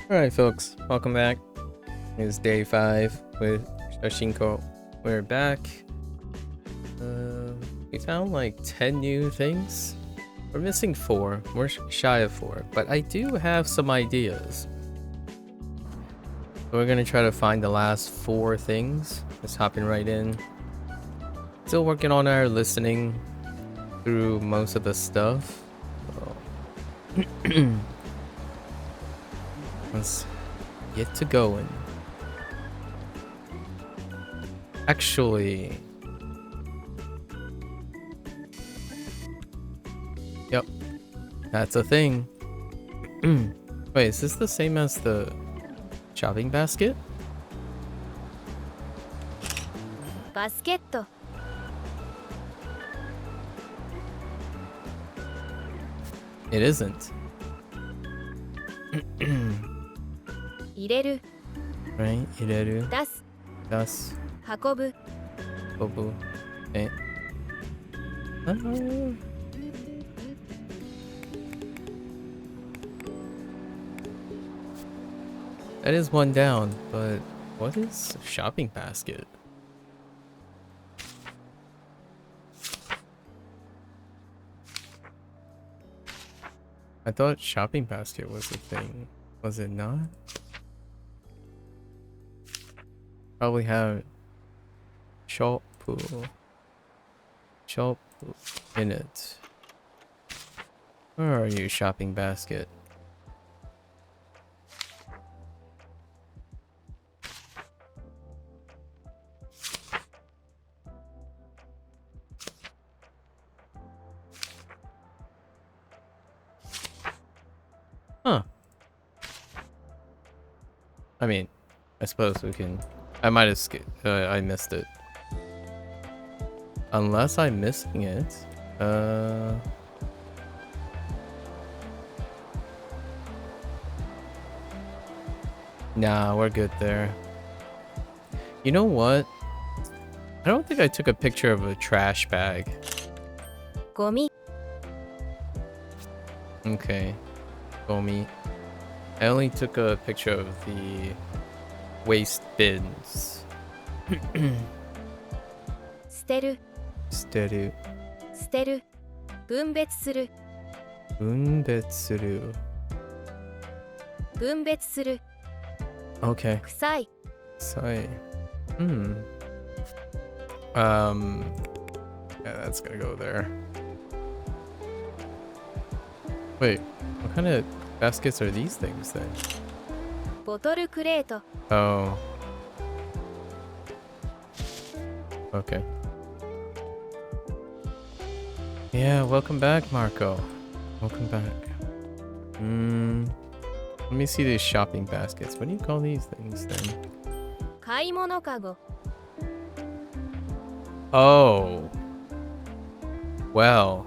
Alright folks, welcome back. It's day 5 with Shashingo. We're back. We found like 10 new things. We're missing 4. We're shy of 4, but I do have some ideas. So we're gonna try to find the last 4 things. Just hopping right in. Still working on our listening through most of the stuff. So let's get to going. Actually, yep, that's a thing. Wait, is this the same as the shopping basket? Basket. It isn't. 入れる Right? 入れる 出す 出す運ぶ運ぶ Okay. That is one down, but what is a shopping basket? I thought shopping basket was a thing. Was it not? Probably have shop in it. Where are you, shopping basket? Huh. I mean, I suppose we can... I might have skipped... I missed it. Unless I'm missing it. Nah, we're good there. You know what? I don't think I took a picture of a trash bag. ゴミ Okay. Gomi. I only took a picture of the waste bins. 捨てる Steru. 捨てる分別する Unbetsuru. 分別する Okay. 臭い Sorry. Yeah, that's gonna go there. Wait, what kind of baskets are these things then? ボトルクレート Oh. Okay. Yeah, welcome back, Marco. Welcome back. Let me see these shopping baskets. What do you call these things then? 買い物かご Oh. Well,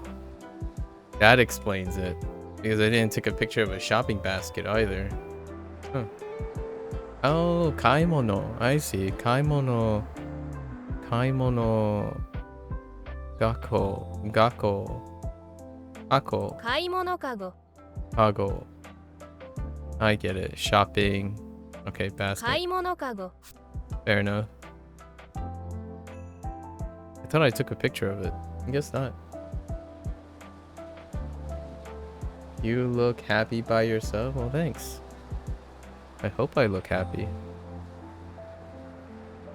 that explains it. Because I didn't take a picture of a shopping basket either. Huh. Oh, kaimono. I see. Kaimono. Kaimono. Gakko. Gakko. Ako. 買い物かご Kago. I get it. Shopping. Okay, 買 basket. い物かご Fair enough. I thought I took a picture of it. I guess not. You look happy by yourself? Well, thanks. I hope I look happy.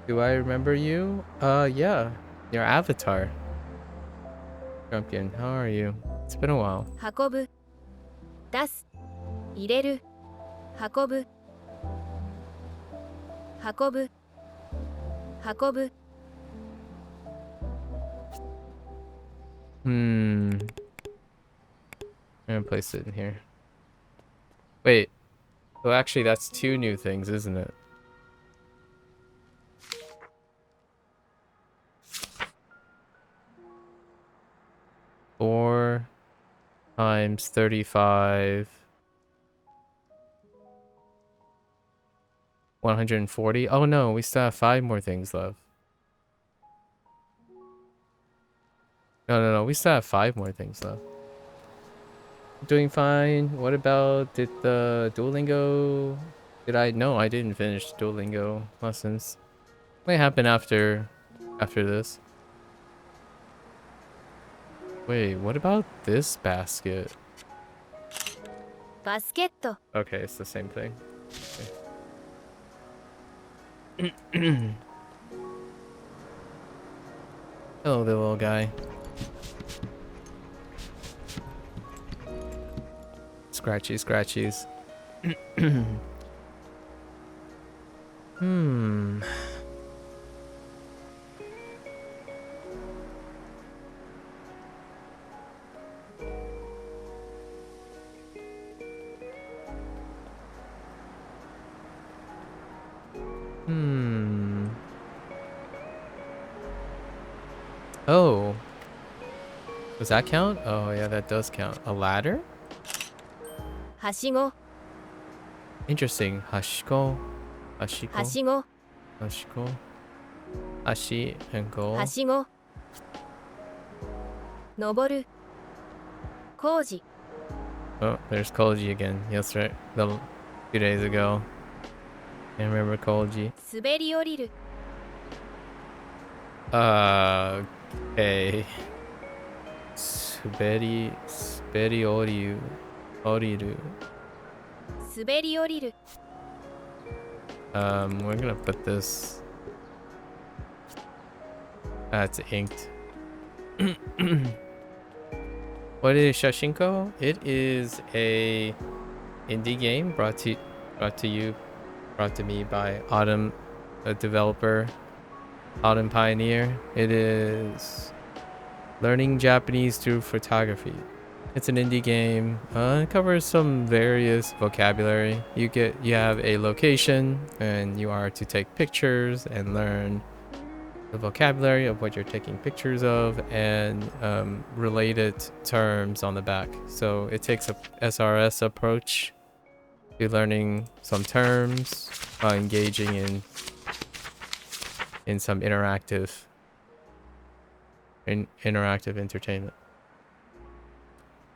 Do I remember you? Yeah. Your avatar. Champion, how are you? It's been a while. 運ぶ出す入れる運ぶ運ぶ運ぶ I'm gonna place it in here. Wait. So actually that's 2 new things, isn't it? Four times 35. 140. Oh no, we still have 5 more things left. No, we still have 5 more things left. Doing fine. What about did the Duolingo? Did I? No, I didn't finish Duolingo lessons. What happened after this? Wait, what about this basket? バスケット Okay, it's the same thing. Okay. Hello, the little guy. Scratchy, scratchies. Hmm. Hmm. Oh. Does that count? Oh, yeah, that does count. A ladder? はしご Interesting. Hashiko. Hashiko. はしご Hashiko. Hashi and go. はしご登る工事 Oh, there's Koji again. Yes, right. The 2 days ago. Can't remember Koji. 滑り降りる Okay. Suberi oriu. Oriru. 滑り降りる We're gonna put this. That's inked. What is Shashingo? It is a indie game brought to me by Autumn, a developer, Autumn Pioneer. It is learning Japanese through photography. It's an indie game. It covers some various vocabulary. You have a location, and you are to take pictures and learn the vocabulary of what you're taking pictures of and related terms on the back. So it takes a SRS approach to learning some terms while engaging in some interactive entertainment.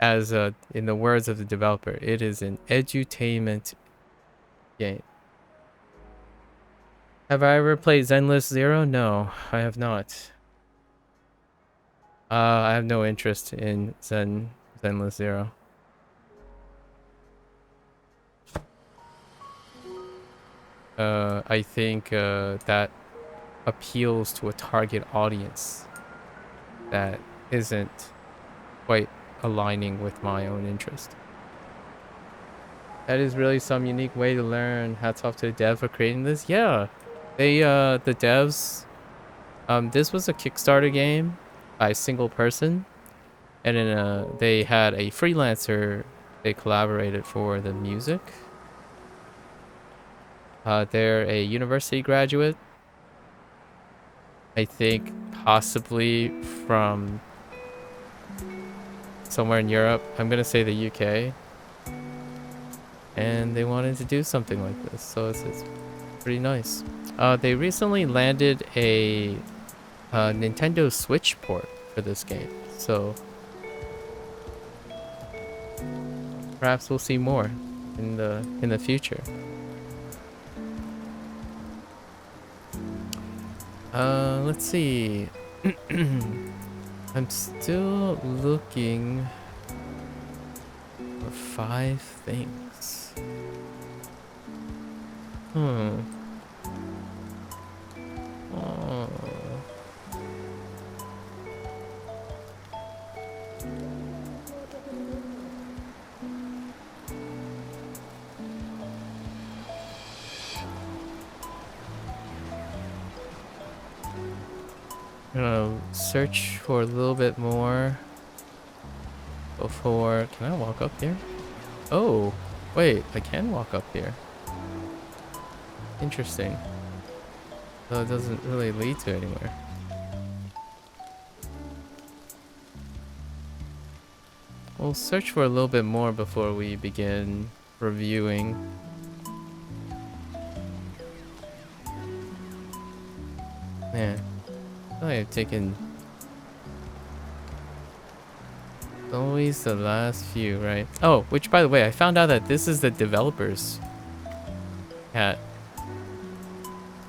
As in the words of the developer, it is an edutainment game. Have I ever played Zenless Zero? No, I have not. I have no interest in Zenless Zero. I think that appeals to a target audience that isn't quite aligning with my own interest. That is really some unique way to learn. Hats off to the dev for creating this. Yeah, they the devs. This was a Kickstarter game by a single person, and then they had a freelancer they collaborated for the music. They're a university graduate. I think possibly from somewhere in Europe. I'm gonna say the UK. And they wanted to do something like this, so it's pretty nice. They recently landed a Nintendo Switch port for this game, so perhaps we'll see more in the future. Let's see. I'm still looking for 5 things. Oh. I'm gonna search for a little bit more before. Can I walk up here? Oh, wait, I can walk up here. Interesting. Though it doesn't really lead to anywhere. We'll search for a little bit more before we begin reviewing. Yeah. I have taken Always the last few, right? Oh, which by the way, I found out that this is the developer's cat.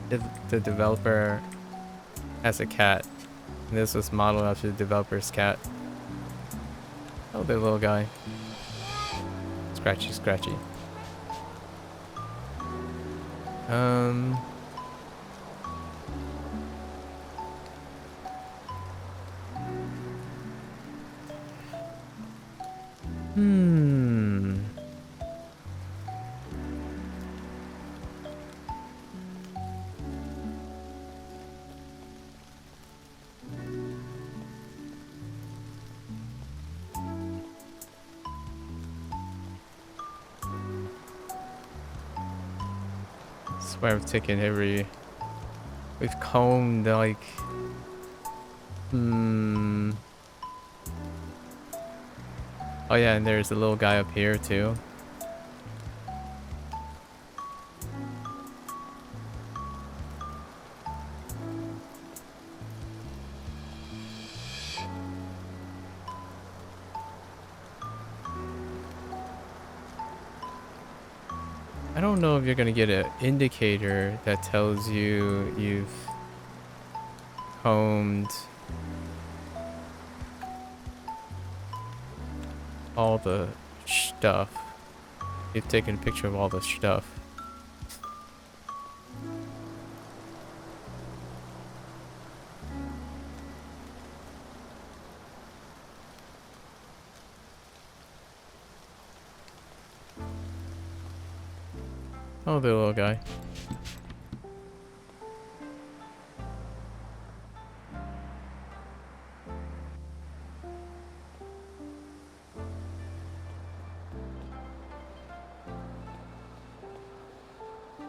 The developer has a cat. And this was modeled after the developer's cat. Oh, the little guy. Scratchy, scratchy. Um... Hmm. Swear I've taken every... We've combed like... Hmm... Oh yeah, and there's a little guy up here too. I don't know if you're gonna get an indicator that tells you you've combed all the stuff. You've taken a picture of all the stuff. Oh, the little guy.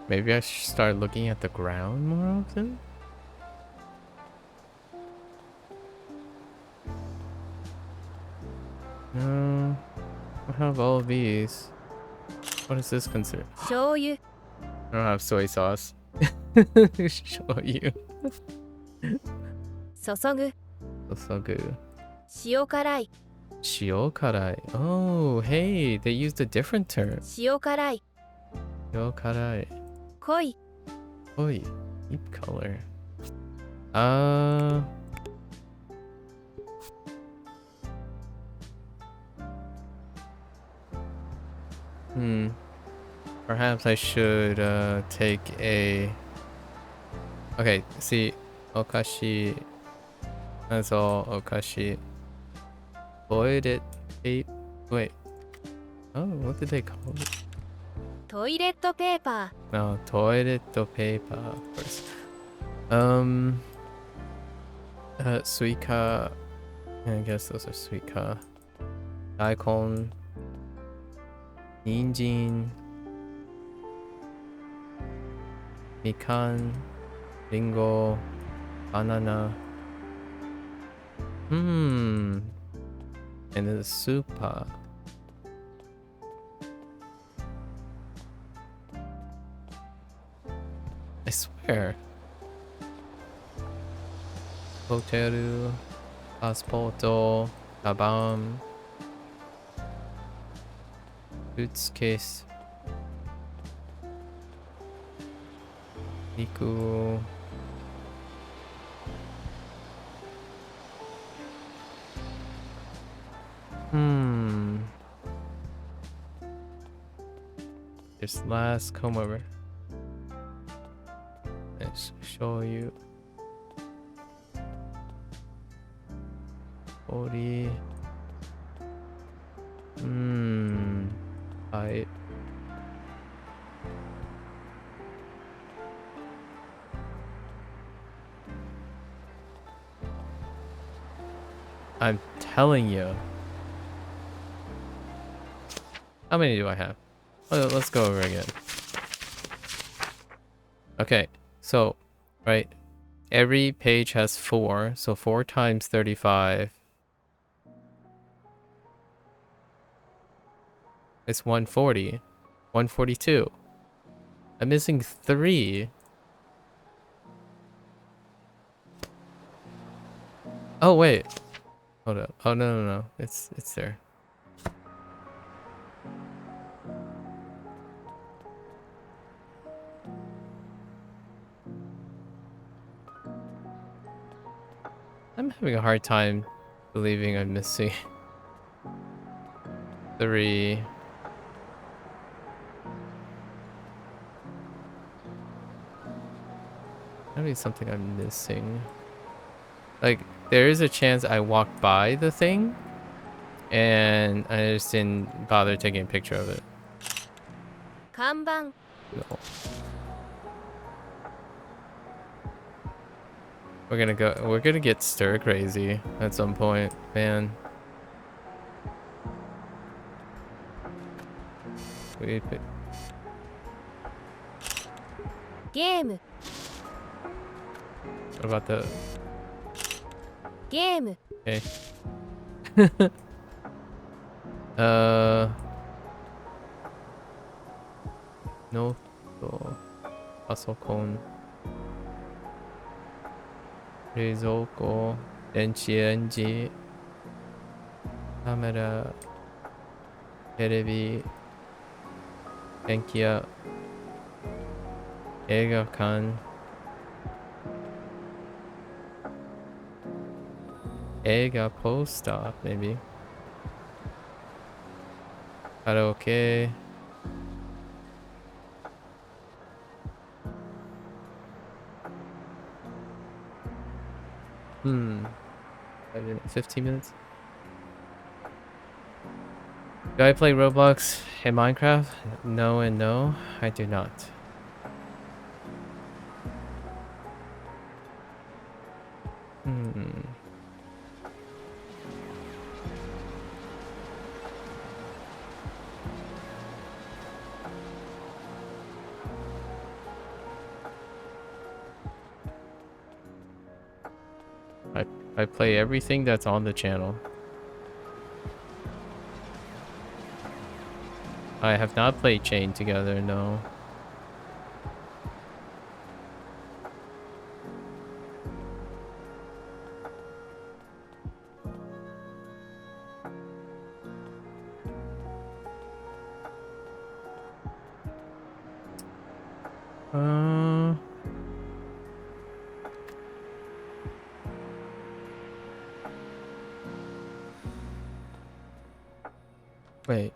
Maybe I should start looking at the ground more often? No. I have all of these. What is this considered? 醤油 I don't have soy sauce. Show you. 注ぐ So good. 塩辛い Shiokarai. Oh, hey, they used a different term. 塩辛い Shiokarai. 濃い Oi, deep color. Perhaps I should take a... Okay, see, okashi. That's all okashi. Boiled it, tape. Wait. Oh, what did they call it? トイレットペーパ No, toilet paper, of course. Suika. I guess those are suika. Daikon. Ninjin. Mikan. Ringo. Banana. And then the supa. I swear. Hoteru, Passporto, Kabam, Suitcase, Niku. This last comb over. Let's show you. 40. I. I'm telling you. How many do I have? Oh, let's go over again. Okay, so, right, every page has 4, so 4 times 35 is 140. 142. I'm missing 3. Oh, wait. Hold up. Oh no. It's there. I'm having a hard time believing I'm missing 3. Maybe something I'm missing. Like, there is a chance I walked by the thing and I just didn't bother taking a picture of it. 看板 No. We're gonna get stir crazy at some point, man. Wait. ゲーム What about the... ゲーム Okay. uh... No. パソコン。冷蔵庫。電子レンジ。カメラ。テレビ。電気屋。映画館。映画ポスター maybe カラオケ 15 minutes. Do I play Roblox and Minecraft? No and no, I do not. I play everything that's on the channel. I have not played Chain together, no. Wait.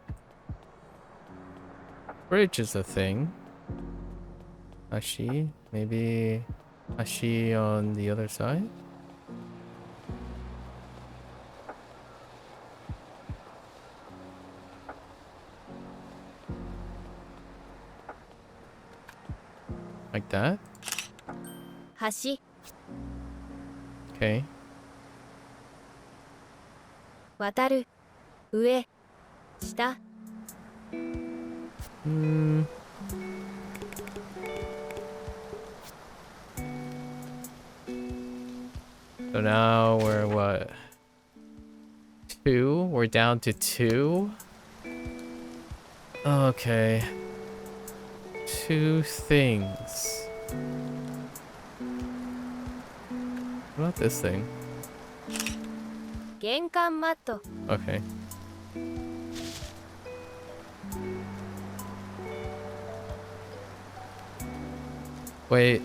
Bridge is a thing. Ashi? Maybe Ashi on the other side? Like that? 橋 Okay. 渡る上下 So now we're what? 2? We're down to 2? Okay. 2 things. What about this thing? 玄関マット Okay. Wait.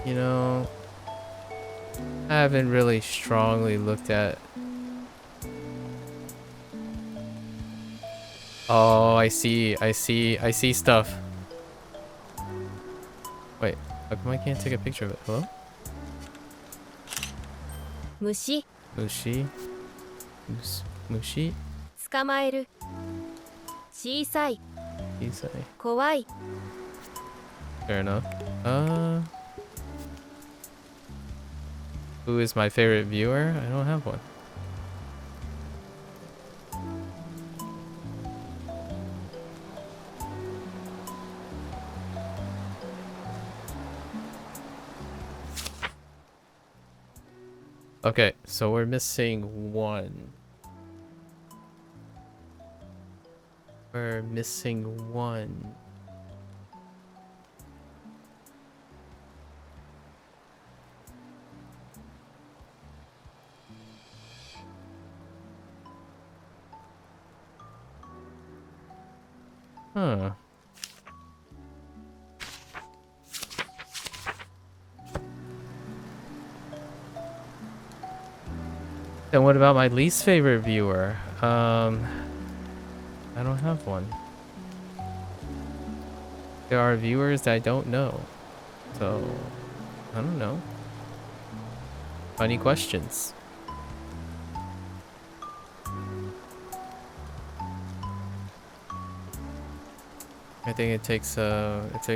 You know, I haven't really strongly looked at... Oh, I see stuff. Wait, how come I can't take a picture of it? Hello? 虫 Mushi? Mushi? 捕まえる小さい Isai. 怖い Fair enough. Who is my favorite viewer? I don't have one. Okay, so we're missing 1. We're missing one. Huh. Then what about my least favorite viewer? I don't have one. There are viewers that I don't know. So, I don't know. Funny questions. I think it takes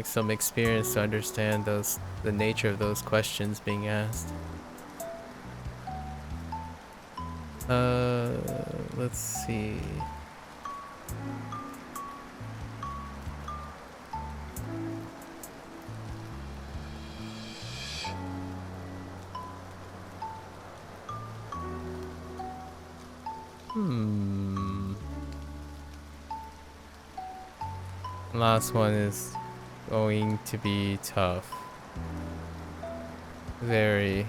some experience to understand the nature of those questions being asked. Let's see. Last one is going to be tough. Very.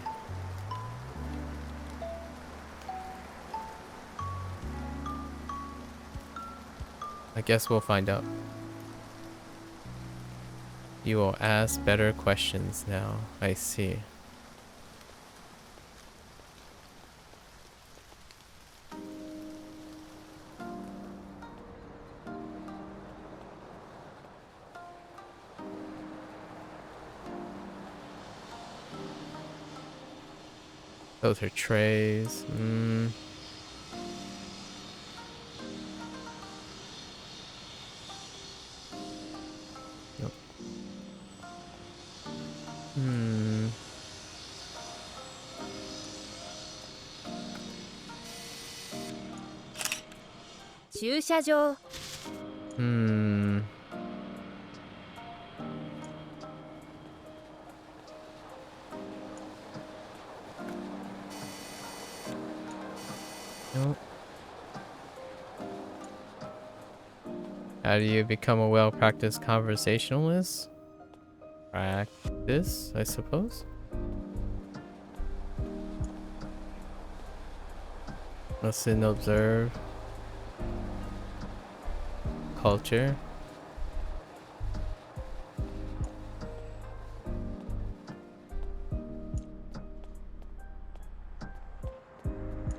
I guess we'll find out. You will ask better questions now. I see. Those are trays. Nope. 駐車場 Nope. How do you become a well-practiced conversationalist? Practice, I suppose. Listen, observe. Culture.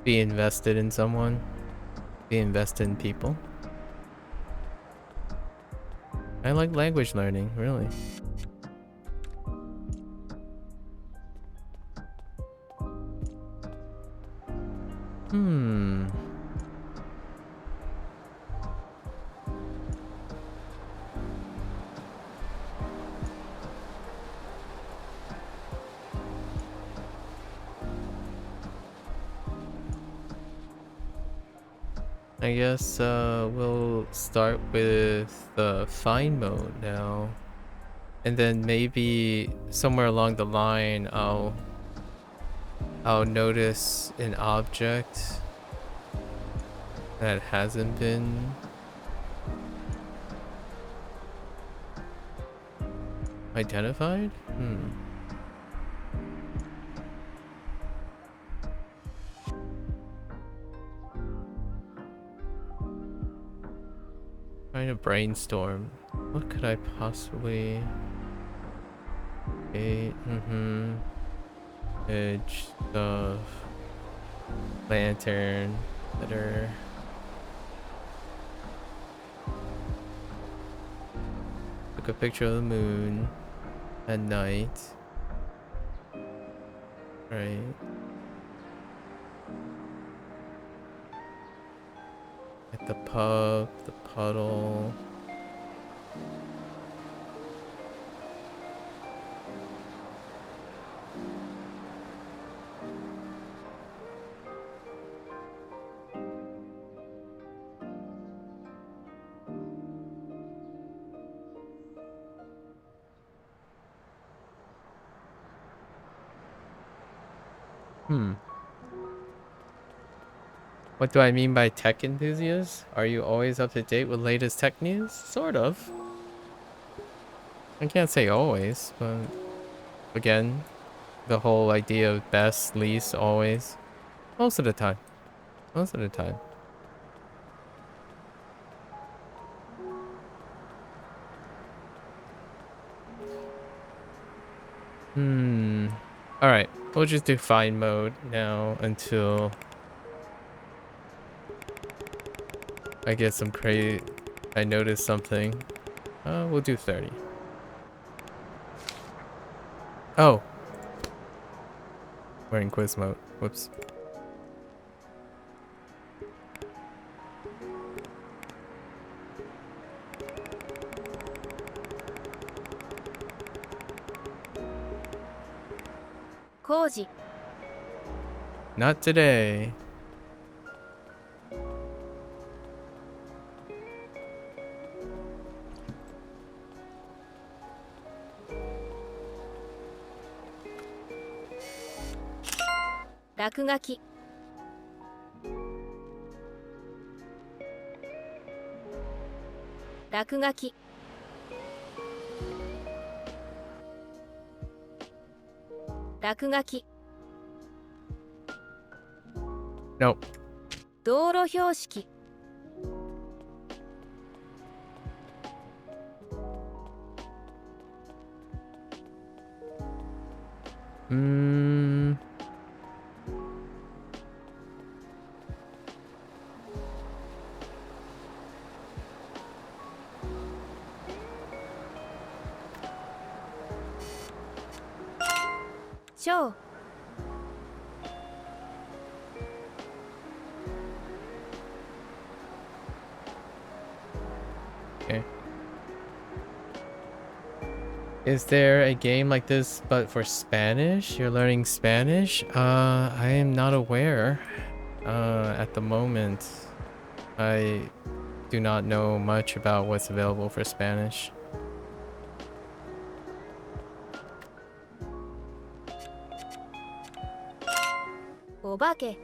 Be invested in someone. Be invested in people. I like language learning, really. I guess we'll start with the fine mode now. And then maybe somewhere along the line I'll notice an object that hasn't been identified? Trying to brainstorm. What could I possibly... Edge stuff. Lantern. Letter. Took a picture of the moon at night. Right. At the pub, the puddle. What do I mean by tech enthusiast? Are you always up to date with latest tech news? Sort of. I can't say always, but again, the whole idea of best, least, always. Most of the time. Most of the time. Alright, we'll just do fine mode now until I get some I notice something. We'll do 30. Oh! We're in quiz mode. Whoops. Koji. Not today. Rakugaki. Rakugaki. Rakugaki. Nope. 道路標識。章。Okay. Is there a game like this but for Spanish? You're learning Spanish? I am not aware. At the moment, I do not know much about what's available for Spanish. Obake.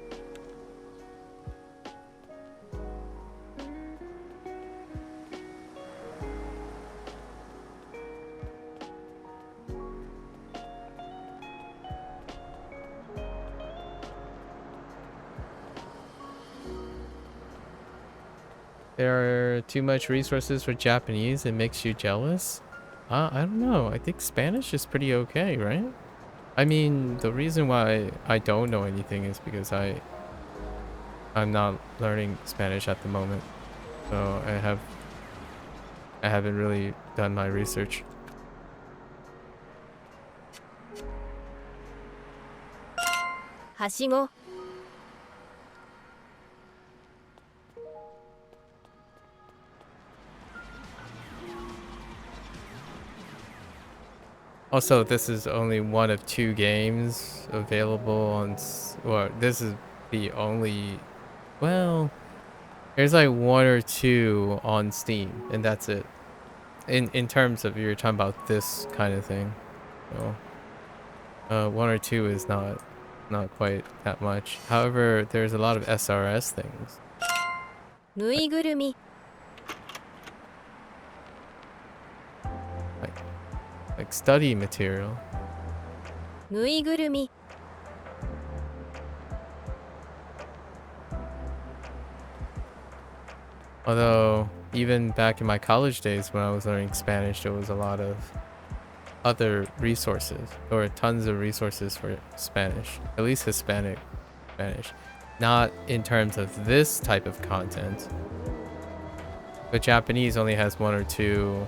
There are too much resources for Japanese. It makes you jealous? I don't know. I think Spanish is pretty okay, right? I mean, the reason why I don't know anything is because I'm not learning Spanish at the moment. So I haven't really done my research. Hashigo. Also, this is only one of 2 games available on... Well, this is the only... Well, there's like 1 or 2 on Steam, and that's it. In terms of you're talking about this kind of thing. So, 1 or 2 is not quite that much. However, there's a lot of SRS things. ぬいぐるみ。Like study material. ぬいぐるみ。Although, even back in my college days when I was learning Spanish, there was a lot of other resources, or tons of resources for Spanish, at least Hispanic Spanish. Not in terms of this type of content, but Japanese only has 1 or 2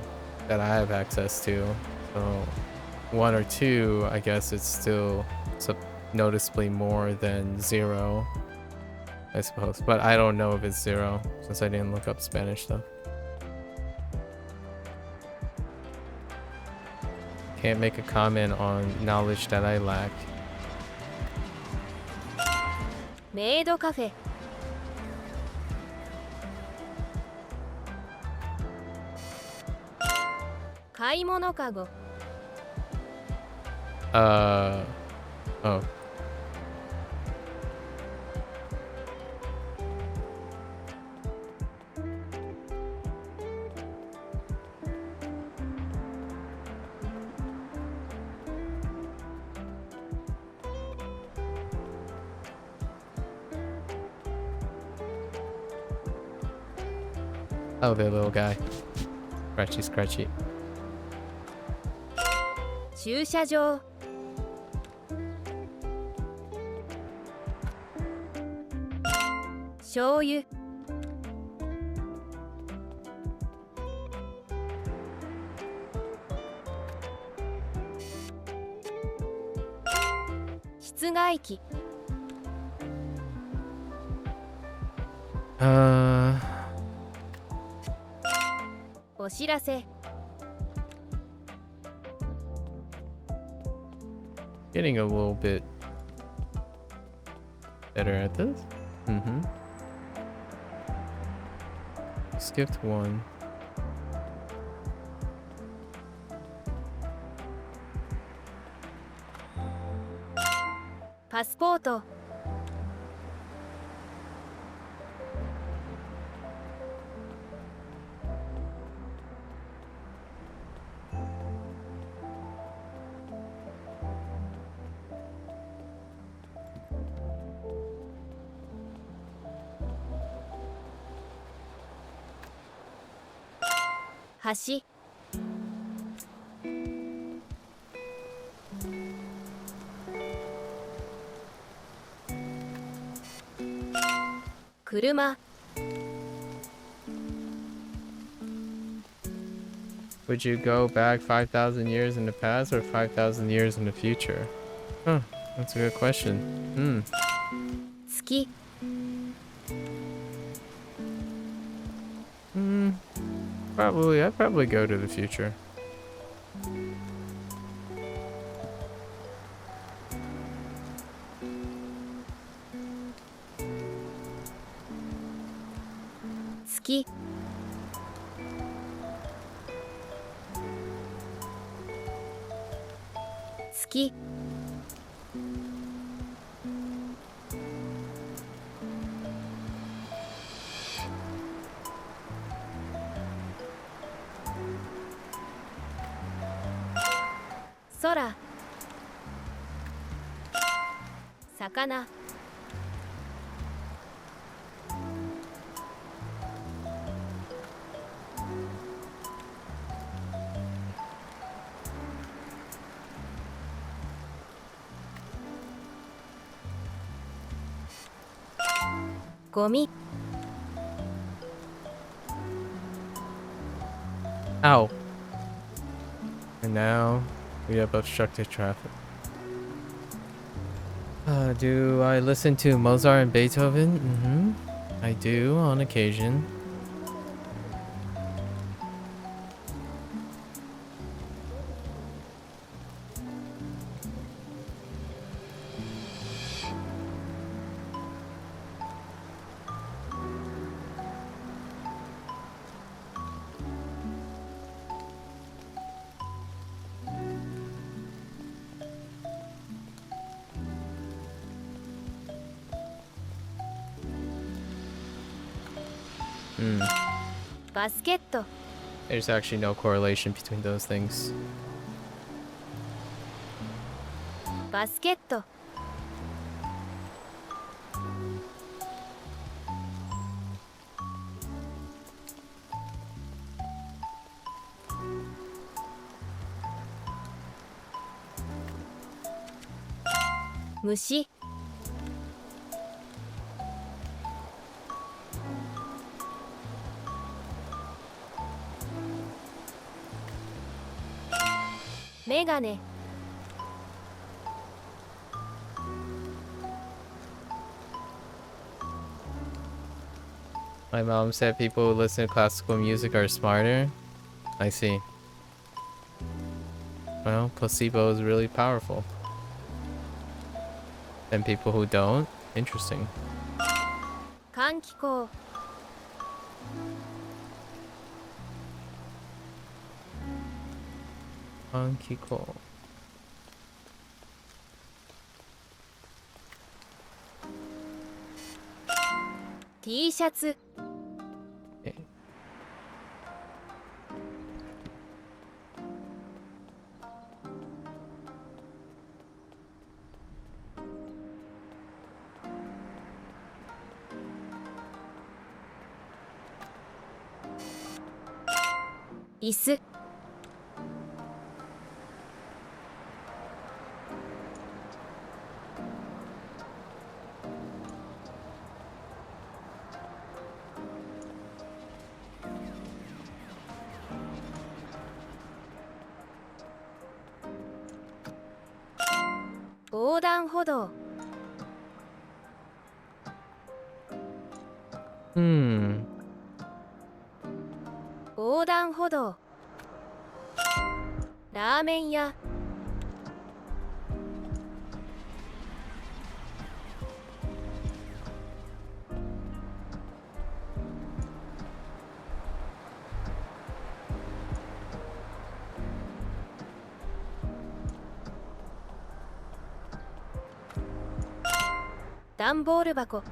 that I have access to. So 1 or 2, I guess it's still noticeably more than 0, I suppose. But I don't know if it's 0 since I didn't look up Spanish stuff. Can't make a comment on knowledge that I lack. メイドカフェ。買い物かご。Oh. Oh, the little guy. Scratchy, scratchy. 駐車場醤油室外機 お知らせ Getting a little bit better at this. Skipped one. パスポート 橋 車 Would you go back 5,000 years in the past or 5,000 years in the future? Huh, that's a good question. 月 Probably, I'd probably go to the future. Ski. 月 空 魚 ゴミ Ow. And now we have obstructed traffic. Do I listen to Mozart and Beethoven? I do on occasion. Basket. There's actually no correlation between those things. Basket. Mushi. Megane. My mom said people who listen to classical music are smarter. I see. Well, placebo is really powerful. And people who don't? Interesting. Kankiko. Kankiko. T-shirts. Okay. 椅子 横断歩道 横断歩道ラーメン屋 段ボール箱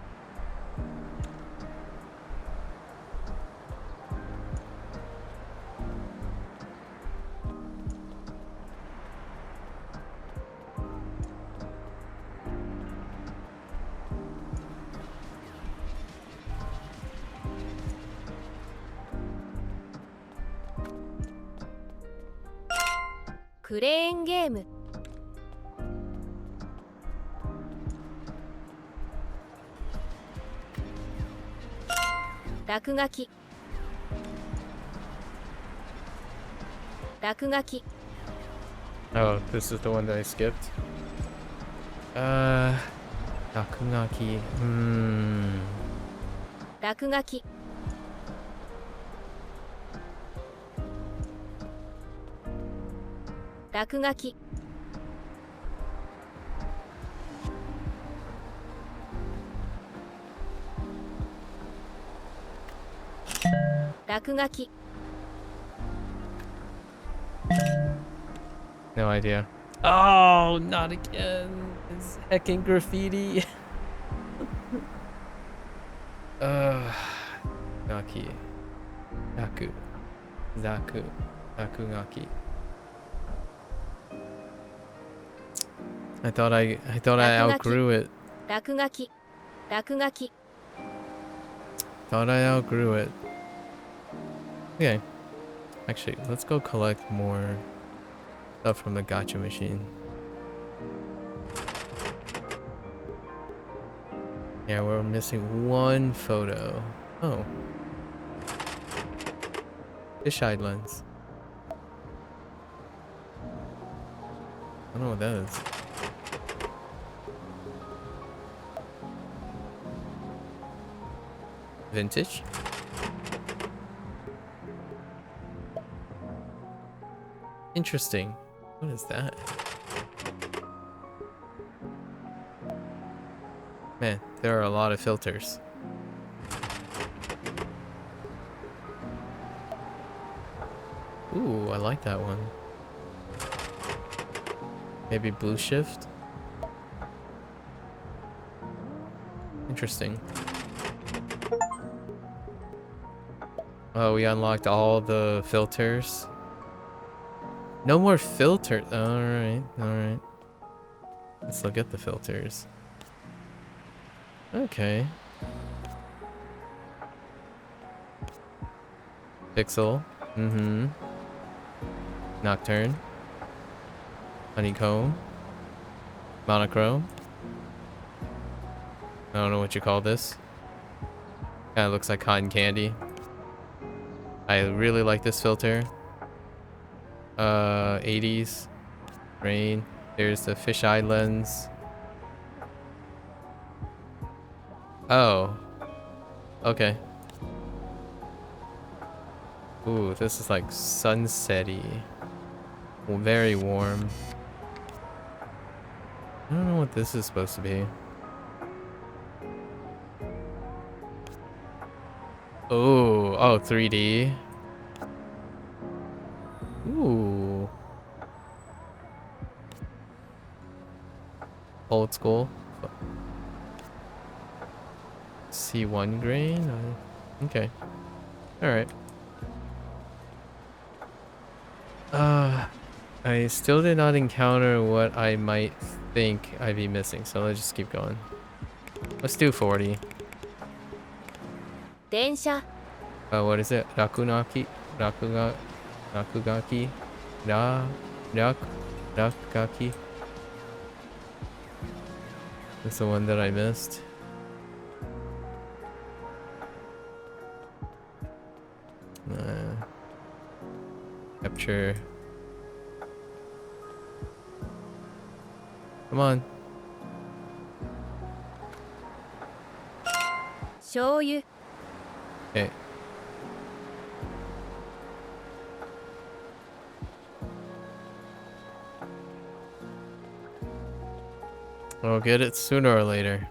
クレーンゲーム 落書き 落書き Oh, this is the one that I skipped. Nakunaki. 落書き 落書き 落書き No idea. Oh, not again. It's hecking graffiti. Naki. Naku. Zaku. Nakungaki. I thought I outgrew it. 落書き落書き Thought I outgrew it. Okay. Actually, let's go collect more stuff from the gacha machine. Yeah, we're missing one photo. Oh. Fish-eyed lens. I don't know what that is. Vintage? Interesting. What is that? Man, there are a lot of filters. Ooh, I like that one. Maybe blue shift? Interesting. Oh, we unlocked all the filters. No more filter. Alright, alright. Let's look at the filters. Okay. Pixel. Mm-hmm. Nocturne. Honeycomb. Monochrome. I don't know what you call this. Kinda looks like cotton candy. I really like this filter. 80s. Rain. There's the fisheye lens. Oh. Okay. Ooh, this is like sunsetty. Very warm. I don't know what this is supposed to be. Oh, 3D. Ooh. Old school. C1 grain? Okay. Alright. I still did not encounter what I might think I'd be missing, so let's just keep going. Let's do 40. 電車 What is it? Rakunaki? Rakuga? Nakugaki? Nakugaki? That's the one that I missed. Capture. Come on. 醤油 Okay. We'll get it sooner or later.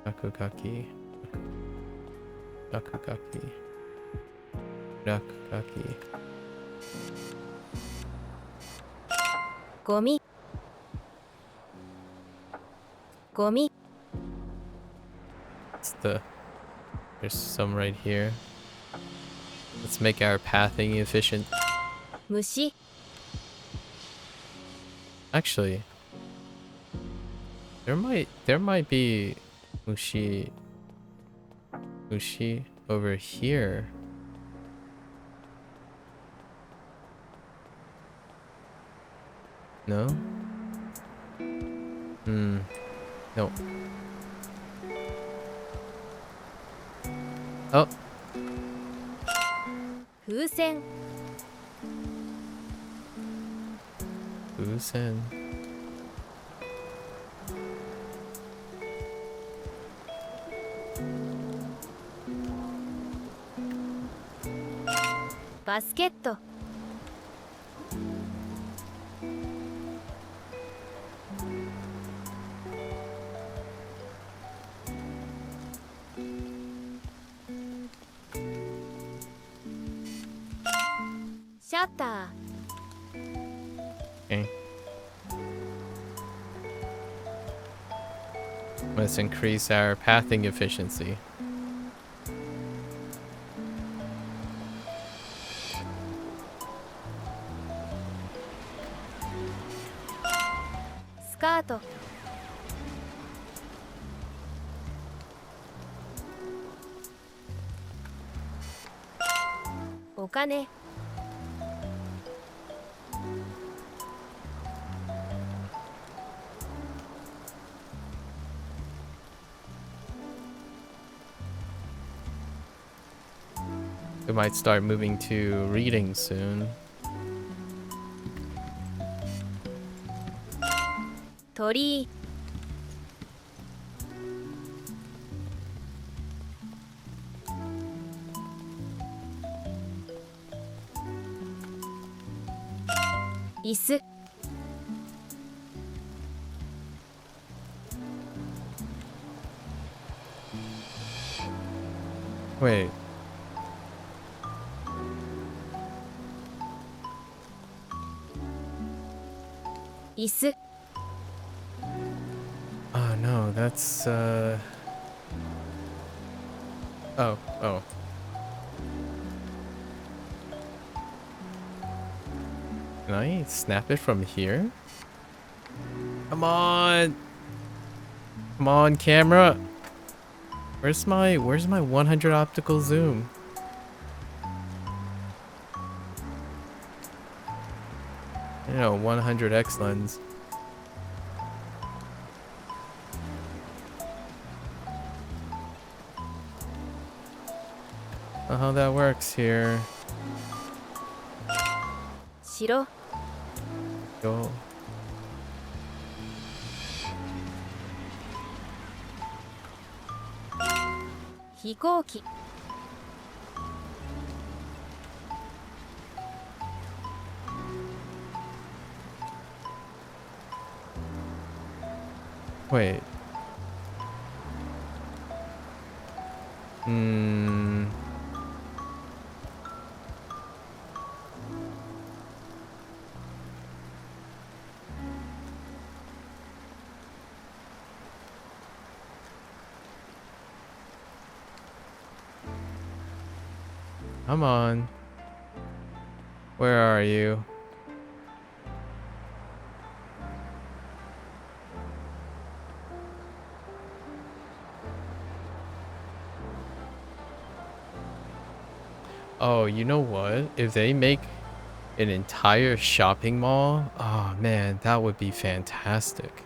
Nakugaki. Nakugaki. Nakugaki. ゴミゴミ It's there's some right here. Let's make our pathing efficient. 虫 Actually, there might be mushi over here. No? No. Oh, 風船 Busen. バスケット シャッター Okay. Let's increase our pathing efficiency. スカート お金 We might start moving to reading soon. 鳥居 椅子 Wait. Isu. Oh no, that's oh. Can I snap it from here? Come on. Come on, camera. Where's my 100 optical zoom? You know, 100x lens. How that works here. 城 Go. 飛行機 Wait. Hmm. Come on. Where are you? Oh, you know what? If they make an entire shopping mall, oh man, that would be fantastic.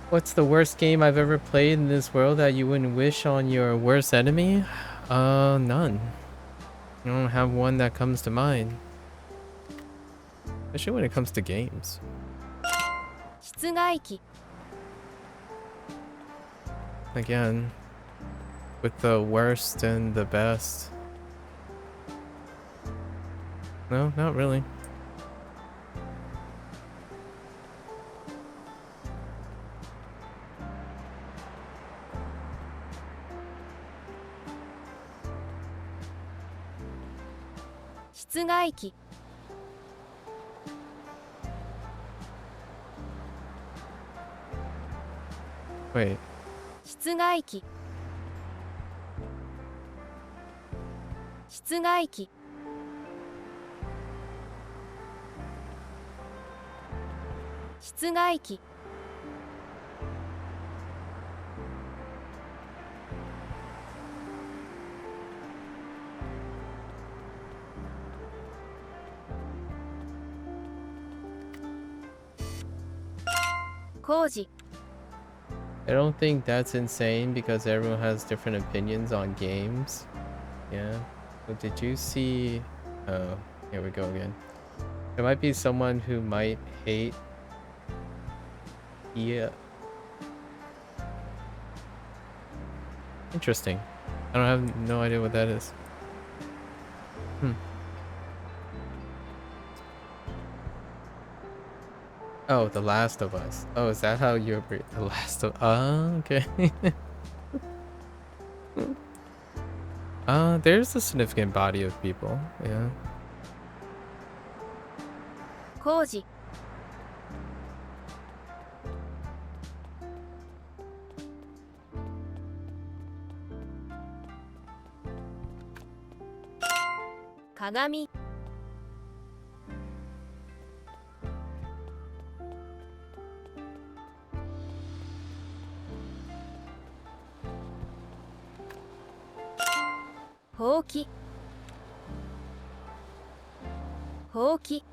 What's the worst game I've ever played in this world that you wouldn't wish on your worst enemy? None. I don't have one that comes to mind. Especially when it comes to games. 室外機 Again, with the worst and the best. No, not really.室外機 Wait. 室外機室外機室外機 工事 I don't think that's insane because everyone has different opinions on games. Yeah. But did you see... Oh, here we go again. There might be someone who might hate... Yeah. Interesting. I don't have no idea what that is. Oh, The Last of Us. Oh, is that how you're... The Last of... okay. There's a significant body of people. Yeah. 工事 鏡 ほうき ほうき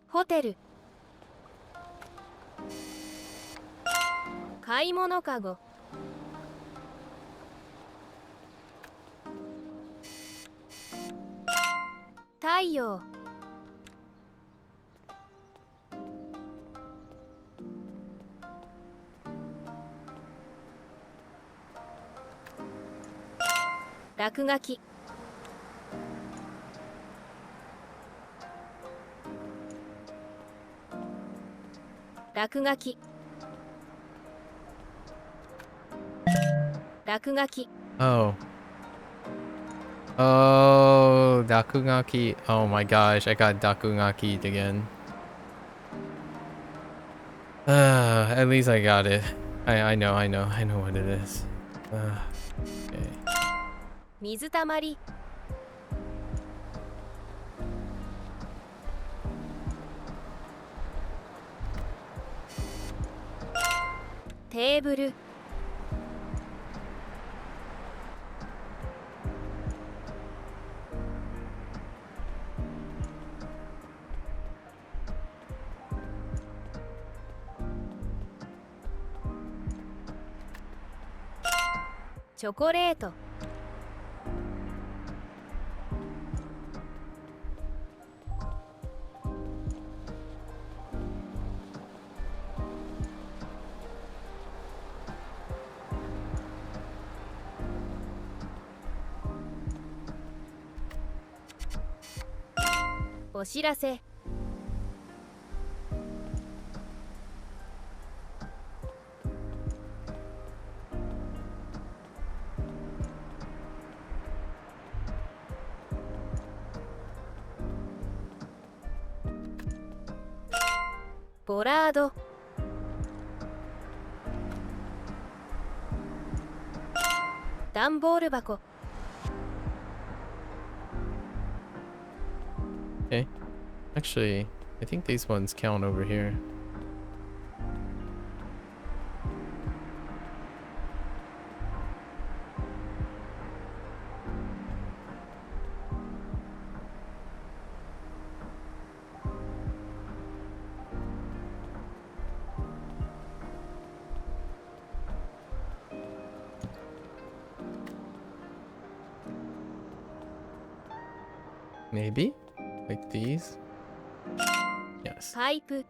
ホテル 買い物かご 太陽 落書き 落書き 落書き Oh. Oh, Dakugaki. Oh my gosh, I got Dakugaki again. At least I got it. I know what it is. Okay. 水たまり テーブル チョコレート お知らせ ボラード 段ボール箱 Okay. Actually, I think these ones count over here. Maybe? Like these? Yes. パイプ、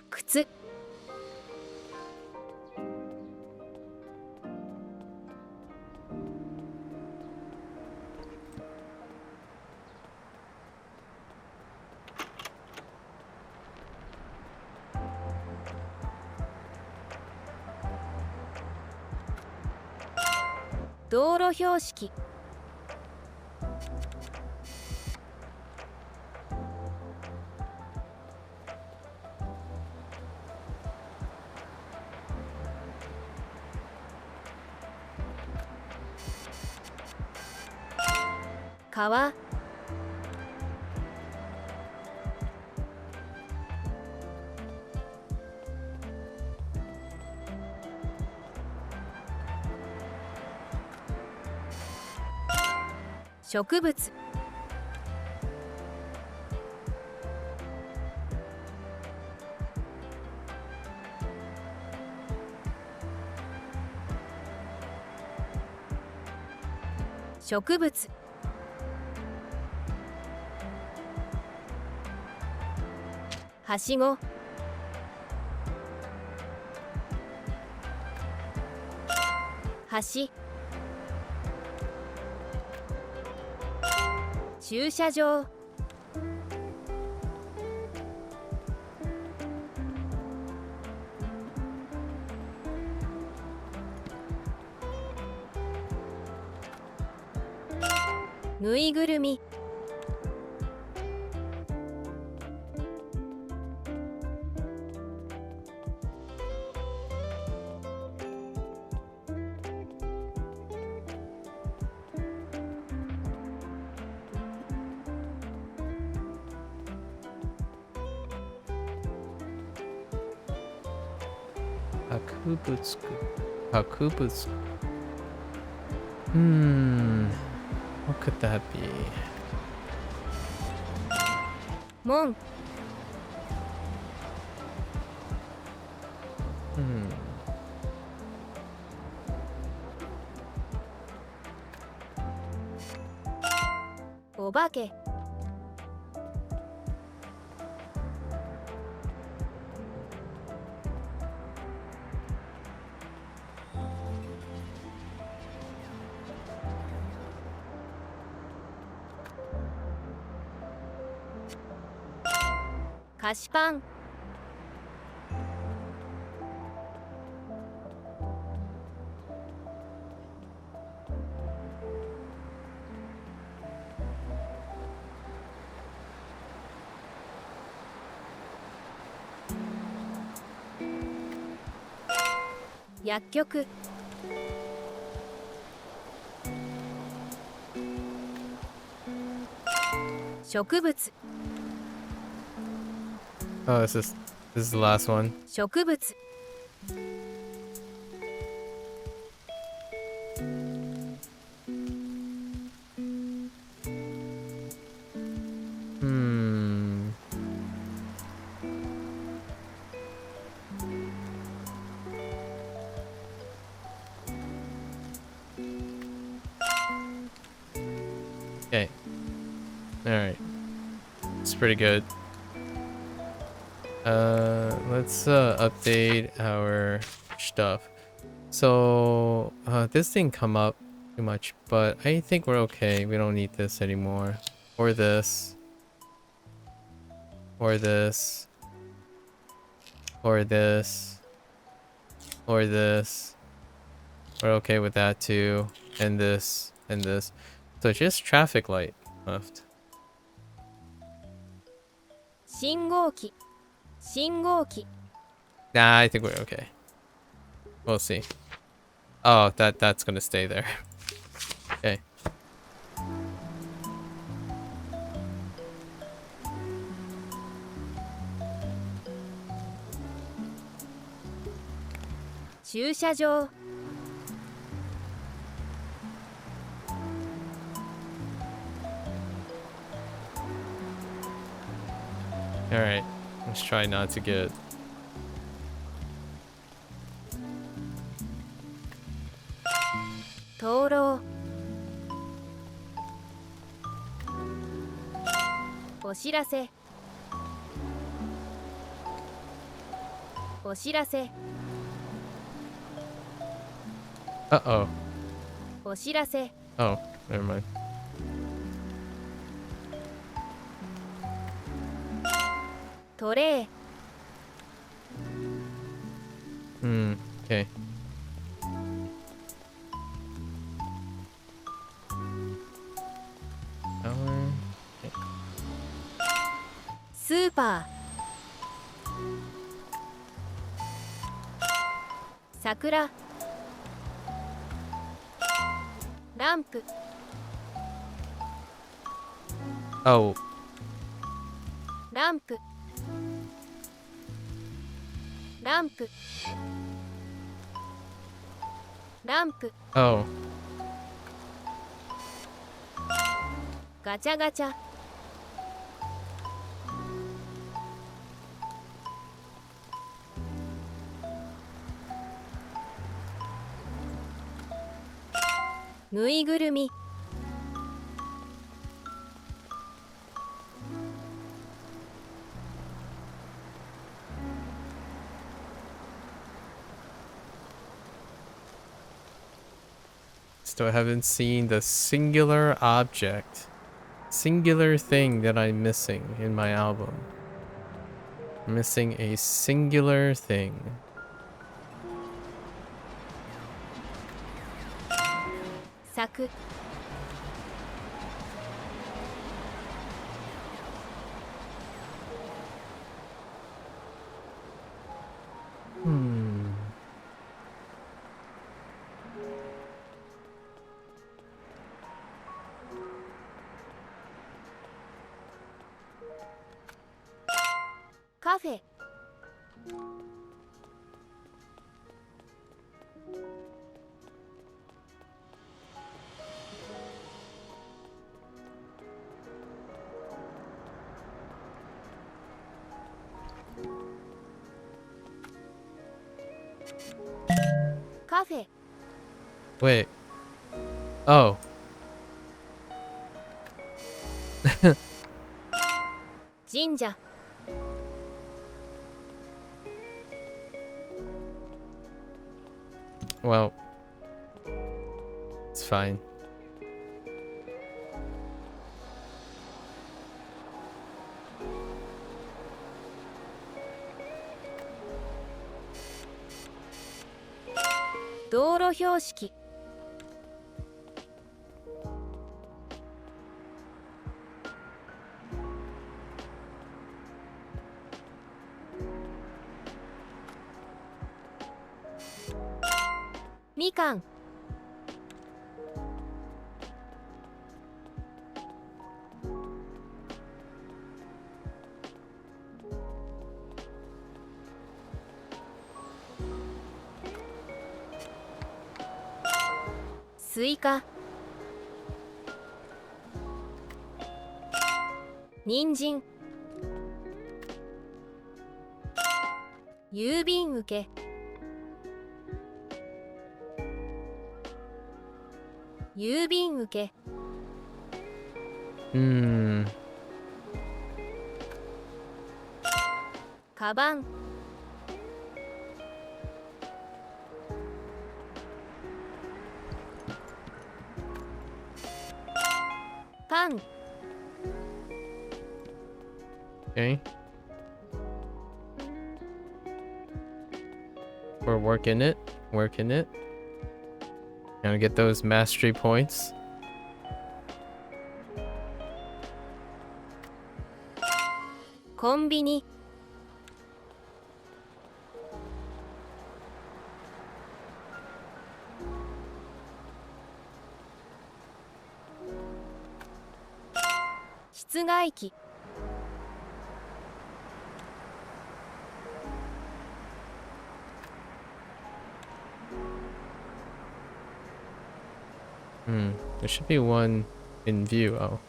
靴、道路標識、川、植物、植物、はしご、橋、駐車場、ぬいぐるみ、博物館。博物館。What could that be? 門、お化け、菓子パン、薬局、植物、Oh, this is the last one. 植物、Okay. Alright. It's pretty good. Let's update our stuff. So this didn't come up too much, but I think we're okay. We don't need this anymore. Or this. Or this. Or this. Or this. We're okay with that too. And this. And this. So just traffic light left. 信号機、信号機、 Nah, I think we're okay. We'll see. Oh, that's gonna stay there. Okay. 駐車場、 Alright. Let's try not to get お知らせお知らせ Uh-oh. お知らせ Oh, never mind. トレイ Okay. スーパー桜ランプ Oh. ランプランプランプ Oh. ガチャガチャぬいぐるみ Still haven't seen the singular object. Singular thing that I'm missing in my album. Missing a singular thing. 咲く カフェ カフェ Wait. Oh. 神社 Well. It's fine. 道路標識 みかん スイカ 人参 郵便受け 郵便受け カバン パン Okay. We're working it. Working it. Gonna get those mastery points. コンビニ 室外機 There should be one in view. Oh.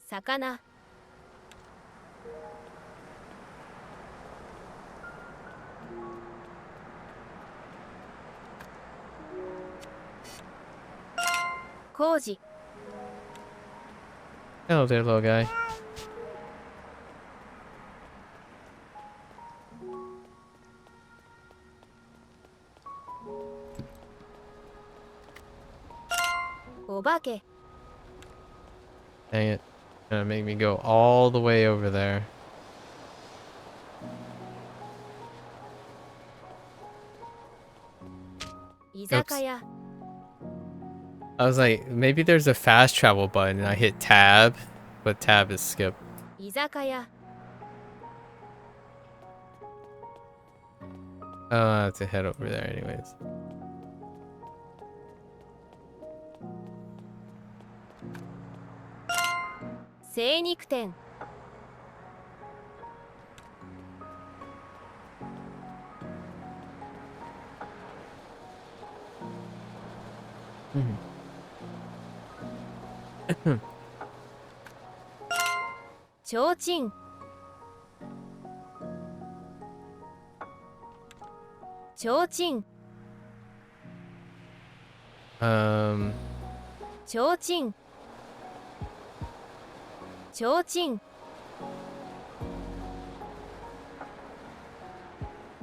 魚 工事 Hello there, little guy. Obake. Dang it. Gonna make me go all the way over there. Izakaya. I was like, maybe there's a fast travel button and I hit tab, but tab is skip. Izakaya. I have to head over there anyways. Seinikuten. Chochin. Chochin. Chochin. Chochin.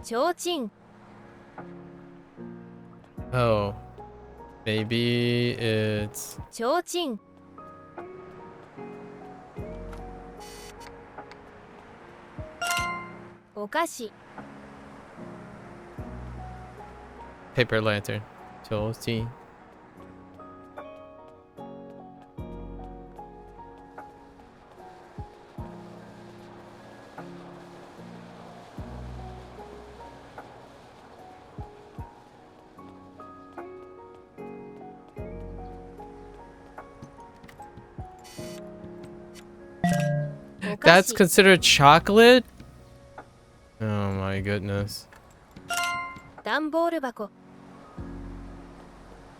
Chochin. Oh. Maybe it's... Chochin. Okashi. paper lantern. 12. That's considered chocolate? Oh my goodness. 段ボール箱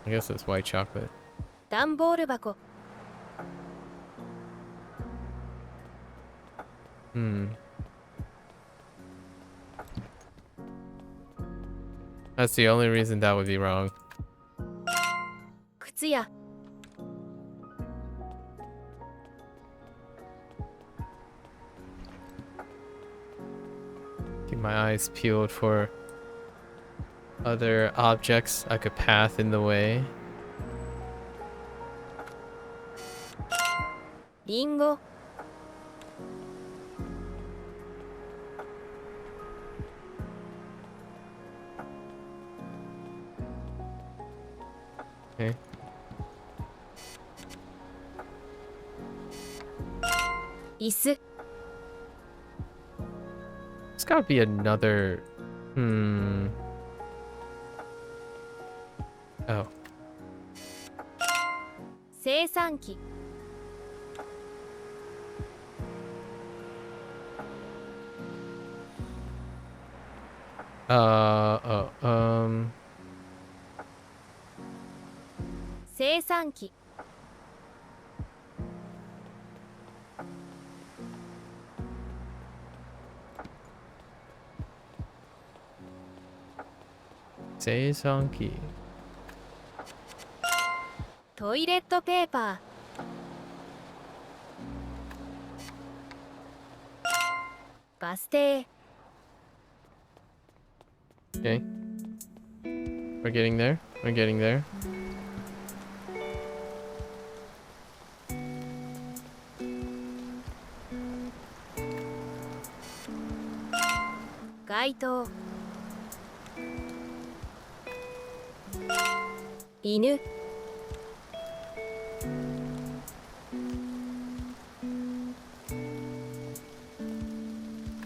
I guess it's white chocolate. 段ボール箱 That's the only reason that would be wrong. 靴屋 Keep my eyes peeled for other objects I could path in the way. リンゴ Okay. 椅子 It's gotta be another... Oh. 生産機 生産機 Seisonki. トイレットペーパーバス停 Okay. We're getting there. We're getting there. 街灯犬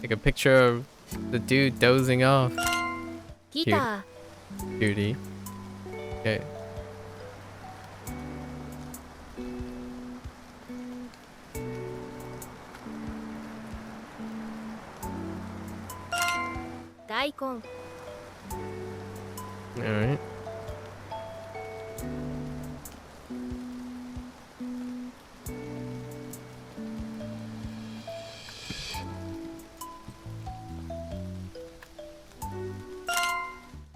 Take a picture of the dude dozing off. ギター Cutie. Okay. 大根 Alright.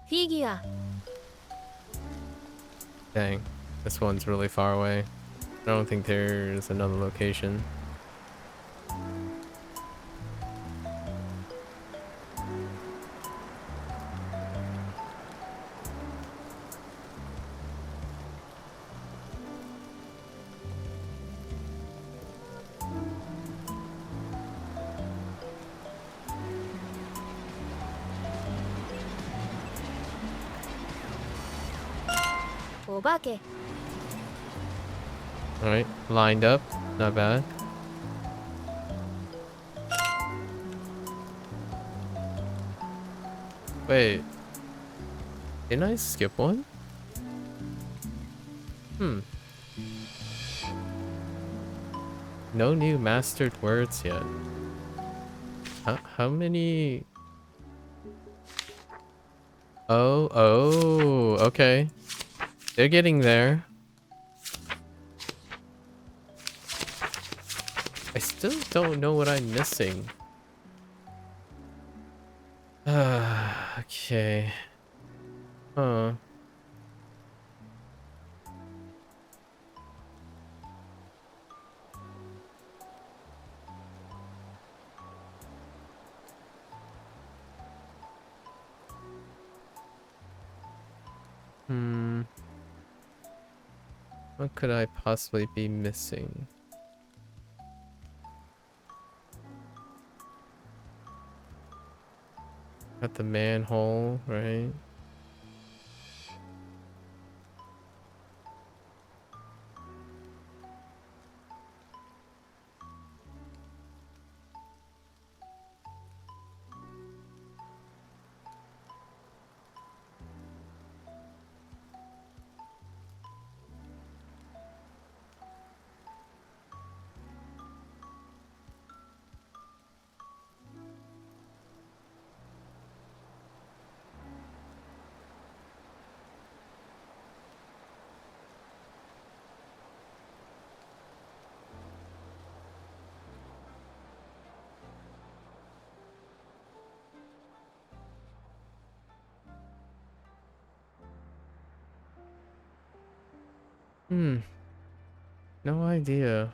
Figure Dang. This one's really far away. I don't think there's another location. Obake. Alright, lined up. Not bad. Wait. Didn't I skip one? No new mastered words yet. How many? Oh, okay. They're getting there. I still don't know what I'm missing. Okay. Huh. What could I possibly be missing? Got the manhole, right? No idea.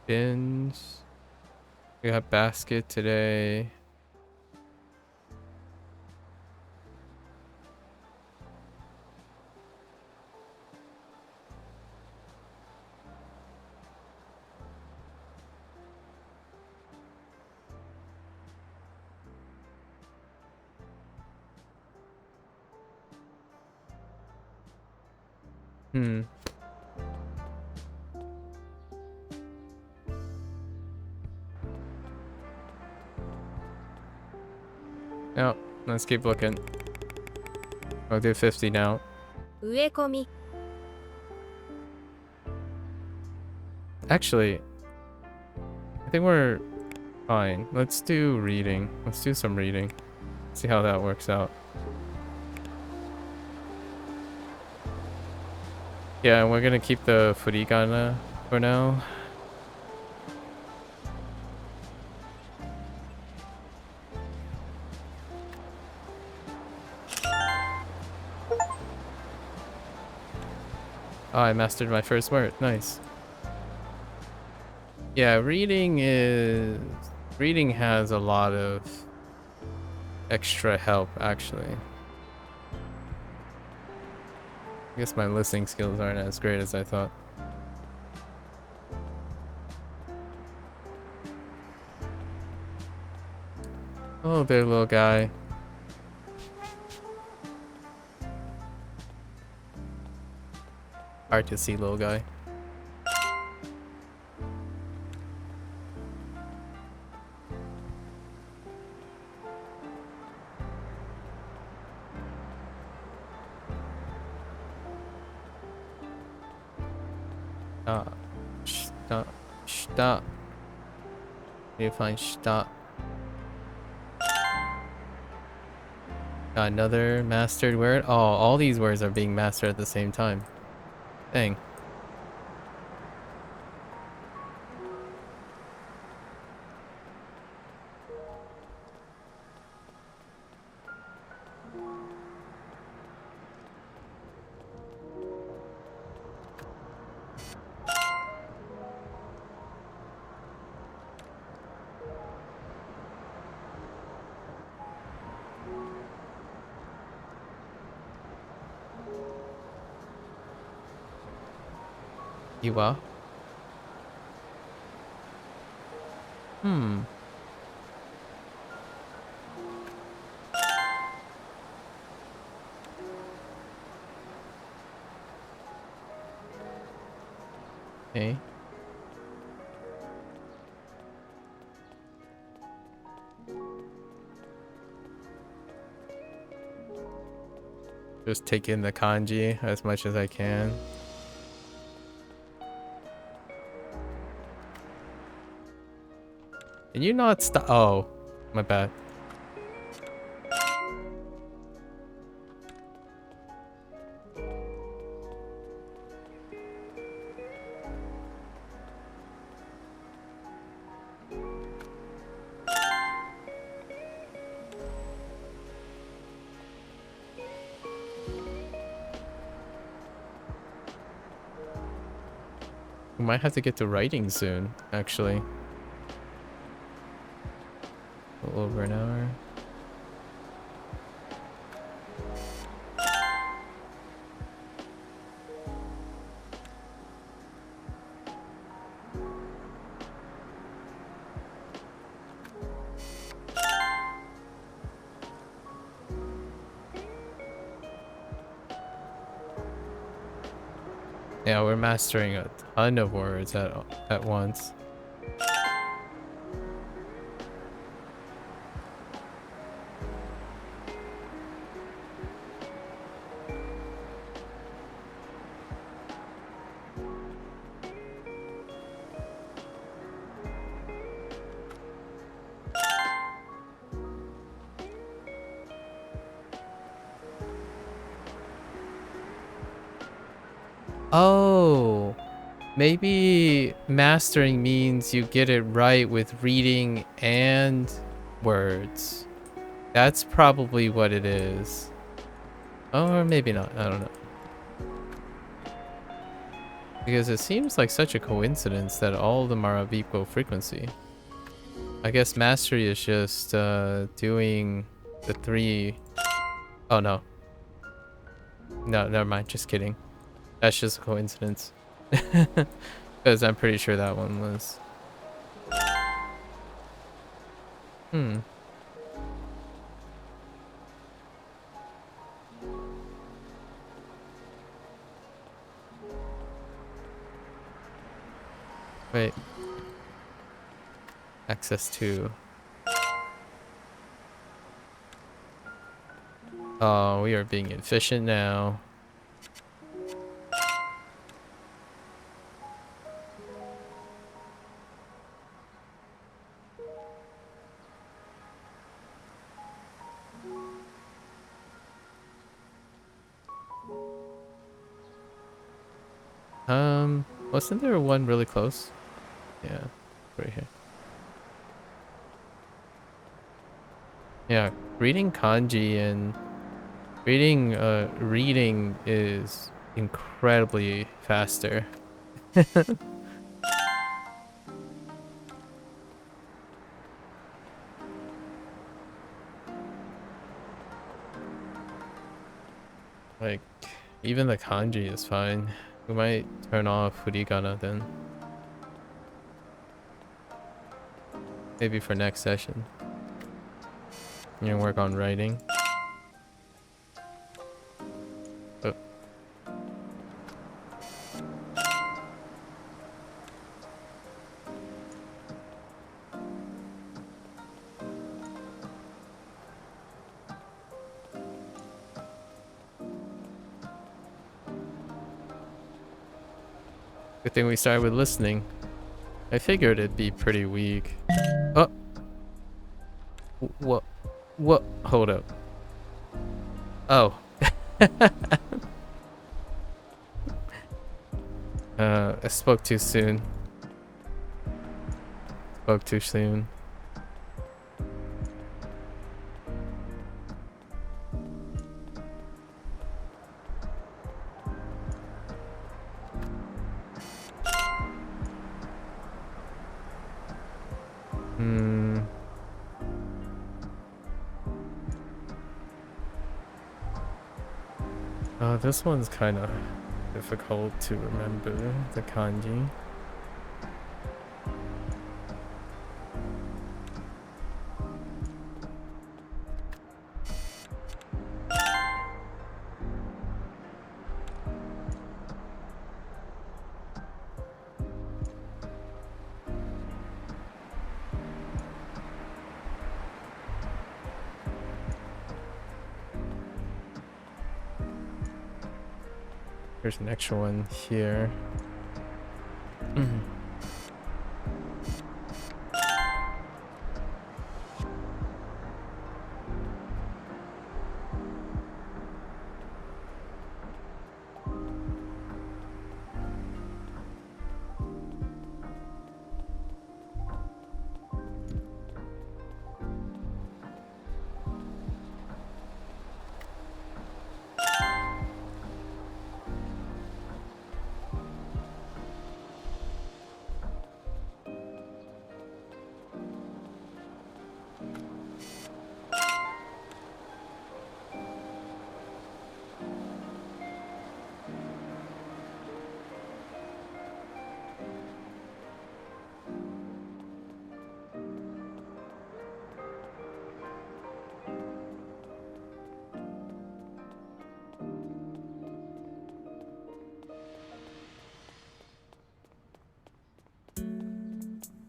Bins. We got basket today. No, let's keep looking. I'll do 50 now. 植え込み Actually, I think we're fine. Let's do reading. Let's do some reading. See how that works out. Yeah, and we're gonna keep the furigana for now. Oh, I mastered my first word. Nice. Yeah, reading has a lot of extra help, actually. I guess my listening skills aren't as great as I thought. Oh, there, little guy. Hard to see, little guy. Stop. Stop. Need to find stop. Got another mastered word. Oh, all these words are being mastered at the same time. Dang. Iwa. Hmm. Okay. Just take in the kanji as much as I can. Can you not stop? Oh, my bad. We might have to get to writing soon, actually. A little over an hour. Yeah, we're mastering a ton of words at once. Oh, maybe mastering means you get it right with reading and words. That's probably what it is. Or maybe not. I don't know. Because it seems like such a coincidence that all of them are of equal frequency. I guess mastery is just doing the three. Oh no. No, never mind. Just kidding. That's just a coincidence. Because I'm pretty sure that one was. Hmm. Wait. Access to. Oh, we are being efficient now. Wasn't there one really close? Yeah, right here. Yeah, reading kanji and reading is incredibly faster. Like, even the kanji is fine. We might turn off furigana then. Maybe for next session. You can work on writing. Oh. Good thing we started with listening. I figured it'd be pretty weak. Oh! What? What? Hold up. Oh. I spoke too soon. Spoke too soon. This one's kind of difficult to remember, the kanji. There's an extra one here.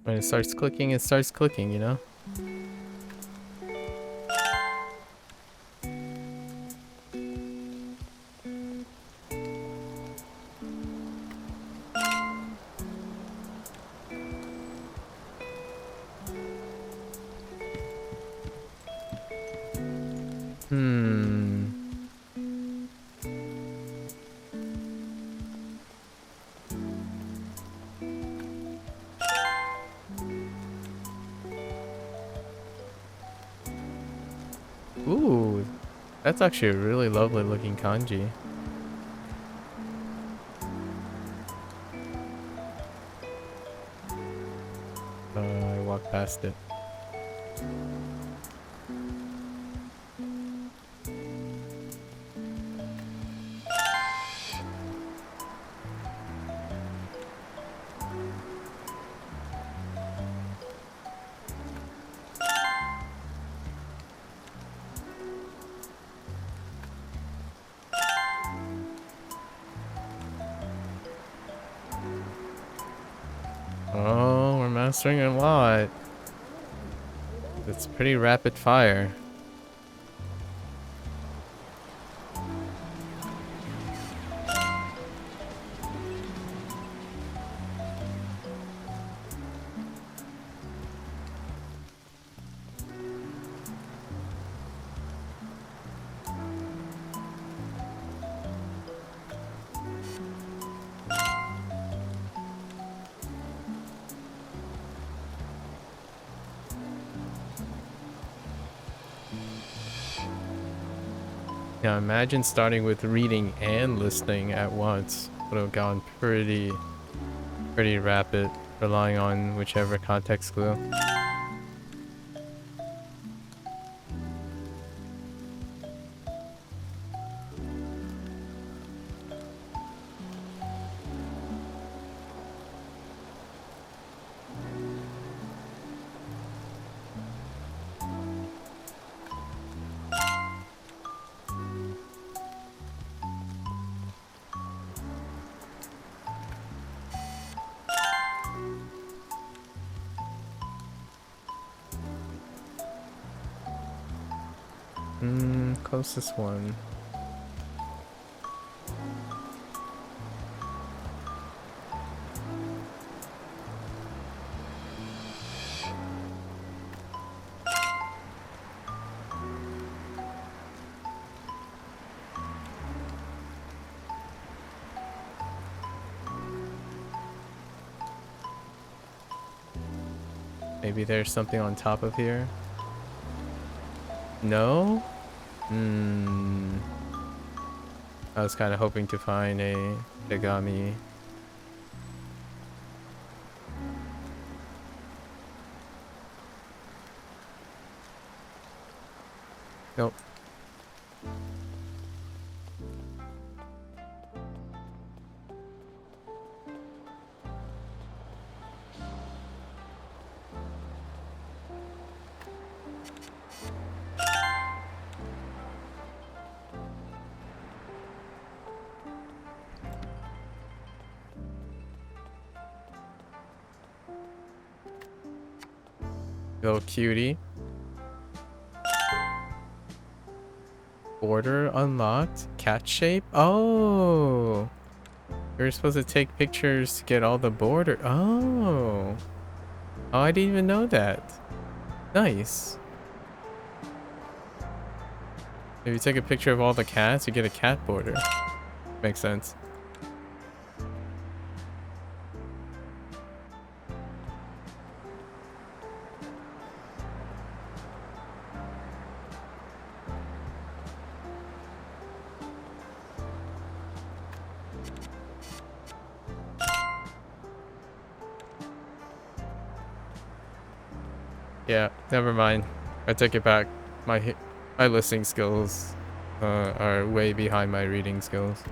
When it starts clicking, you know? Ooh, that's actually a really lovely looking kanji. I walked past it. Oh, we're mastering a lot. It's pretty rapid fire. Yeah, imagine starting with reading and listening at once. Would have gone pretty rapid, relying on whichever context clue. Closest one. Maybe there's something on top of here. No? Hmm. I was kind of hoping to find a Dagami. Nope. Little cutie. Border unlocked. Cat shape. Oh. You're supposed to take pictures to get all the border. Oh. Oh, I didn't even know that. Nice. If you take a picture of all the cats, you get a cat border. Makes sense. Yeah, never mind. I take it back. My listening skills are way behind my reading skills.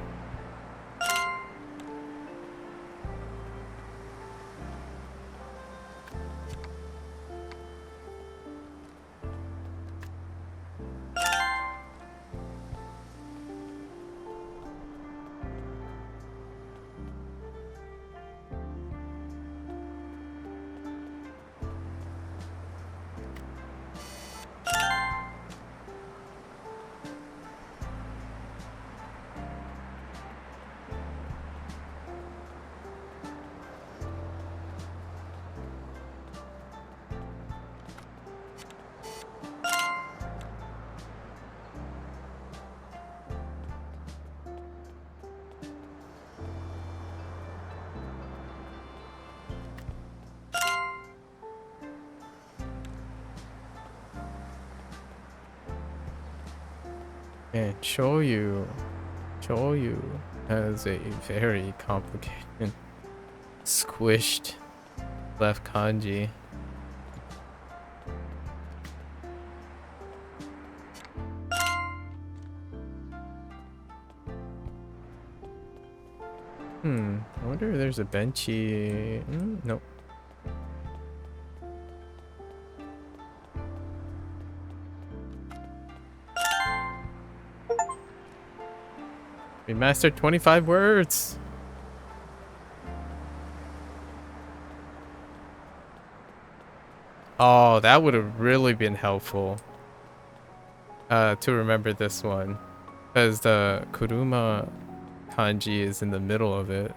And Shoyu has a very complicated, squished left kanji. I wonder if there's a benchy. Nope. We mastered 25 words. Oh, that would have really been helpful. To remember this one. Because the Kuruma kanji is in the middle of it.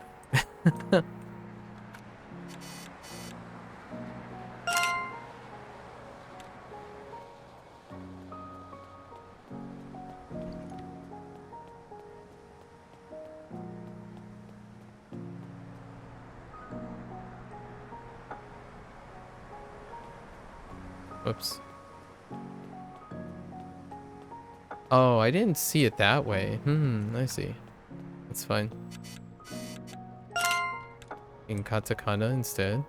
Whoops. Oh, I didn't see it that way. I see. That's fine. In katakana instead.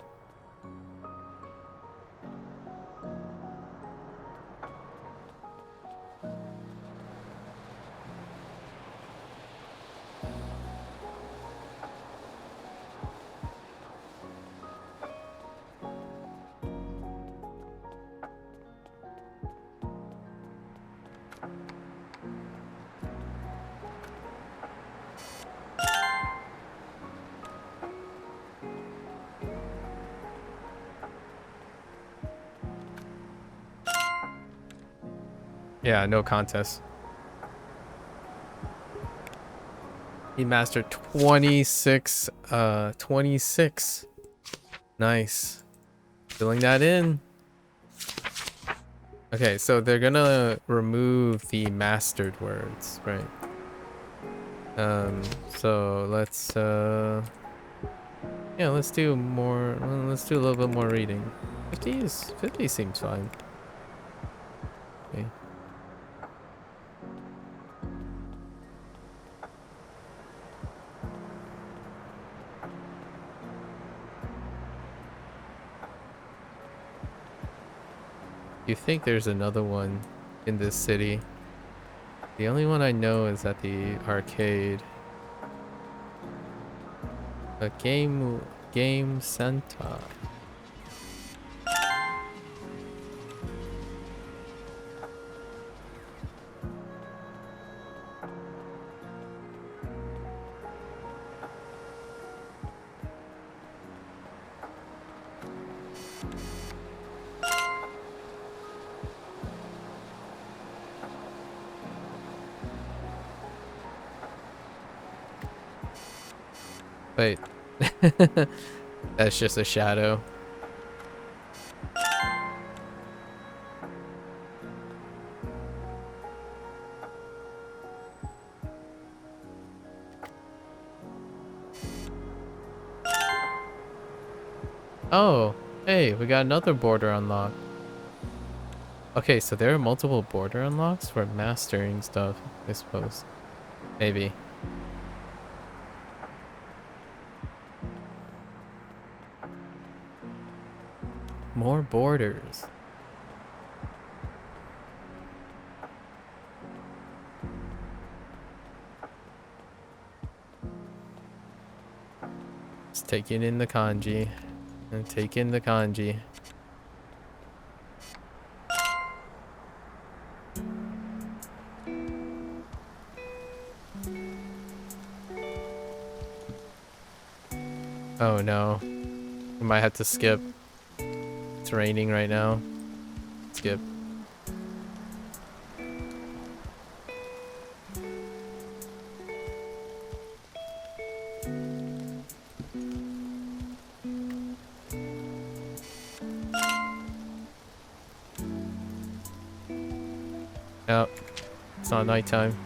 Yeah, no contest. He mastered 26. 26. Nice. Filling that in. Okay, so they're gonna remove the mastered words, right? So let's yeah, let's do more. Let's do a little bit more reading. 50 seems fine. Okay. You think there's another one in this city? The only one I know is at the arcade. A game center. Wait. That's just a shadow. Oh, hey, we got another border unlocked. Okay, so there are multiple border unlocks for mastering stuff, I suppose. Maybe. More borders. Just taking in the kanji. And taking the kanji. Oh no. We might have to skip. It's raining right now. Skip. Oh, it's not nighttime.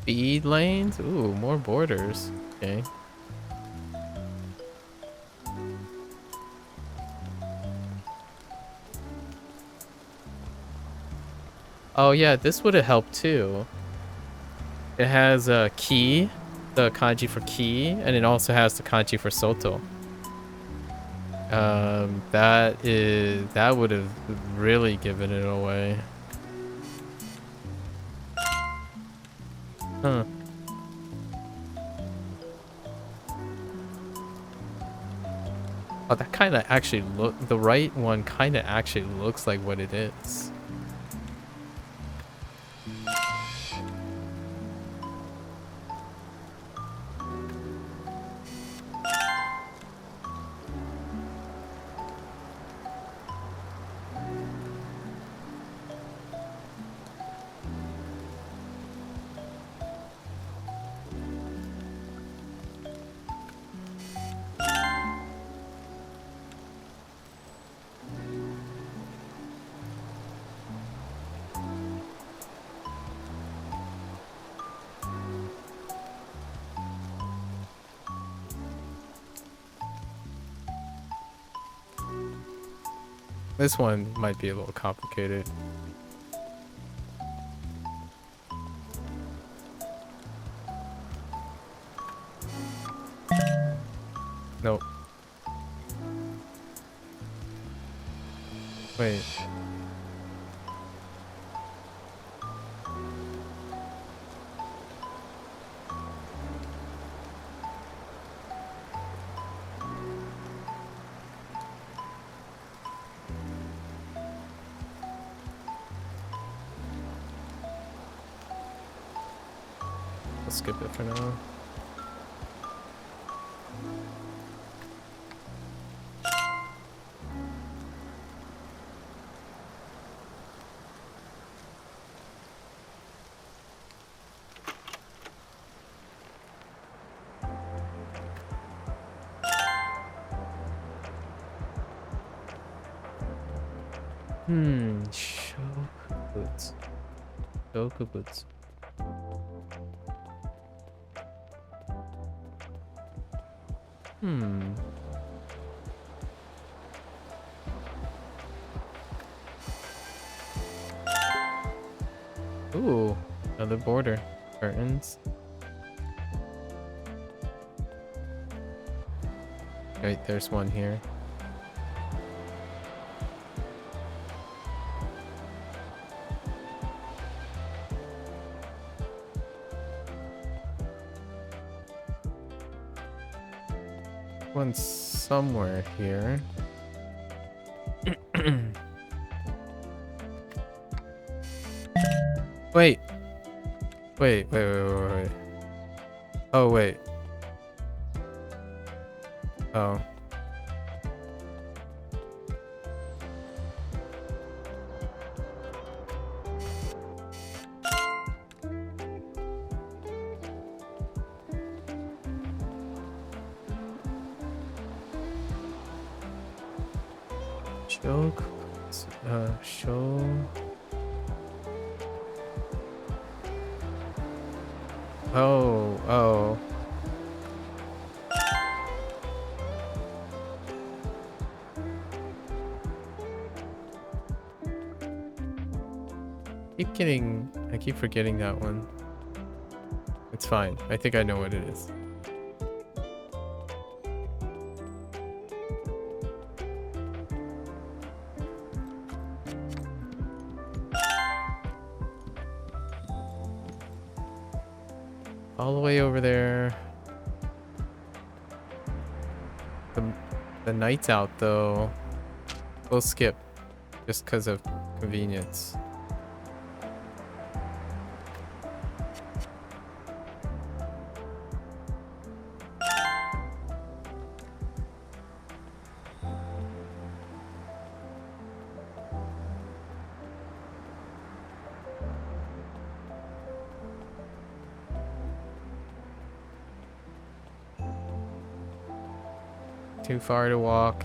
Speed lanes? Ooh, more borders. Okay. Oh yeah, this would have helped too. It has a key, the kanji for key, and it also has the kanji for soto. That would have really given it away. Huh. Oh, that kind of actually the right one kind of actually looks like what it is. This one might be a little complicated. Nope. Wait. Let's skip it for now. Shokubutsu. Shokubutsu. Ooh, another border. Curtains. Wait, there's one here. One somewhere here. Wait. Wait. Oh, wait. Oh. Show. Oh. I keep forgetting that one. It's fine. I think I know what it is. All the way over there. The night's out though. We'll skip just because of convenience. Too far to walk.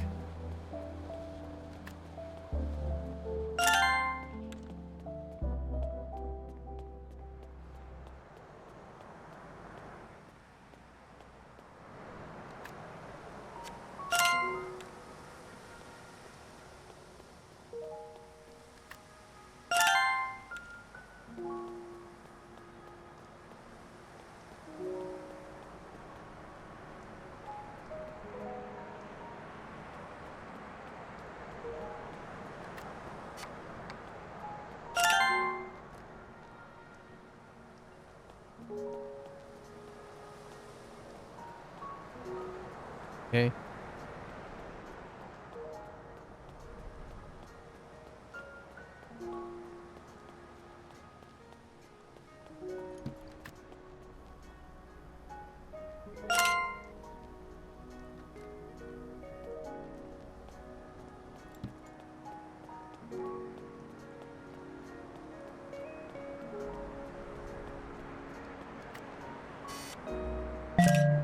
Okay.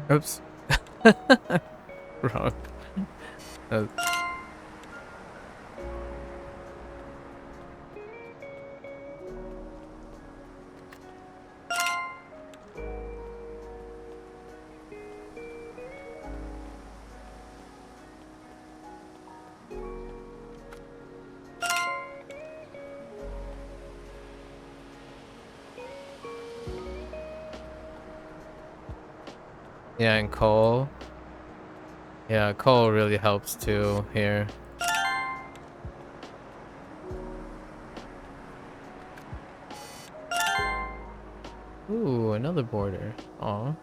Oops. Wrong. Yeah, and coal. Yeah, coal really helps too here. Ooh, another border. Aw.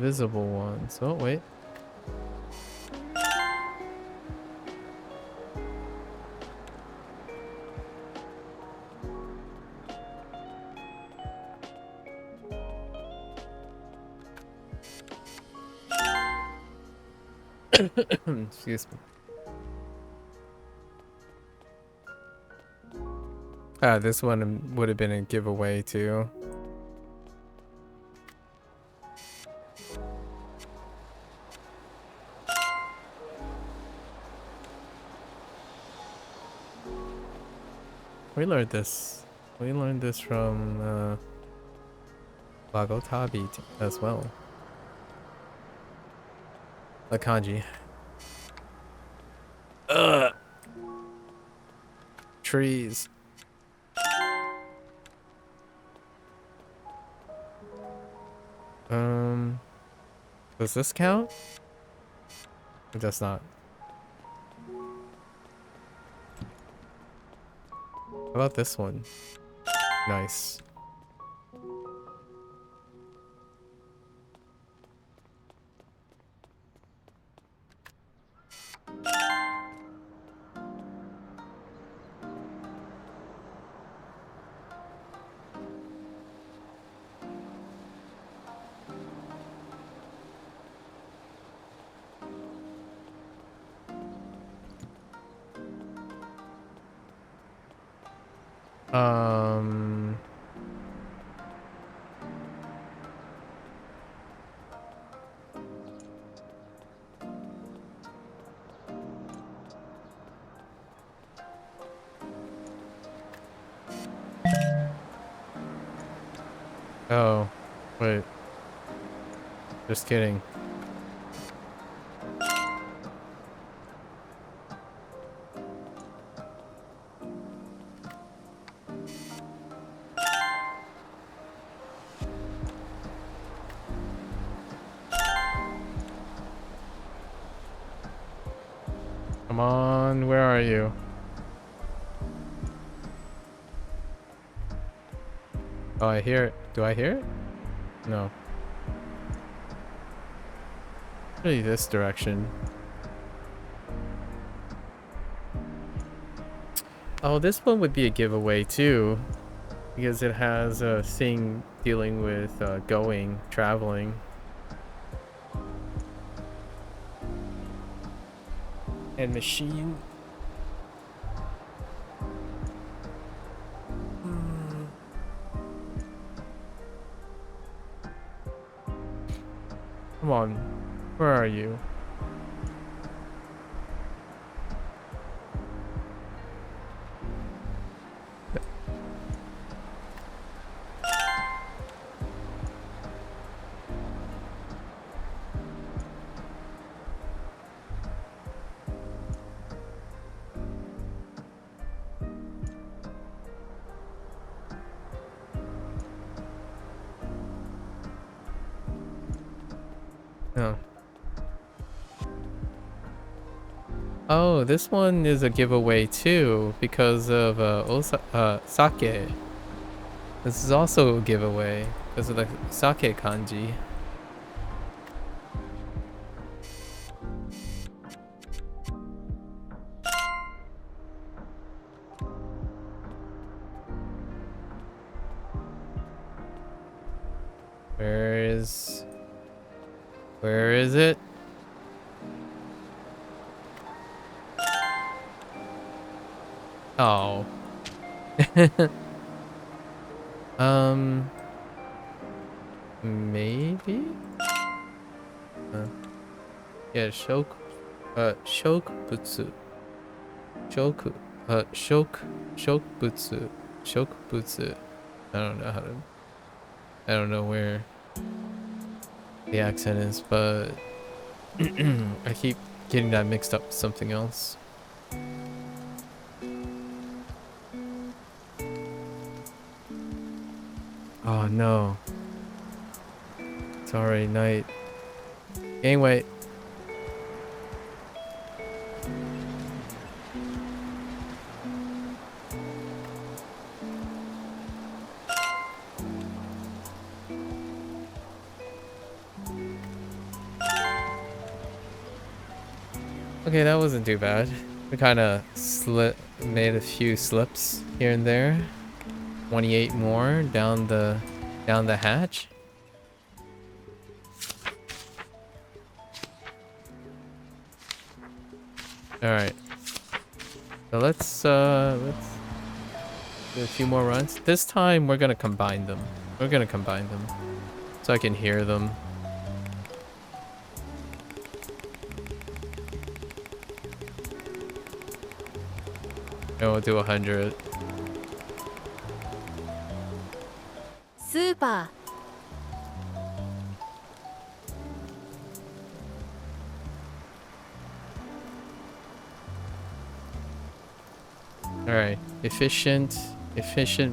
Invisible ones. Oh, wait. Excuse me. Ah, this one would have been a giveaway too. We learned this. We learned this from Wagotabi as well. The kanji. Ugh. Trees. Does this count? It does not. How about this one? Nice. Oh, wait. Just kidding. Come on, where are you? Oh, I hear it. Do I hear it? No. Really this direction. Oh, this one would be a giveaway too, because it has a thing dealing with traveling. And machine. Come on, where are you? Oh. Oh, this one is a giveaway too because of sake. This is also a giveaway because of the sake kanji. Where is it? Oh. Maybe? Yeah, shokbutsu. Shokbutsu. Shokbutsu. I don't know where the accent is, but I keep getting that mixed up with something else. Oh no. It's already night. Gain weight. Okay, that wasn't too bad. We kind of made a few slips here and there. 28 more down the hatch. All right. So let's do a few more runs. This time we're gonna combine them. We're gonna combine them so I can hear them. And we'll do 100. スーパ All right. Efficient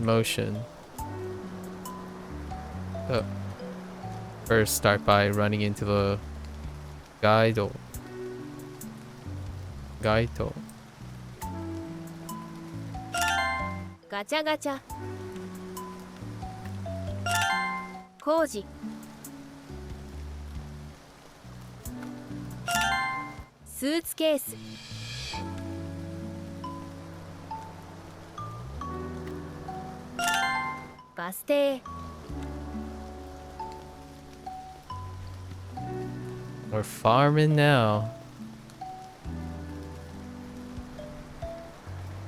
motion. So, first start by running into the guide. Guide. ーガチャガチャ工事スーツケース バス停 We're farming now.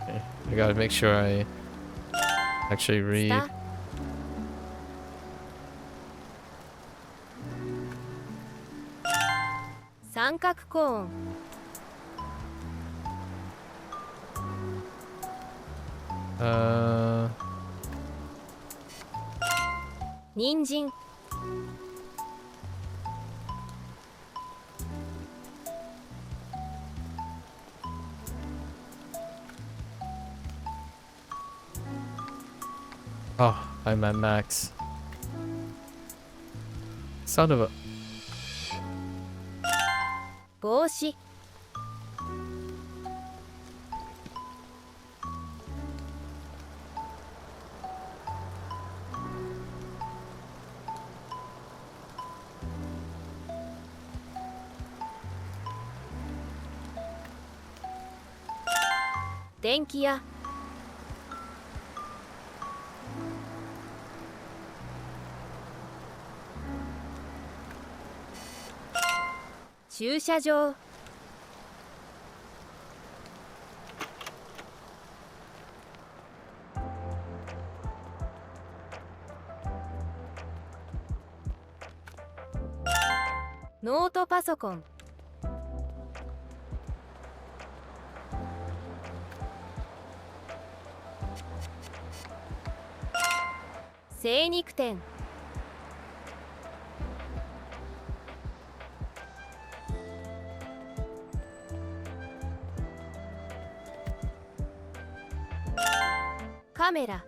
Okay, I gotta make sure I actually ス read. タ三角コーン 人参 Oh, I'm at max. Son of a. 帽子 電気屋 駐車場 ノートパソコン 精肉店 カメラ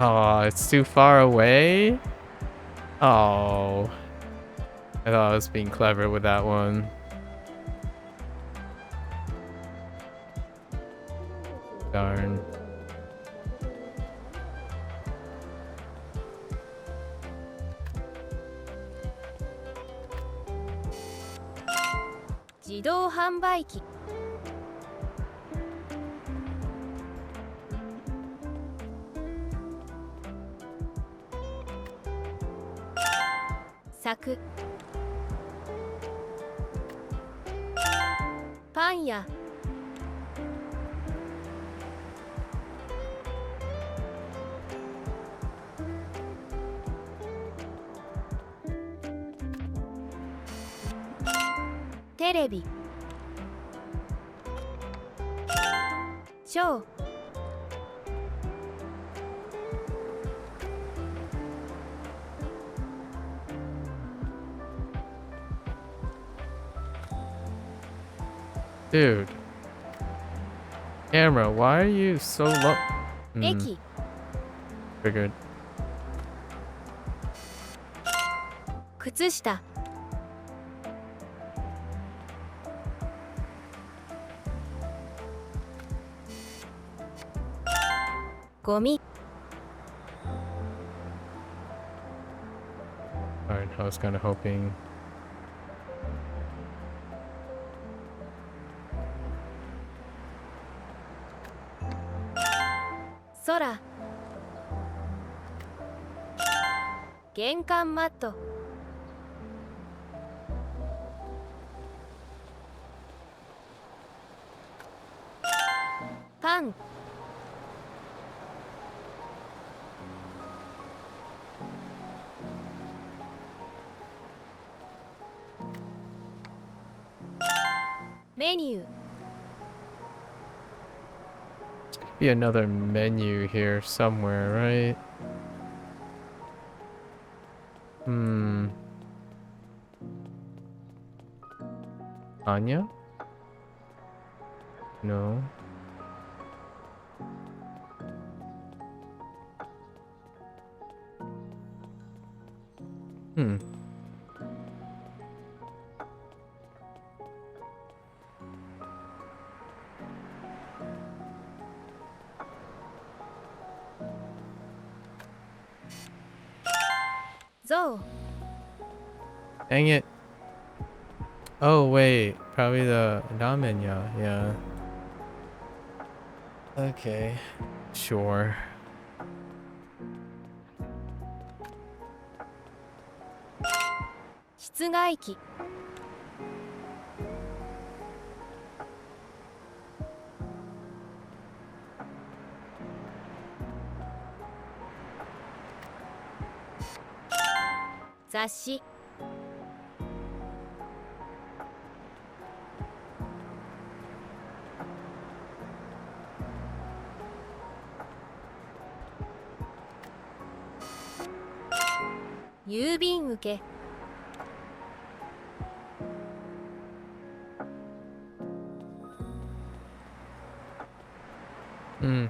Oh, it's too far away? Oh. I thought I was being clever with that one. Darn.「自動販売機」 柵 パン屋 テレビ ショー Dude. Camera, why are you so low? 駅 Figured. 靴下ゴミ Alright, I was kind of hoping. 空玄関マットパンメニュー Be another menu here somewhere, right? Anya? No. Zo Dang it. Oh, wait. Probably the ramen, yeah. Okay. Sure. 室外機雑誌郵便受け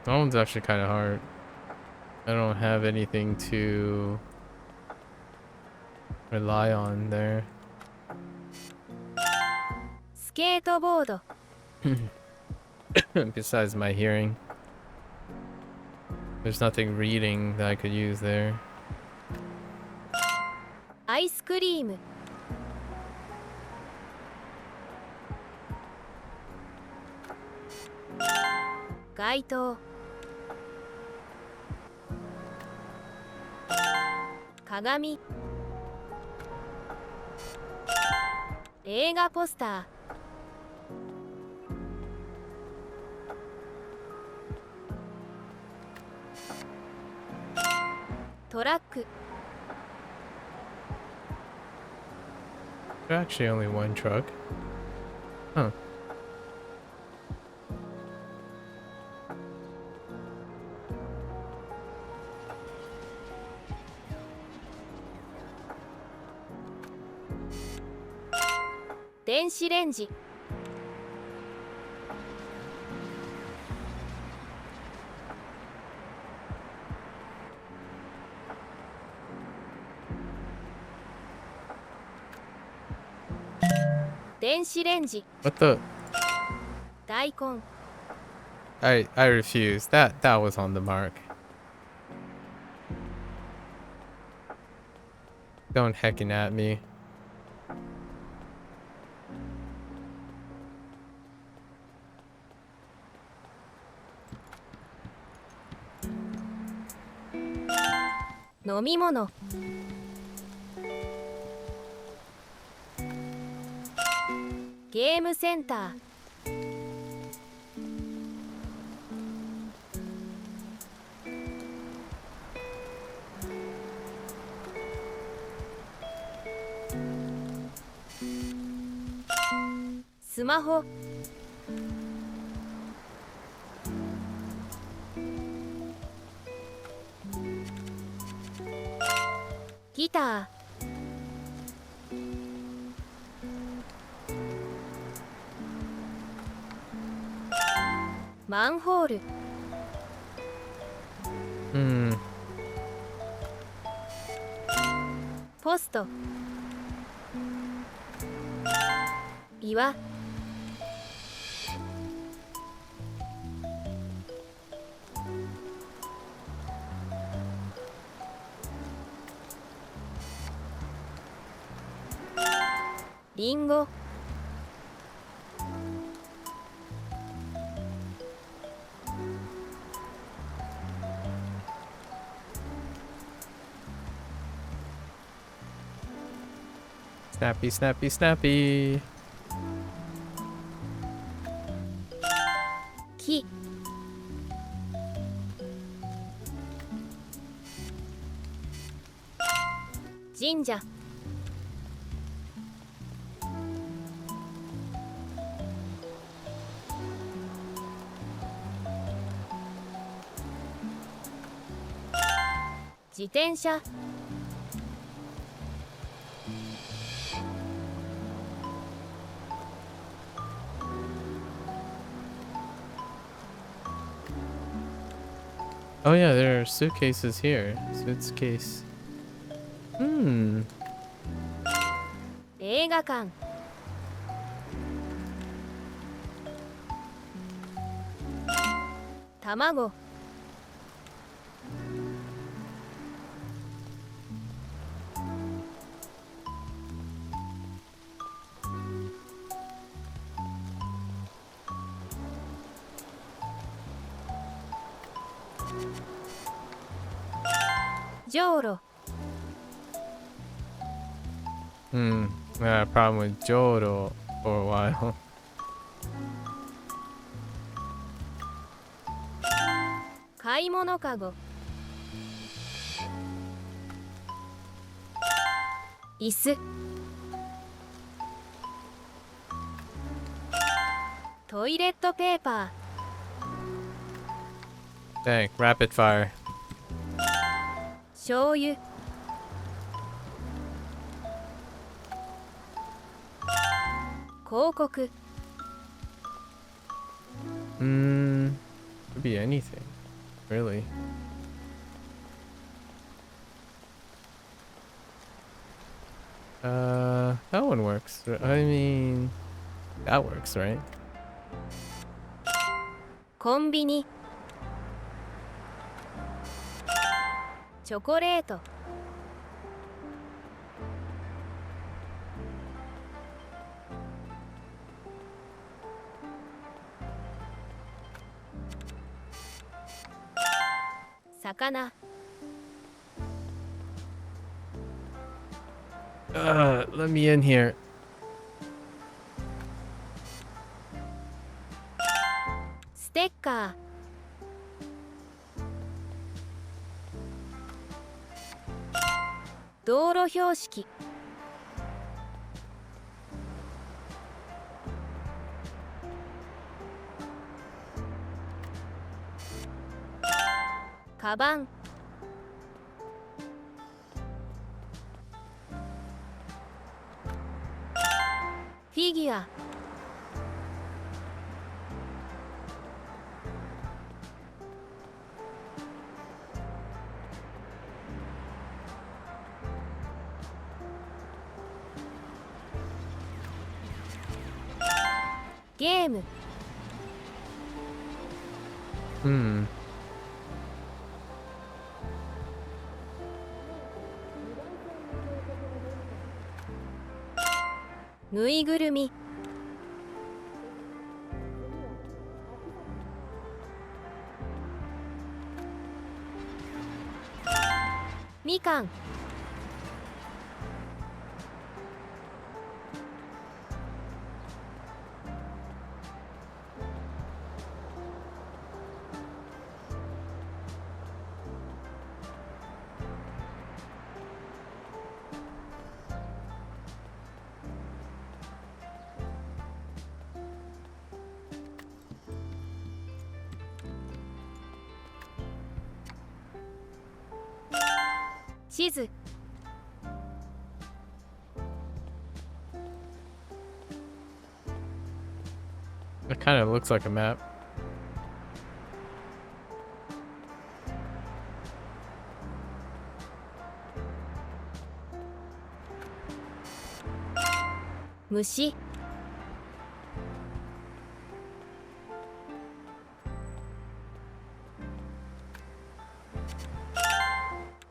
That one's actually kind of hard. I don't have anything to rely on there. スケートボード Besides my hearing. There's nothing reading that I could use there. アイスクリーム 街灯 鏡 映画ポスタートラック There's actually only one truck. Huh. 電子レンジ 電子レンジ What the? 大根 I refuse. That was on the mark. Don't heckin' at me.「飲み物」「ゲームセンター」「スマホ」ギターマンホール ポスト岩リンゴ Snappy, snappy, snappy. 木 神社 自転車 Oh yeah, there are suitcases here. Suitcase. Hmm. 映画館 卵 じょうろ Hmm. I had a problem with Joro for a while. 買い物かご 椅子 トイレットペーパ Dang, rapid fire. ー醤油 広告 Hmm. Could be anything. Really. That one works. I mean, that works, right? コンビニ チョコレート 魚 Let me in here. ステッカー 道路標識 カバン フィギュア ゲーム Hmm. ぬいぐるみ みかん 地図 It kind of looks like a map. 虫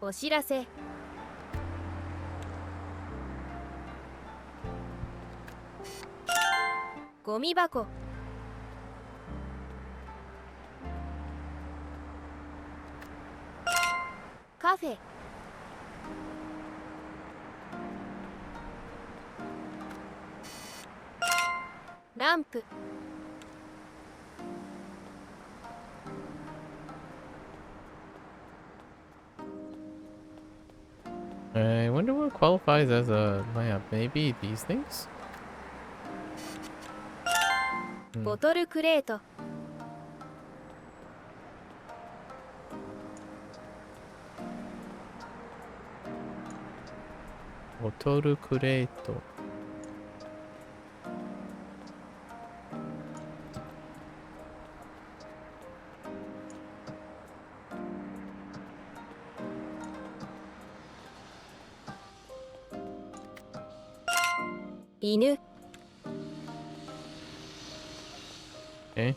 お知らせゴミ箱。カフェ。ランプ。I wonder what qualifies as a lamp. Maybe these things? ボトルクレート。ボトルクレート。犬。Okay.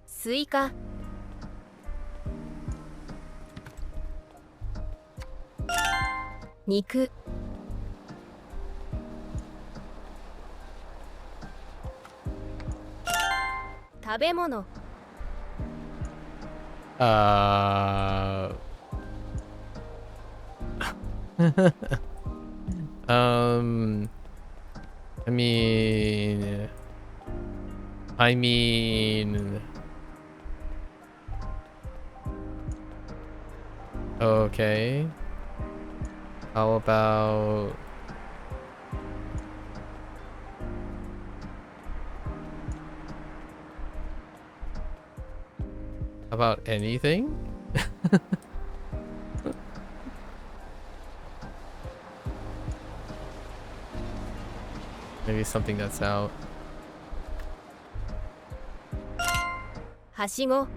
スイカ。肉。食べ物。Um, I mean, I mean, okay. How about anything? Maybe something that's out. はしご。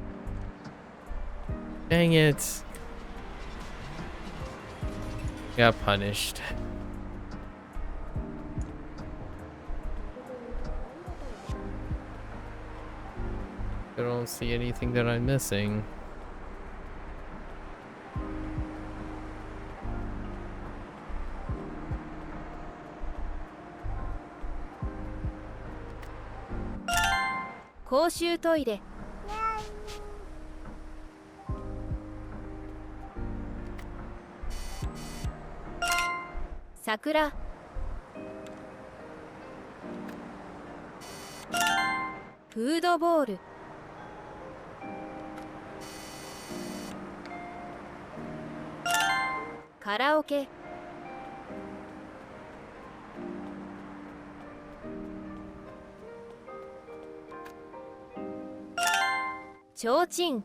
Dang it. Got punished. I don't see anything that I'm missing.公衆トイレ。桜。フードボール。カラオケ。ちょうちん。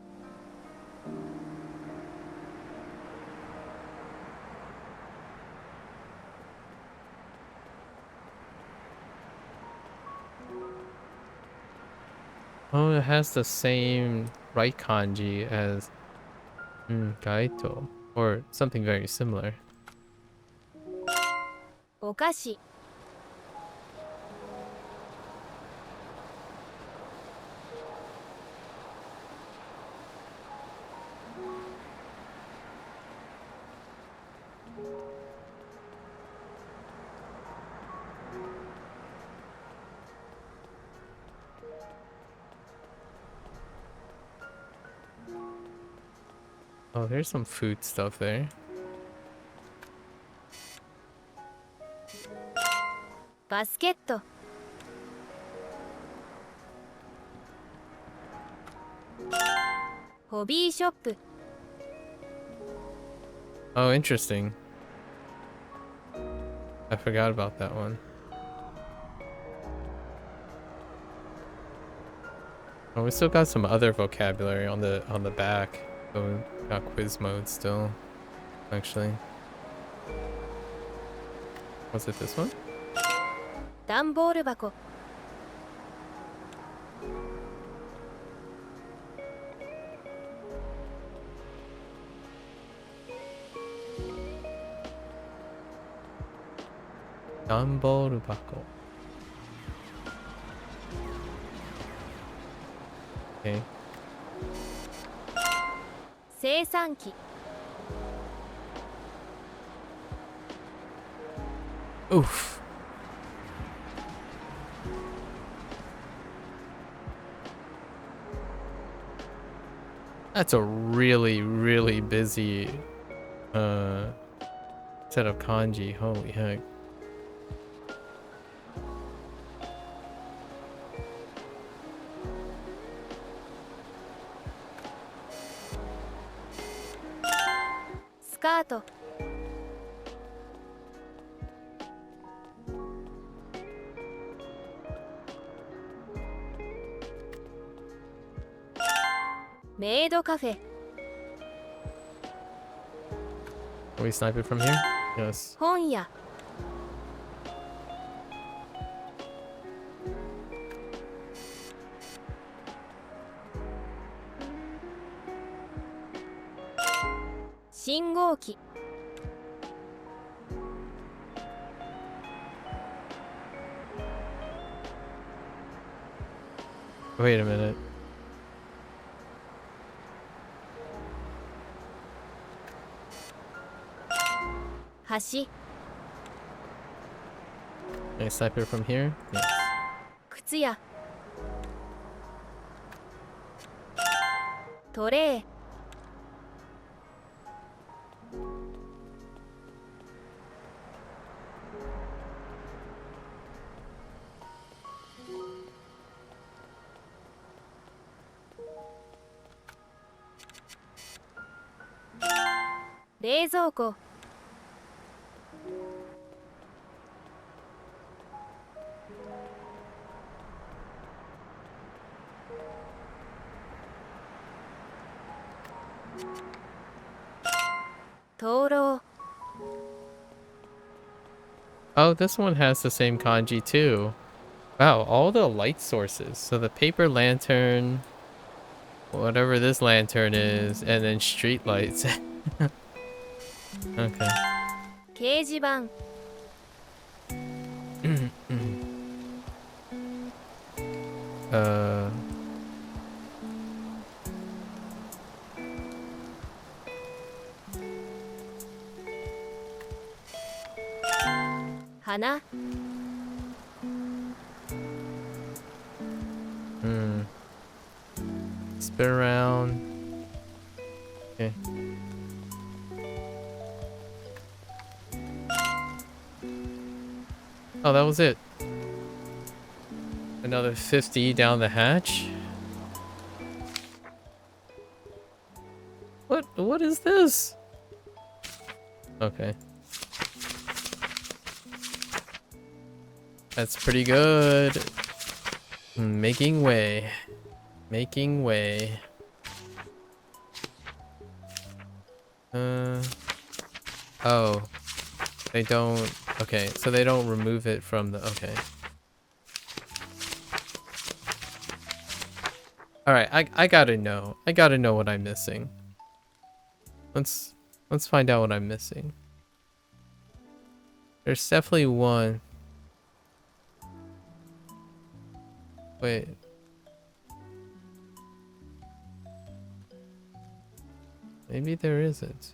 Oh, it has the same right kanji as gaito, or something very similar. お菓子。Oh, there's some food stuff there. バスケット。ホビーショップ。 Oh, interesting. I forgot about that one. Oh, we still got some other vocabulary on the back. So we got quiz mode still. Actually. Was it this one? 段ボール箱。段ボール箱。Okay. 精算機。Oof. That's a really, really busy set of kanji. Holy heck. Skirt. メイドカフェ Can we snipe it from here? Yes. 本屋 信号機 Wait a minute. Hashi. Can I snipe it from here? Yes. 靴屋 トレー 冷蔵庫 灯籠 Oh, this one has the same kanji too. Wow, all the light sources. So the paper lantern, whatever this lantern is, and then street lights. Okay. 掲示板 uh. Hana Spin around. Okay. Oh, that was it. Another 50 down the hatch. What is this? Okay. That's pretty good. Making way. Making way. Oh. They don't... Okay, so they don't remove it from the... Okay. Alright, I gotta know. I gotta know what I'm missing. Let's find out what I'm missing. There's definitely one. Wait. Maybe there isn't.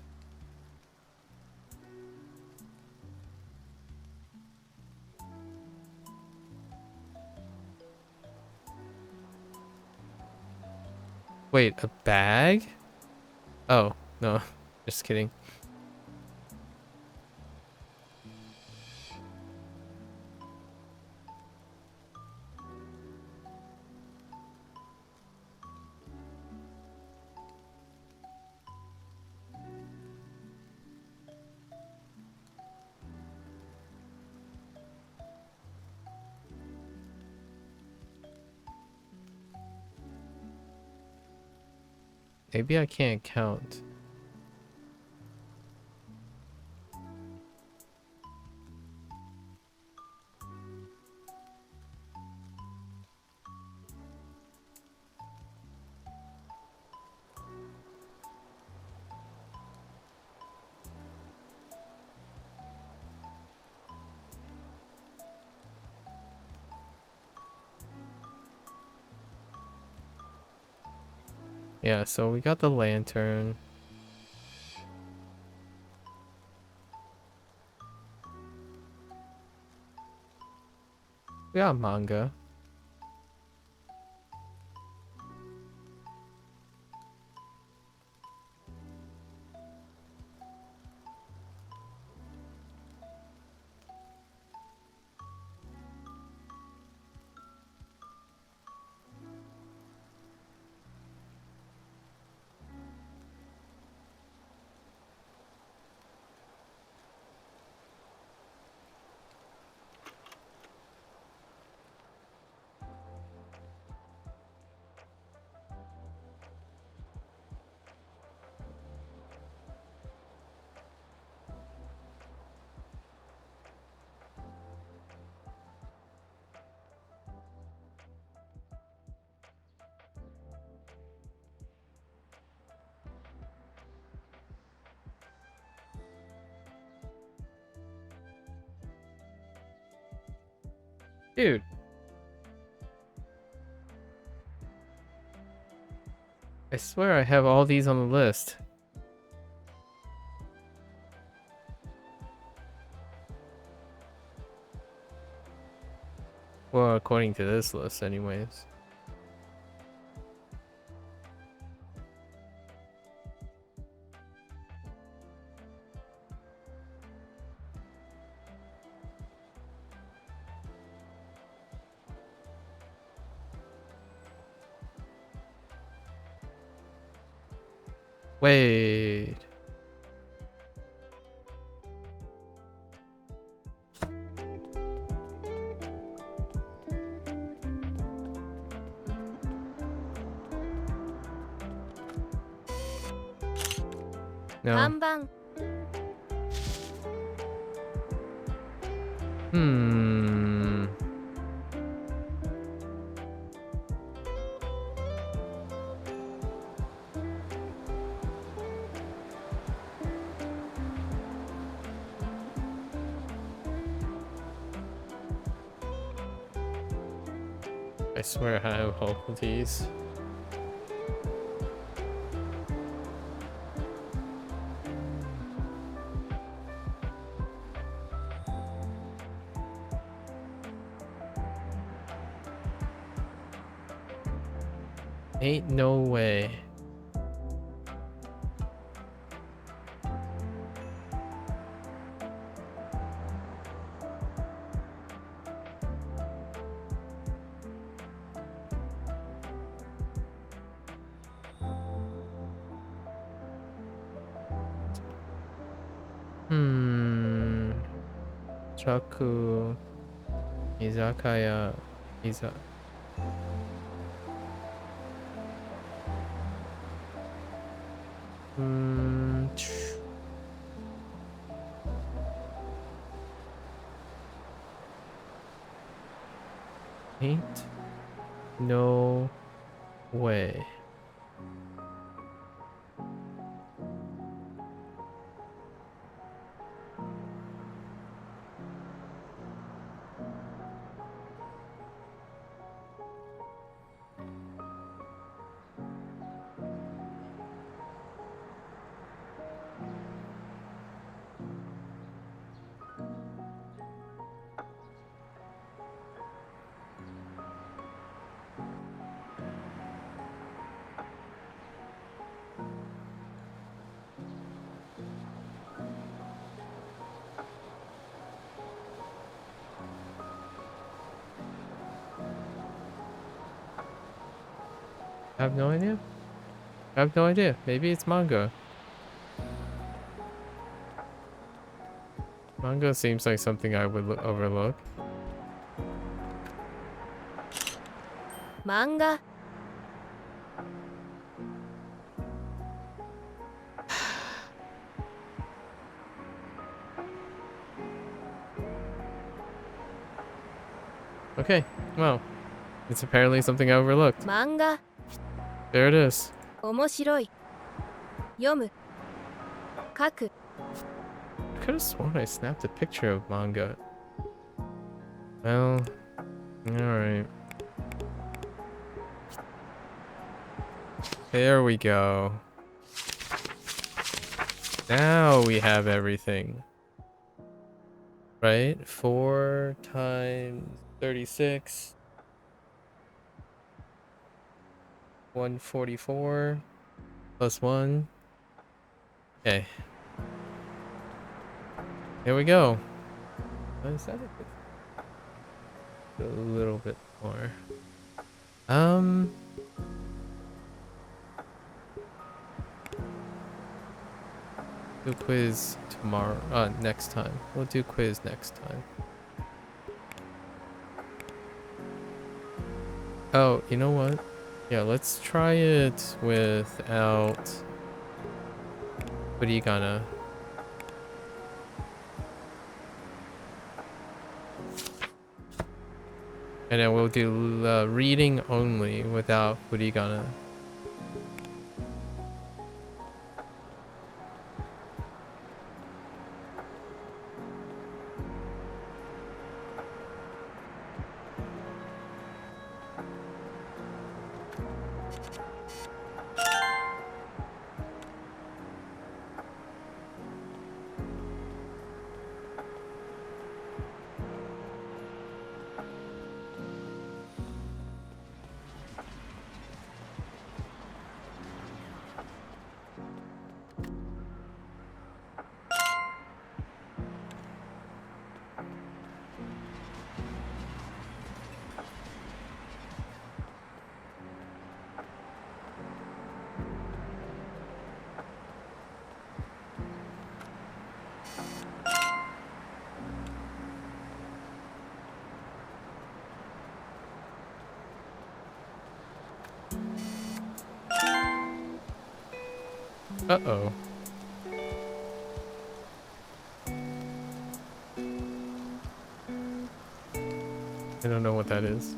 Wait, a bag? Oh, no. Just kidding. Maybe I can't count. Yeah, so we got the lantern. We got manga. Dude. I swear I have all these on the list. Well, according to this list anyways. Wait. No. 看板 Hmm. I swear I have all of these. Ain't no way. Hmm. Chaku. Izakaya. Hmm. Ain't no way. I have no idea. I have no idea. Maybe it's manga. Manga seems like something I would overlook. 漫画 Okay, well, it's apparently something I overlooked. 漫画 There it is. 面白い読む書く I could have sworn I snapped a picture of manga. Well, alright. There we go. Now we have everything. Right? 4 times 36. 144 plus 1. Okay. Here we go. What is that? A little bit more. Do quiz tomorrow. Next time. We'll do quiz next time. Oh, you know what? Yeah, let's try it without. What are you gonna? And then we'll do reading only without Furigana. Uh-oh. I don't know what that is.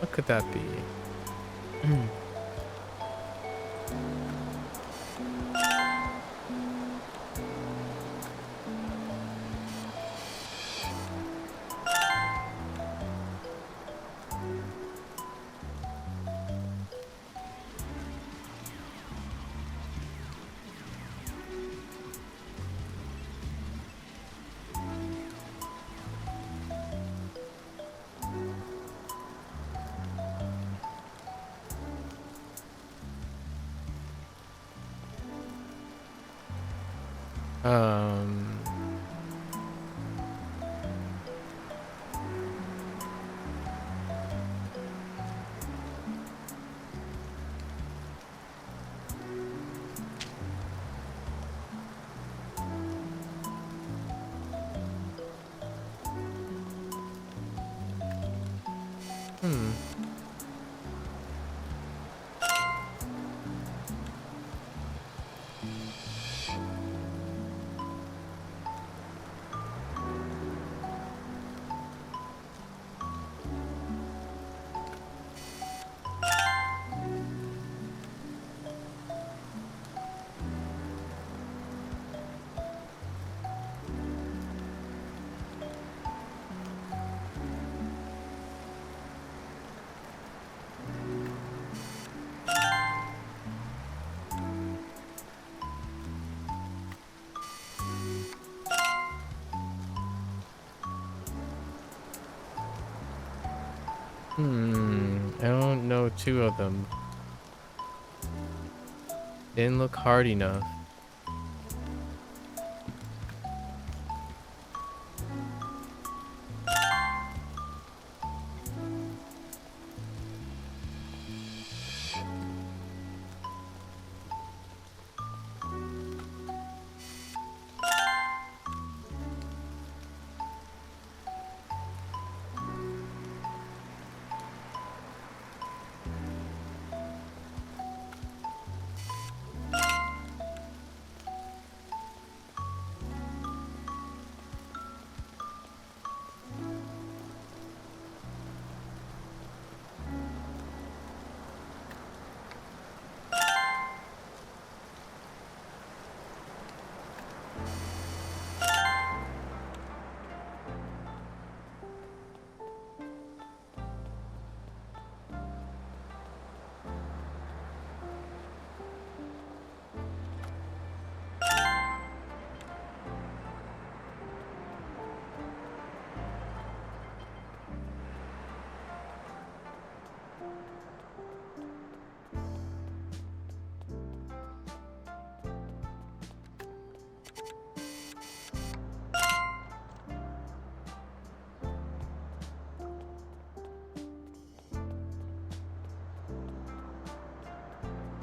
What could that be? Um, hmm. I don't know two of them. Didn't look hard enough.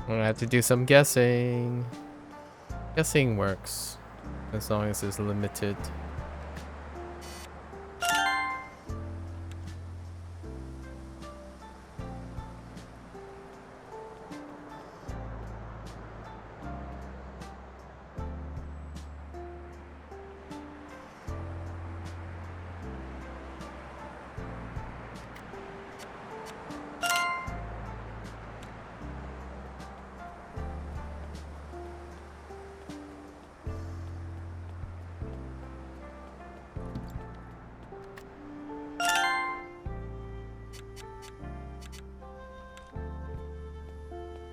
I'm gonna have to do some guessing. Guessing works as long as it's limited.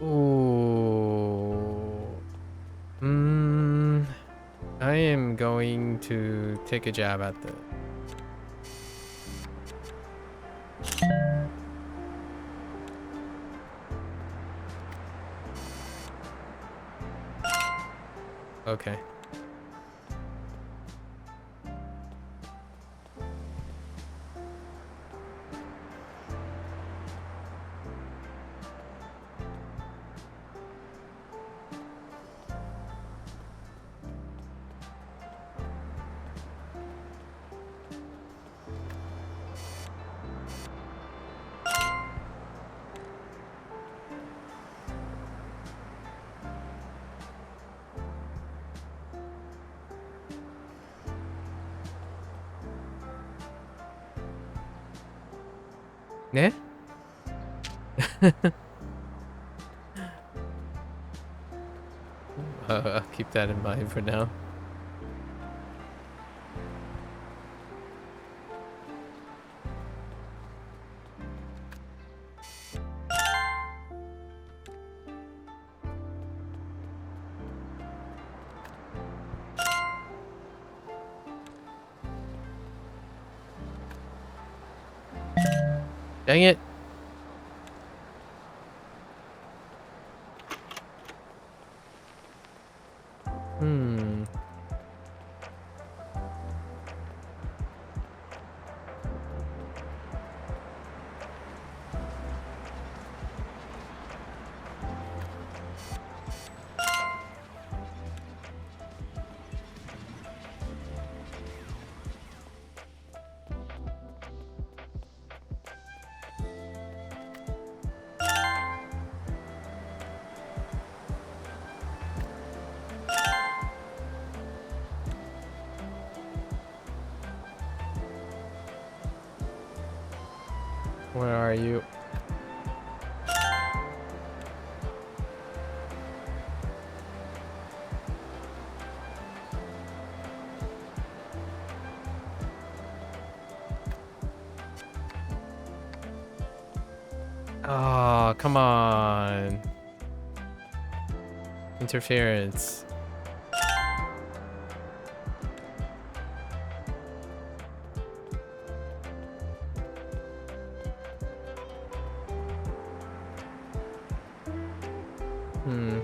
Ooh. I am going to take a jab at the. Okay. Yeah? I'll keep that in mind for now. Dang it. Hmm. Where are you? Oh, come on. Interference. Hmm.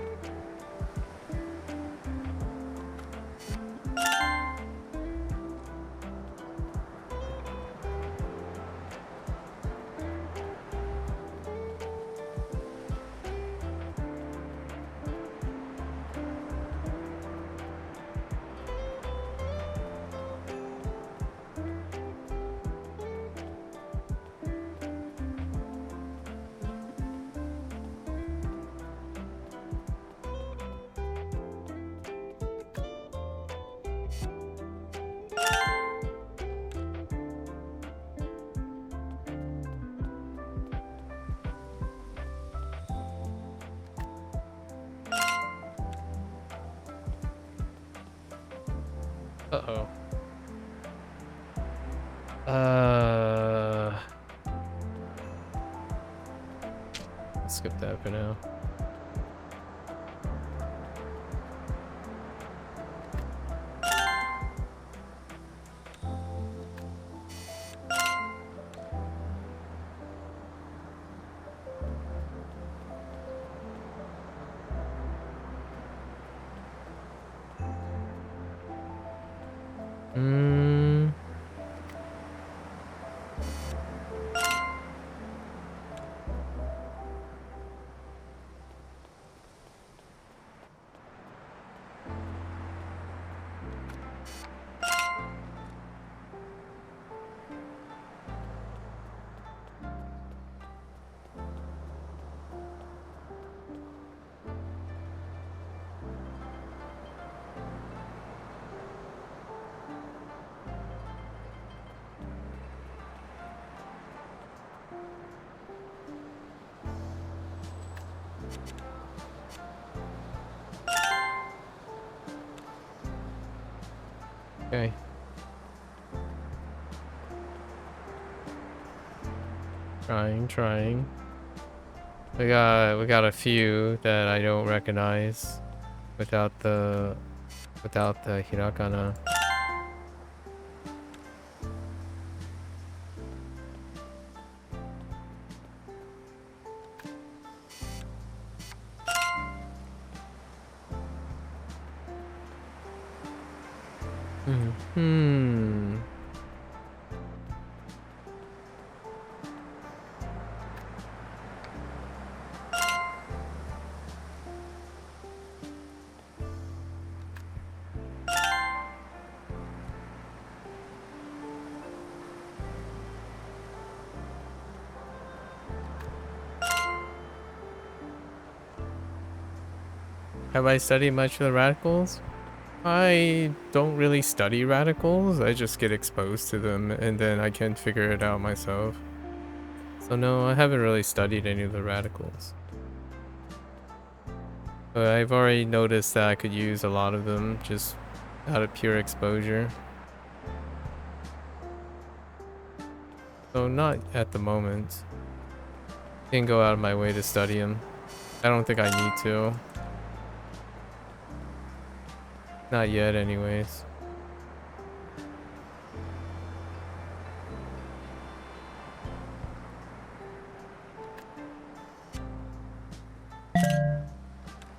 Uh-oh. Skip that for now. Hmm. Okay. Trying. We got a few that I don't recognize without the hiragana. Hmm. Have I studied much of the radicals? I don't really study radicals. I just get exposed to them and then I can figure it out myself. So no, I haven't really studied any of the radicals. But I've already noticed that I could use a lot of them just out of pure exposure. So not at the moment. Didn't go out of my way to study them. I don't think I need to. Not yet anyways.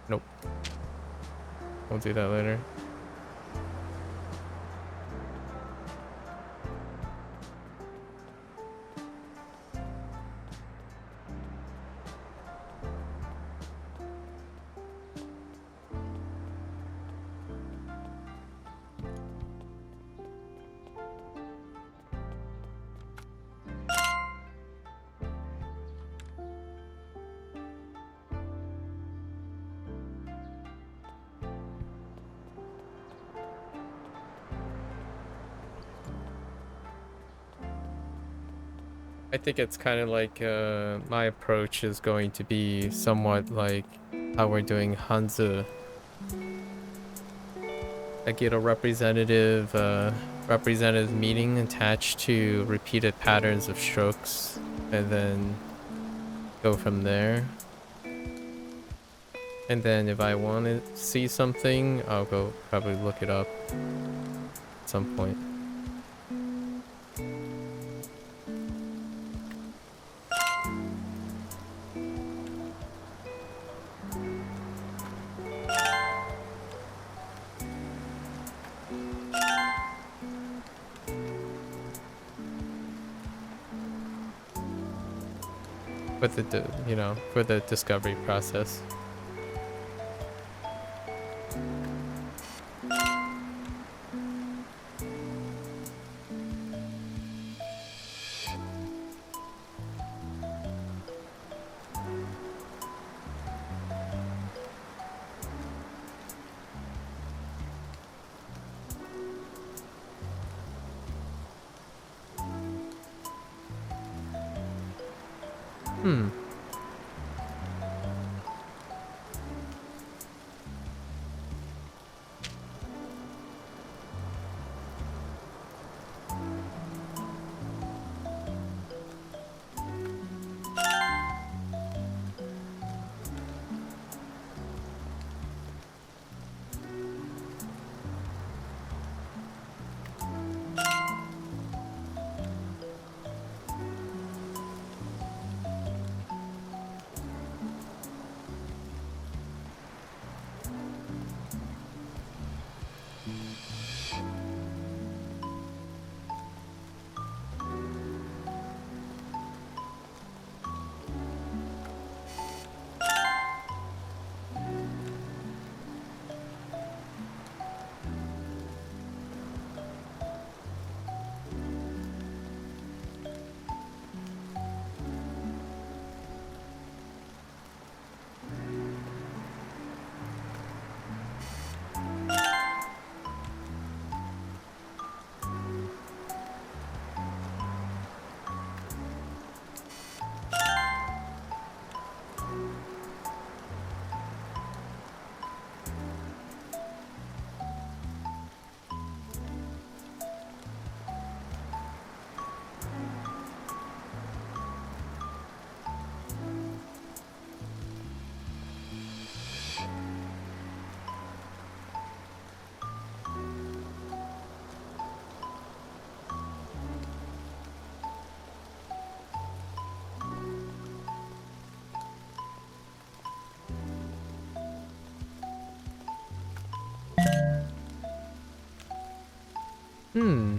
Nope. We'll do that later. I think it's kind of like my approach is going to be somewhat like how we're doing Hanzi. I get a representative meaning attached to repeated patterns of strokes and then go from there. And then if I want to see something, I'll go probably look it up at some point. With the, you know, for the discovery process. Hmm.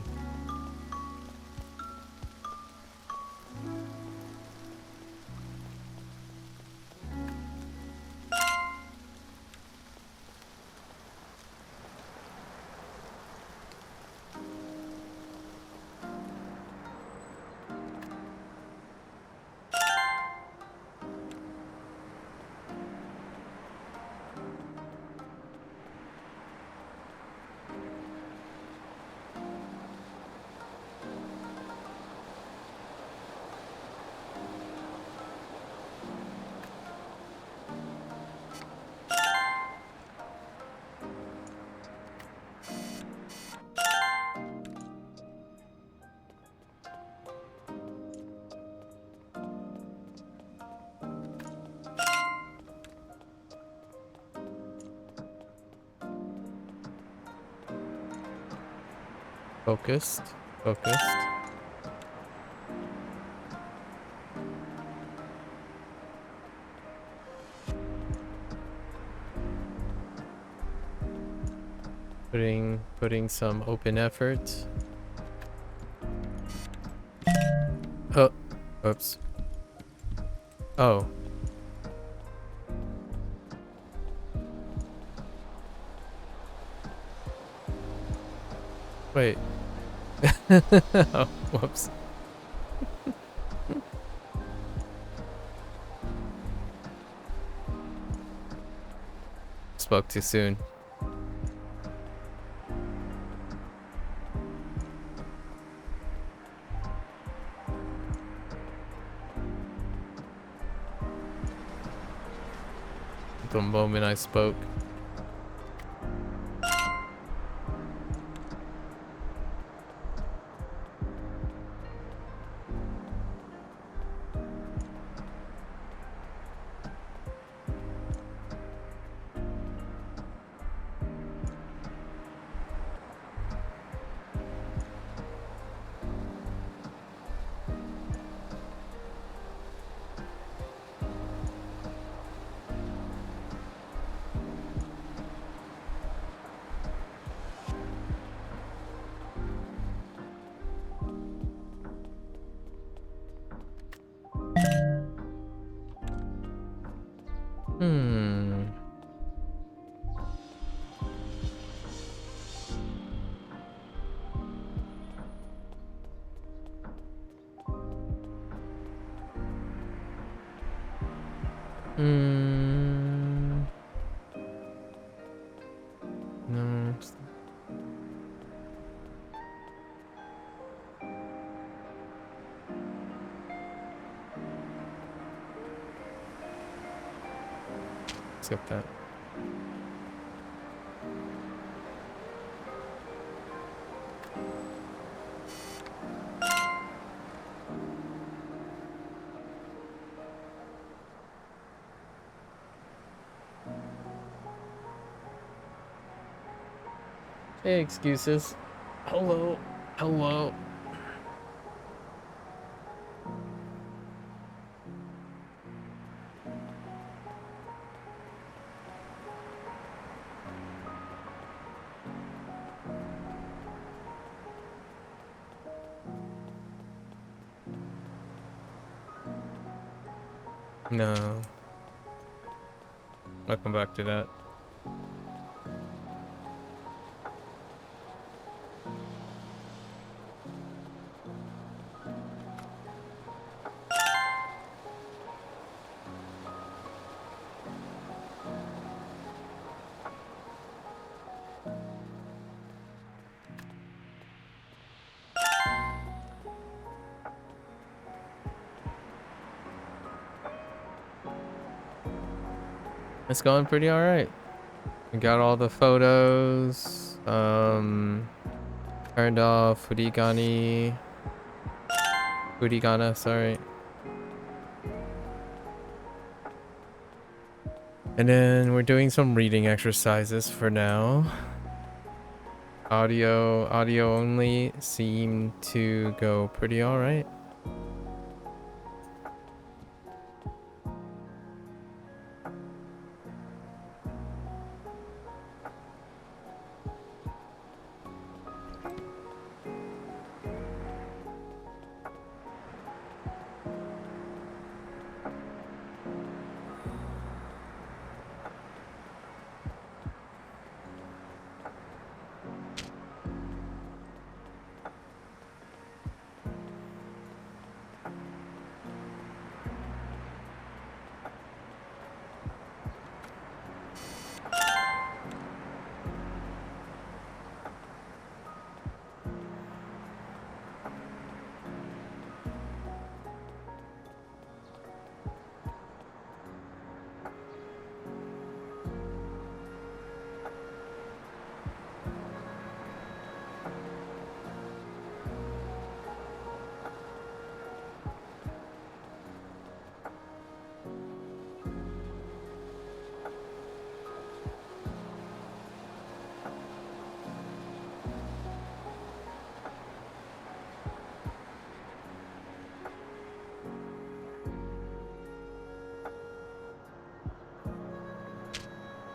Focused. Focused. Putting some open effort. Oh, oops. Oh. Wait. Oh, whoops. Spoke too soon. The moment I spoke. Hmm. Hmm. No. Skip that. Hey, excuses. Hello. Hello. No. I'll come back to that. It's going pretty alright. We got all the photos. Turned off Furigana, sorry. And then we're doing some reading exercises for now. Audio only seem to go pretty alright.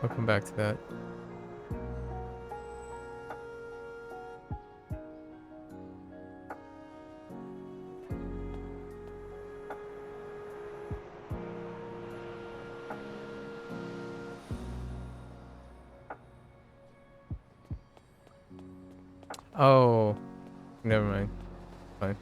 I'll come back to that. Oh, never mind. Fine.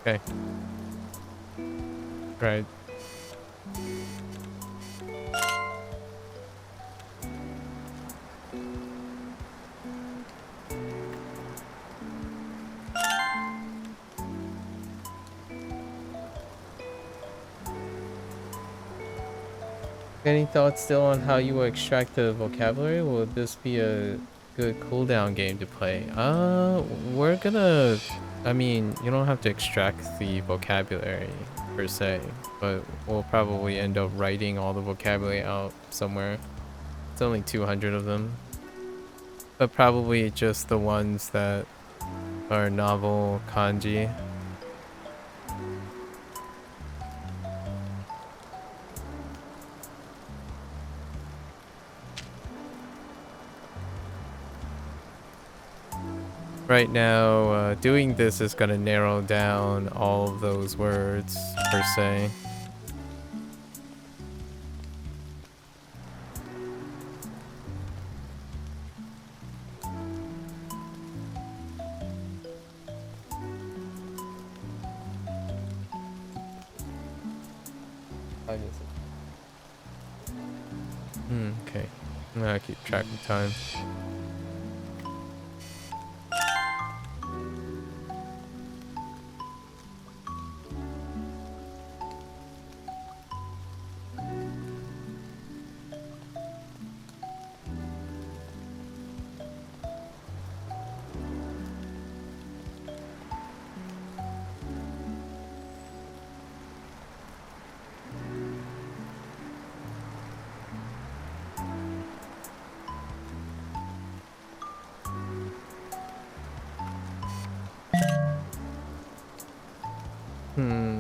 Okay. Right. Any thoughts still on how you will extract the vocabulary? Will this be a good cooldown game to play? We're gonna... I mean, you don't have to extract the vocabulary per se, but we'll probably end up writing all the vocabulary out somewhere. It's only 200 of them. But probably just the ones that are novel kanji. Right now, doing this is going to narrow down all of those words, per se. Okay. I'm gonna keep track of time. Hmm.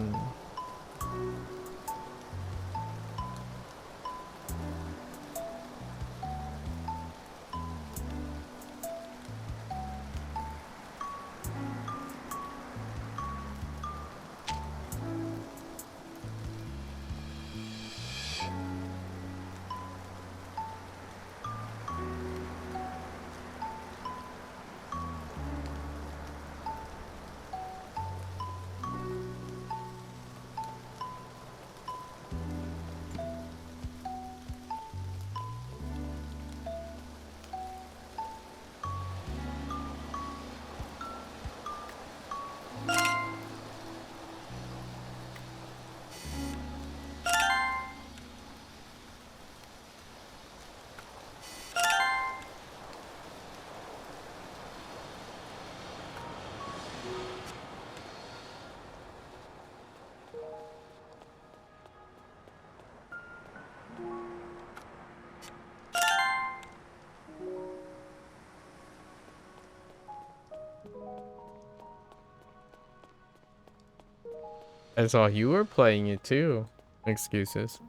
I saw you were playing it too. Excuses.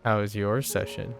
How was your session?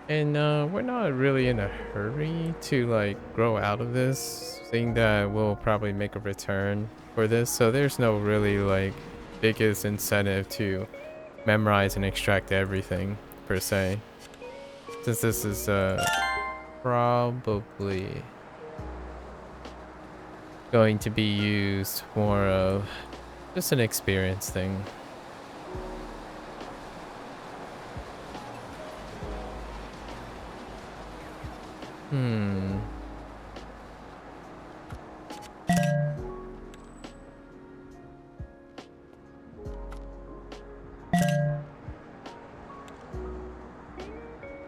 And we're not really in a hurry to like grow out of this, seeing that we'll probably make a return for this. So there's no really like biggest incentive to memorize and extract everything per se. Since this is probably going to be used more of just an experience thing. Hmm.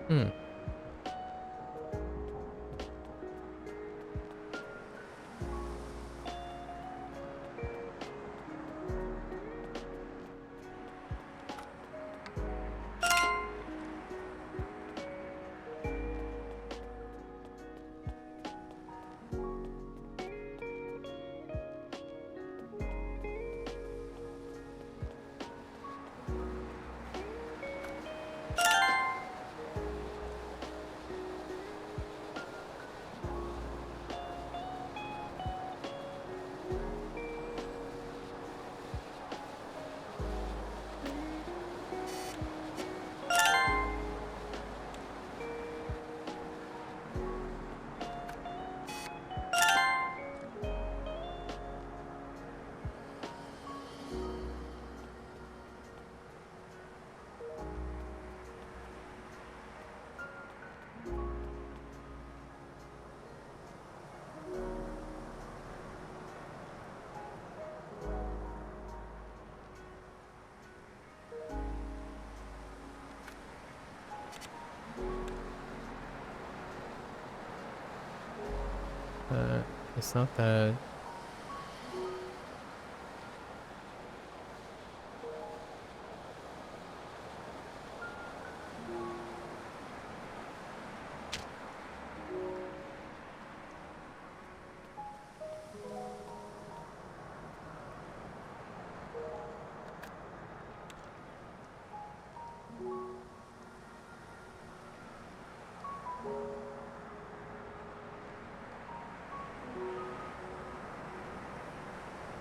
Hmm. It's not that.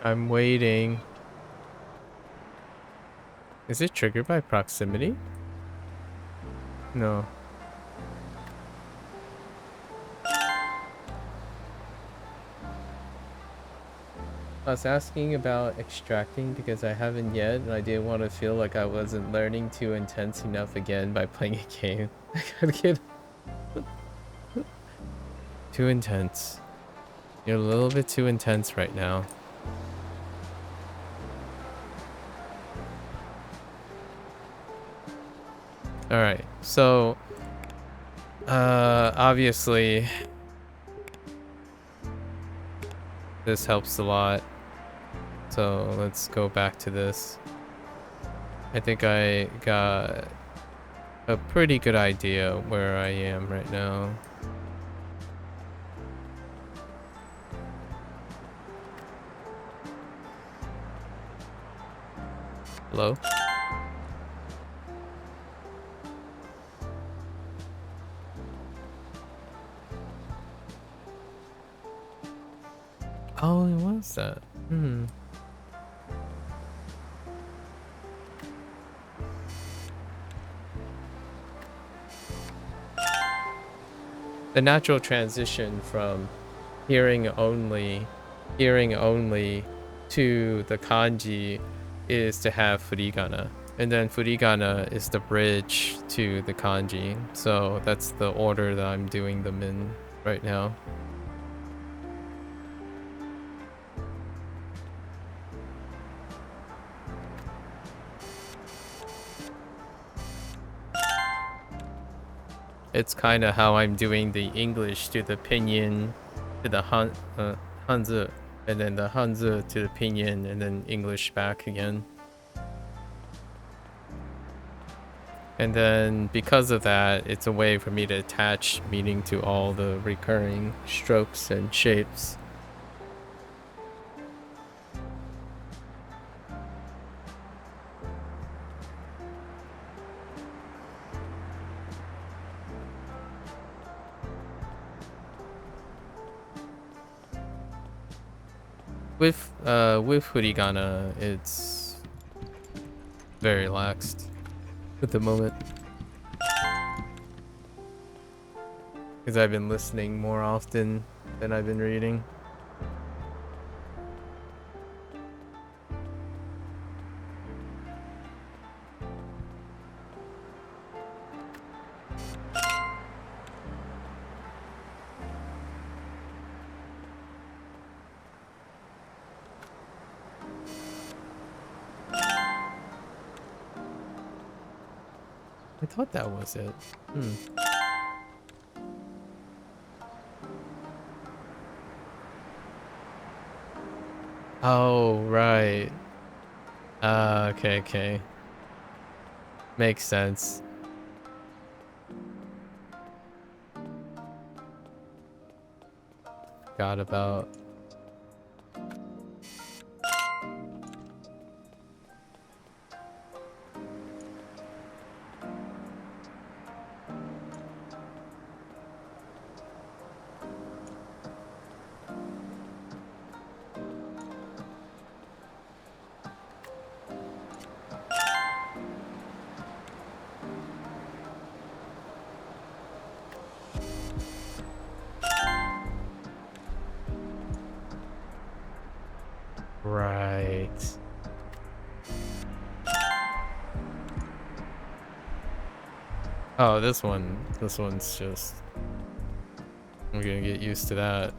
I'm waiting. Is it triggered by proximity? No. I was asking about extracting because I haven't yet, and I didn't want to feel like I wasn't learning too intense enough again by playing a game. I gotta get too intense. You're a little bit too intense right now. Alright, so obviously this helps a lot. So let's go back to this. I think I got a pretty good idea where I am right now. Hello? Oh, it was that. Hmm. The natural transition from hearing only to the kanji is to have furigana, and then furigana is the bridge to the kanji. So that's the order that I'm doing them in right now. It's kind of how I'm doing the English to the pinyin to the Hanzi, and then the Hanzi to the pinyin, and then English back again. And then because of that, it's a way for me to attach meaning to all the recurring strokes and shapes. With Hiragana, it's very relaxed at the moment. Because I've been listening more often than I've been reading. I thought that was it. Oh, right. Okay. Makes sense. Forgot about... Right. Oh, this one's just... I'm gonna get used to that.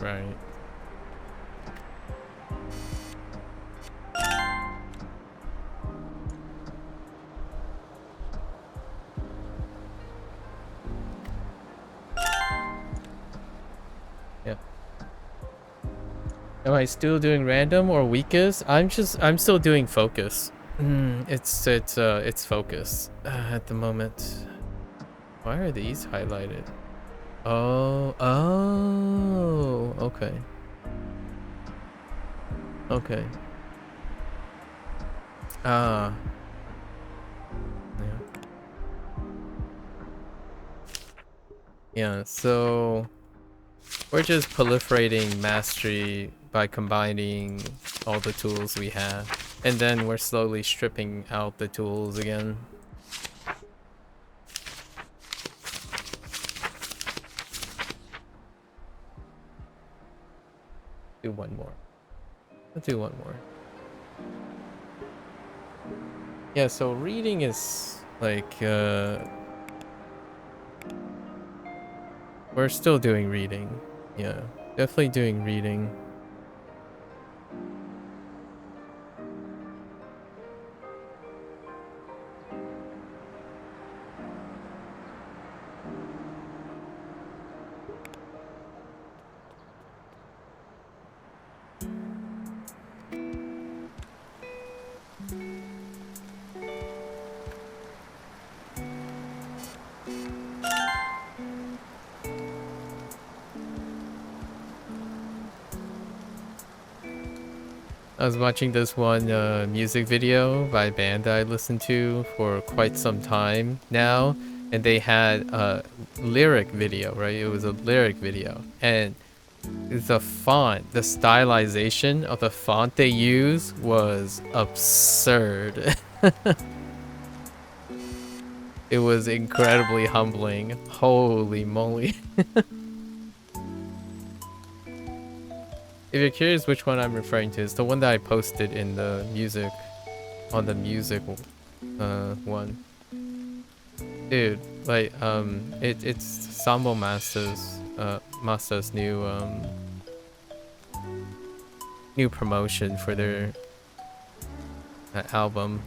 Right. Yep. Am I still doing random or weakest? I'm still doing focus. It's focus at the moment. Why are these highlighted? Oh, okay. Okay. Yeah. Yeah, so we're just proliferating mastery by combining all the tools we have. And then we're slowly stripping out the tools again. Do one more. Let's do one more. Yeah, so reading is like we're still doing reading. Yeah, definitely doing reading. I was watching this one music video by a band that I listened to for quite some time now, and they had a lyric video, right? It was a lyric video, and the font, the stylization of the font they use was absurd. It was incredibly humbling. Holy moly. If you're curious which one I'm referring to, it's the one that I posted in the music, on the music one. Dude, like, it's Sambo Master's new promotion for their album.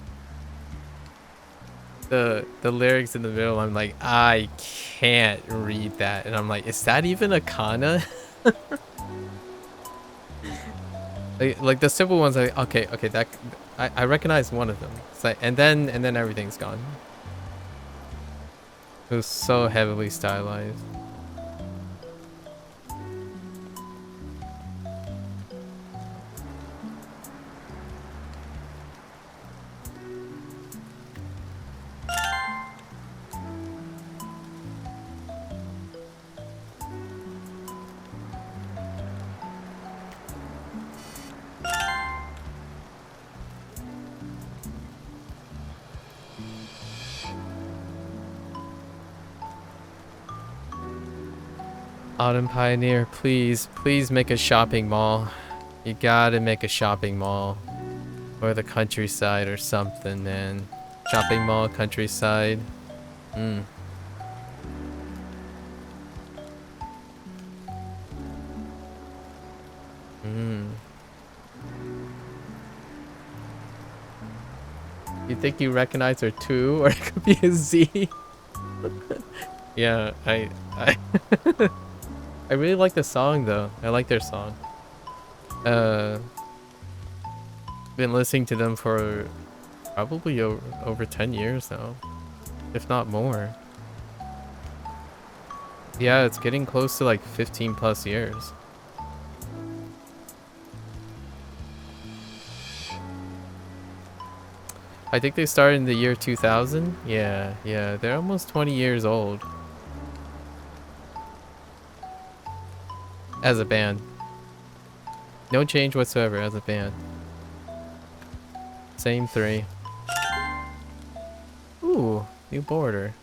The lyrics in the middle, I'm like, I can't read that, and I'm like, is that even a kana? Like the simple ones, like okay, that I recognized one of them. It's like, and then everything's gone. It was so heavily stylized. Autumn Pioneer, please, please make a shopping mall. You gotta make a shopping mall. Or the countryside or something, man. Shopping mall, countryside. Mm. Mm. You think you recognize her too? Or it could be a Z? Yeah, I I really like the song though. I like their song. Been listening to them for probably over 10 years now, if not more. Yeah, it's getting close to like 15 plus years. I think they started in the year 2000. Yeah, they're almost 20 years old as a band. No change whatsoever as a band. Same three. Ooh, new border.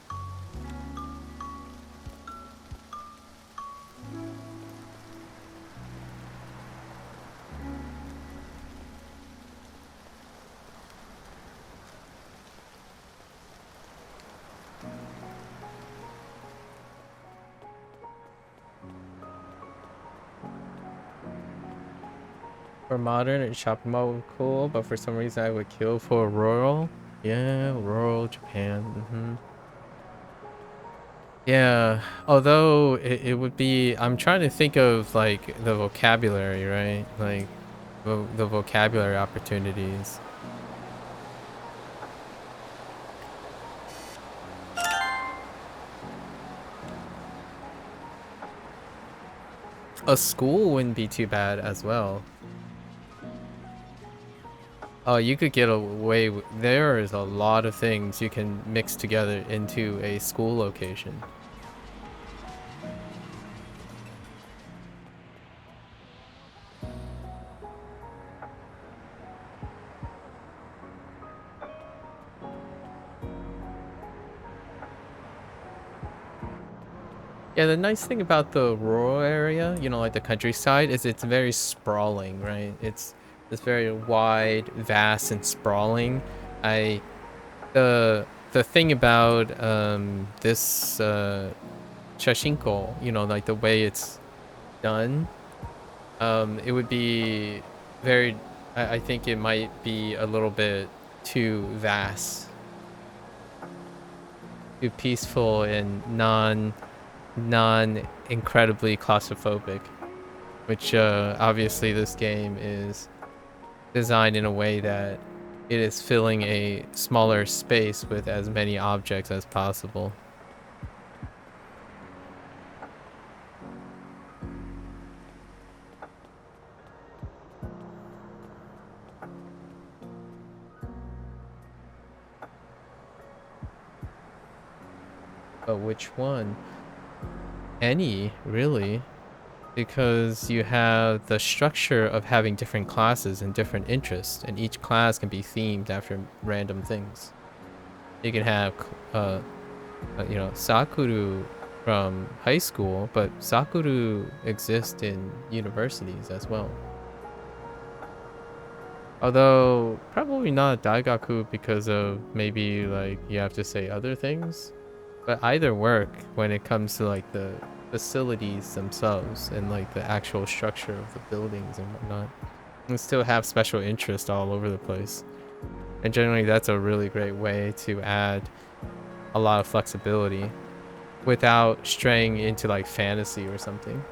For modern, a shopping mall would be cool, but for some reason I would kill for rural. Yeah, rural Japan. Yeah, although it would be, I'm trying to think of like the vocabulary, right? Like the vocabulary opportunities. A school wouldn't be too bad as well. Oh, you could get away with, there is a lot of things you can mix together into a school location. Yeah, the nice thing about the rural area, you know, like the countryside, is it's very sprawling, right? It's very wide, vast, and sprawling. I the thing about this Shashingo, you know, like the way it's done, it would be very, I think it might be a little bit too vast, too peaceful, and non incredibly claustrophobic, which obviously this game is designed in a way that it is filling a smaller space with as many objects as possible. But which one? Any, really. Because you have the structure of having different classes and different interests, and each class can be themed after random things. You can have, you know, Sakuru from high school, but Sakuru exists in universities as well. Although, probably not Daigaku because of maybe, like, you have to say other things. But either work when it comes to, like, the facilities themselves and, like, the actual structure of the buildings and whatnot. And still have special interest all over the place. And generally, that's a really great way to add a lot of flexibility without straying into, like, fantasy or something.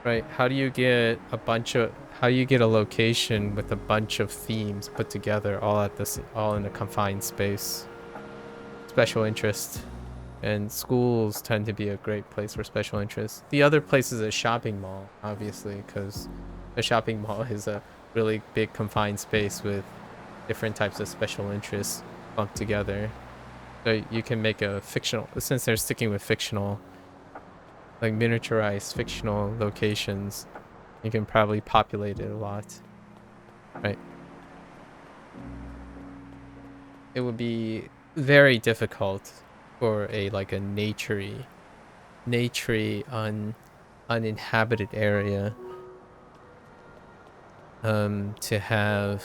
Right? How do you get a bunch of... how you get a location with a bunch of themes put together all in a confined space. Special interest. And schools tend to be a great place for special interest. The other place is a shopping mall, obviously, because a shopping mall is a really big confined space with different types of special interests lumped together. So you can make a fictional, since they're sticking with fictional, like miniaturized fictional locations, you can probably populate it a lot, right? It would be very difficult for a like a naturey uninhabited area to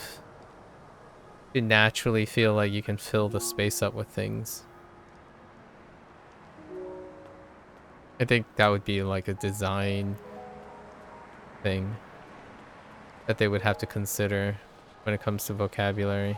naturally feel like you can fill the space up with things. I think that would be like a design thing that they would have to consider when it comes to vocabulary.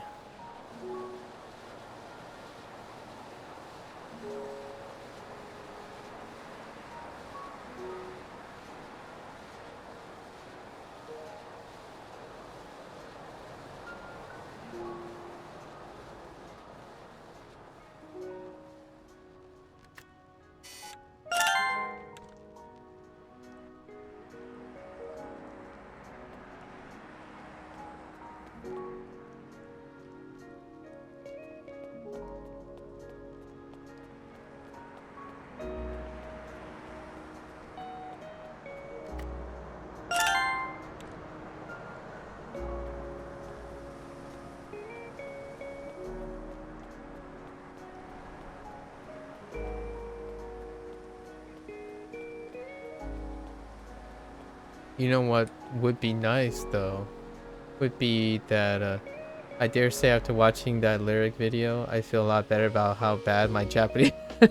You know what would be nice though? Would be that I dare say after watching that lyric video, I feel a lot better about how bad my Japanese. I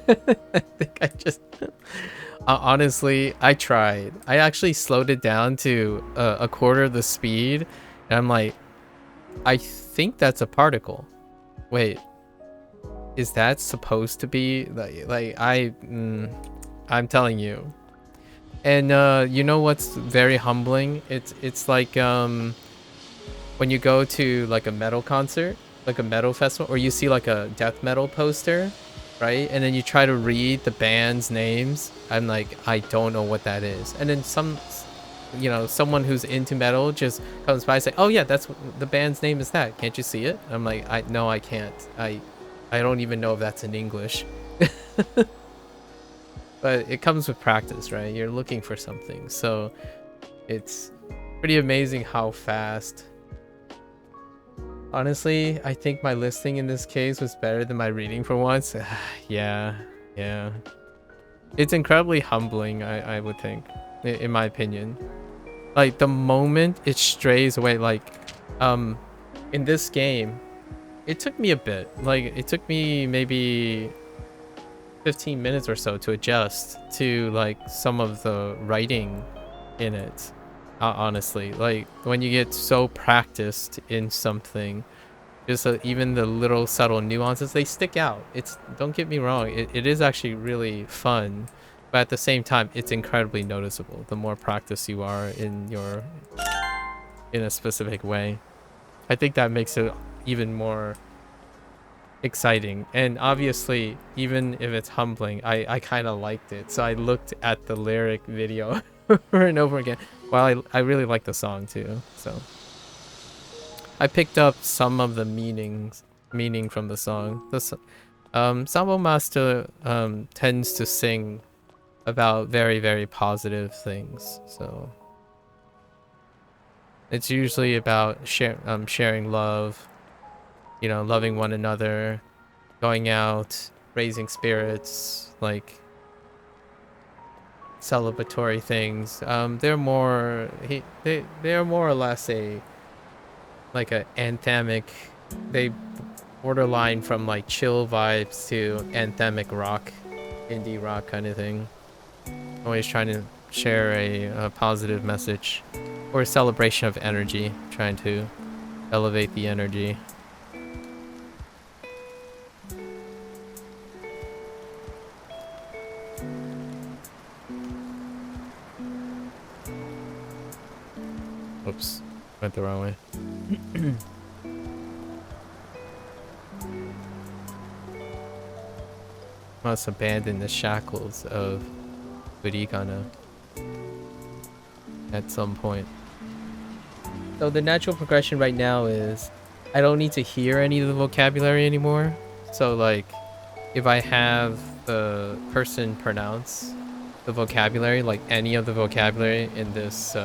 think I just honestly, I tried. I actually slowed it down to a quarter of the speed, and I'm like, I think that's a particle. Wait, is that supposed to be I'm telling you. And you know what's very humbling? It's like when you go to like a metal concert, like a metal festival, or you see like a death metal poster, right? And then you try to read the band's names. I'm like, I don't know what that is. And then someone who's into metal just comes by and say, oh yeah, the band's name is that. Can't you see it? I'm like, no, I can't. I don't even know if that's in English. But it comes with practice, right? You're looking for something. So it's pretty amazing how fast. Honestly, I think my listening in this case was better than my reading for once. Yeah. It's incredibly humbling, I would think, in my opinion. Like, the moment it strays away, like, in this game, it took me a bit. Like, it took me maybe 15 minutes or so to adjust to, like, some of the writing in it. Honestly, like, when you get so practiced in something, just even the little subtle nuances, they stick out. Don't get me wrong, it is actually really fun, but at the same time, it's incredibly noticeable the more practice you are in a specific way. I think that makes it even more exciting. And obviously, even if it's humbling, I kind of liked it. So I looked at the lyric video over and over again. Well, I really like the song too. So I picked up some of the meaning from the song. Sabo Master tends to sing about very, very positive things. So it's usually about sharing love, loving one another, going out, raising spirits, like celebratory things. They're more or less a anthemic. They borderline from like chill vibes to anthemic rock, indie rock kind of thing. Always trying to share a positive message or a celebration of energy, trying to elevate the energy. Whoops. Went the wrong way. Must abandon the shackles of Furigana at some point. So the natural progression right now is I don't need to hear any of the vocabulary anymore. So like if I have the person pronounce the vocabulary, like any of the vocabulary in this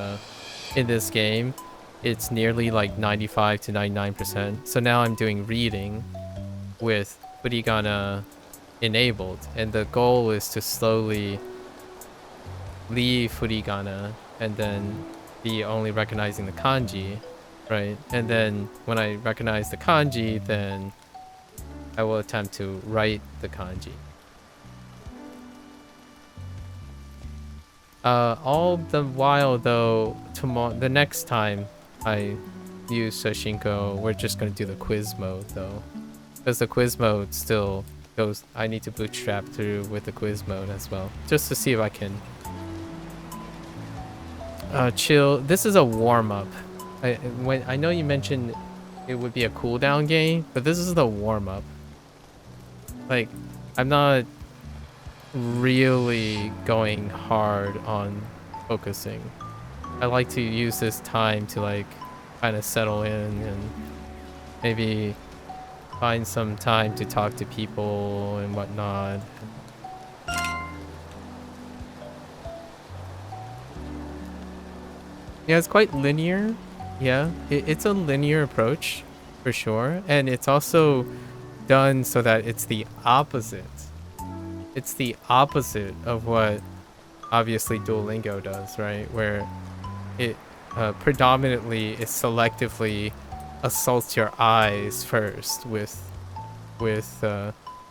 game, it's nearly like 95 to 99%. So now I'm doing reading with Furigana enabled, and the goal is to slowly leave Furigana and then be only recognizing the kanji, right? And then when I recognize the kanji, then I will attempt to write the kanji. All the while though, the next time I use Shashingo, we're just gonna do the quiz mode though, because the quiz mode still goes. I need to bootstrap through with the quiz mode as well, just to see if I can chill. This is a warm-up. I know you mentioned it would be a cooldown game, but this is the warm-up. Like, I'm not really going hard on focusing. I like to use this time to like kind of settle in and maybe find some time to talk to people and whatnot. Yeah, it's quite linear. Yeah, it's a linear approach for sure. And it's also done so that it's the opposite. It's the opposite of what obviously Duolingo does, right? Where it predominantly is selectively assaults your eyes first with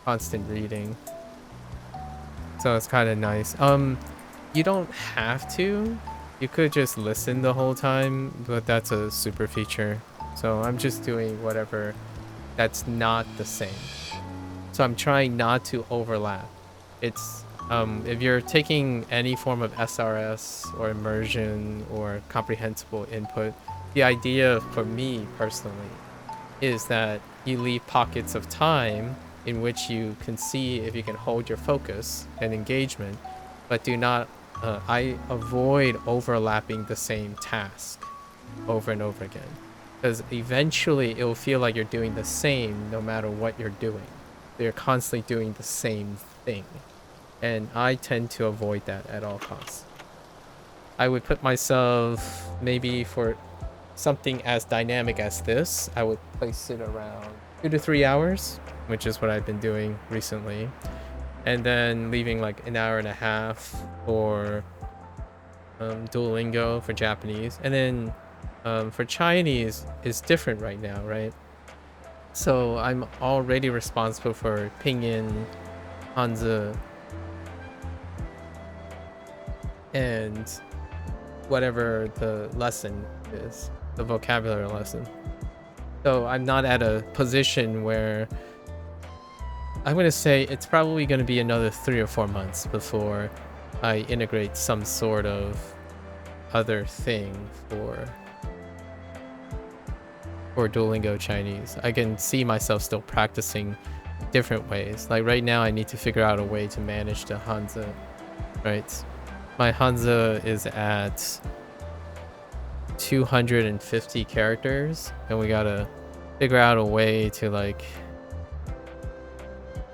constant reading. So it's kind of nice. You don't have to. You could just listen the whole time, but that's a super feature. So I'm just doing whatever that's not the same. So I'm trying not to overlap. It's if you're taking any form of SRS or immersion or comprehensible input, the idea for me personally is that you leave pockets of time in which you can see if you can hold your focus and engagement, but do not I avoid overlapping the same task over and over again, because eventually it will feel like you're doing the same no matter what you're doing. You're constantly doing the same thing, and I tend to avoid that at all costs. I would put myself, maybe for something as dynamic as this, I would place it around 2 to 3 hours, which is what I've been doing recently. And then leaving like an hour and a half for Duolingo for Japanese. And then for Chinese, it's different right now, right? So I'm already responsible for Pinyin, Hanzi, and whatever the lesson is, the vocabulary lesson. So I'm not at a position where I'm going to say it's probably going to be another 3 or 4 months before I integrate some sort of other thing for Duolingo Chinese. I can see myself still practicing different ways. Like right now, I need to figure out a way to manage the Hanzi, right? My Hanzi is at 250 characters, and we gotta figure out a way to like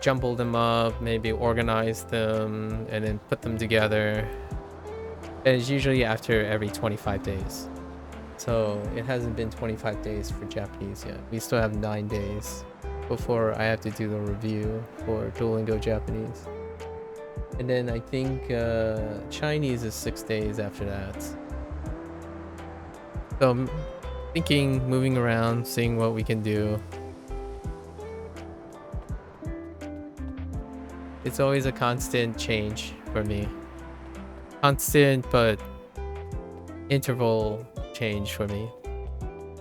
jumble them up, maybe organize them, and then put them together. And it's usually after every 25 days. So it hasn't been 25 days for Japanese yet. We still have 9 days before I have to do the review for Duolingo Japanese. And then I think Chinese is 6 days after that. So I'm thinking, moving around, seeing what we can do. It's always a constant change for me. Constant but interval change for me,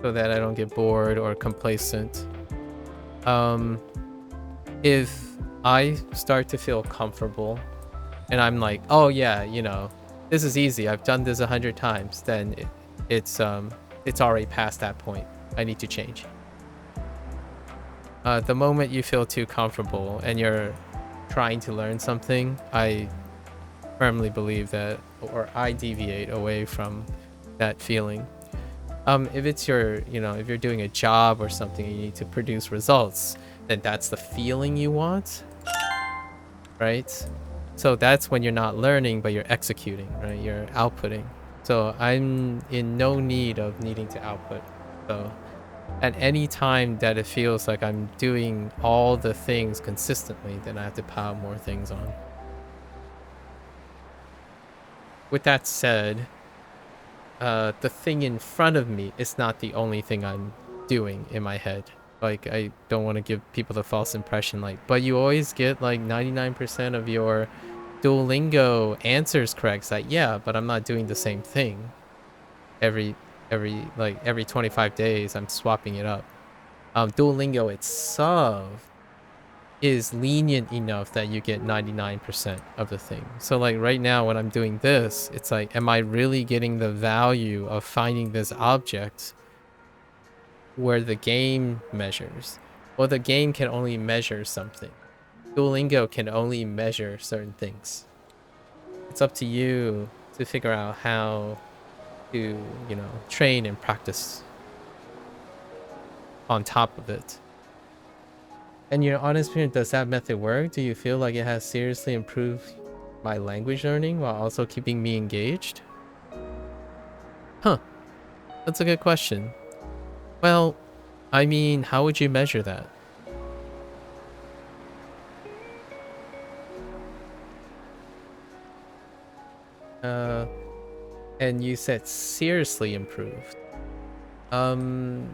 so that I don't get bored or complacent. If I start to feel comfortable and I'm like, oh yeah, you know, this is easy, I've done this 100 times, then it's it's already past that point. I need to change. The moment you feel too comfortable and you're trying to learn something, I firmly believe that, or I deviate away from that feeling. If it's if you're doing a job or something, you need to produce results, then that's the feeling you want, right? So that's when you're not learning, but you're executing, right? You're outputting. So I'm in no need of needing to output. So at any time that it feels like I'm doing all the things consistently, then I have to pile more things on. With that said, the thing in front of me is not the only thing I'm doing in my head. Like, I don't want to give people the false impression, like, but you always get like 99% of your Duolingo answers correct. It's like, yeah, but I'm not doing the same thing every 25 days. I'm swapping it up. Duolingo itself is lenient enough that you get 99% of the thing. So like right now when I'm doing this, it's like, am I really getting the value of finding this object where the game measures? Well, the game can only measure something. Duolingo can only measure certain things. It's up to you to figure out how to, train and practice on top of it. And your honest opinion, does that method work? Do you feel like it has seriously improved my language learning while also keeping me engaged? Huh, that's a good question. Well, I mean, how would you measure that? And you said seriously improved. Do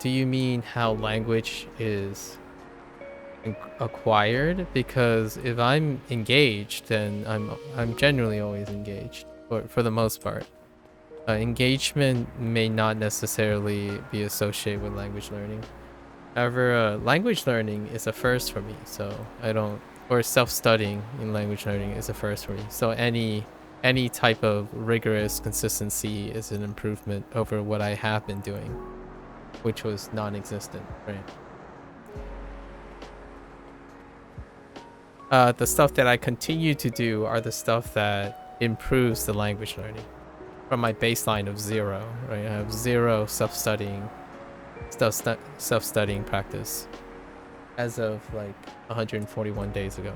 you mean how language is acquired? Because if I'm engaged, then I'm generally always engaged, for the most part. Engagement may not necessarily be associated with language learning. However, language learning is a first for me, so I don't, or self-studying in language learning is a first for me. So any type of rigorous consistency is an improvement over what I have been doing, which was non-existent, right? The stuff that I continue to do are the stuff that improves the language learning from my baseline of 0, right? I have 0 self-studying practice as of like 141 days ago.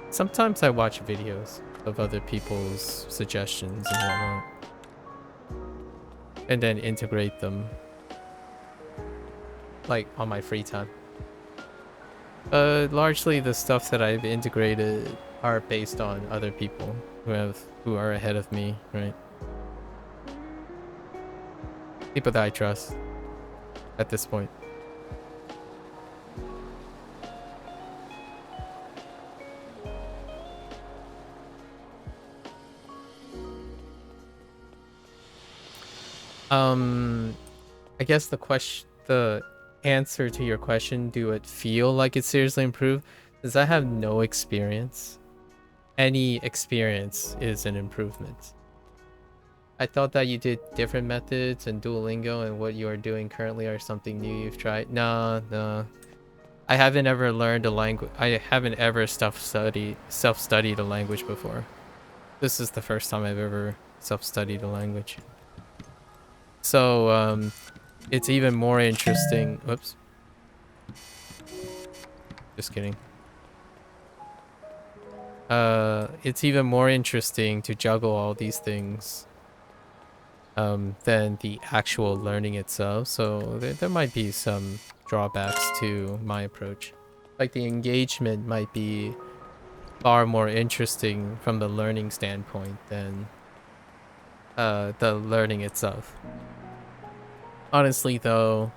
Sometimes I watch videos of other people's suggestions and whatnot, and then integrate them like on my free time. Largely the stuff that I've integrated are based on other people who are ahead of me, right? People that I trust at this point. I guess the answer to your question, do it feel like it's seriously improved? Because I have no experience. Any experience is an improvement. I thought that you did different methods in Duolingo, and what you are doing currently are something new you've tried. No. I haven't ever learned a language. I haven't ever self-studied a language before. This is the first time I've ever self-studied a language. So, it's even more interesting. Whoops. Just kidding. It's even more interesting to juggle all these things than the actual learning itself. So there might be some drawbacks to my approach. Like the engagement might be far more interesting from the learning standpoint than the learning itself. Honestly though,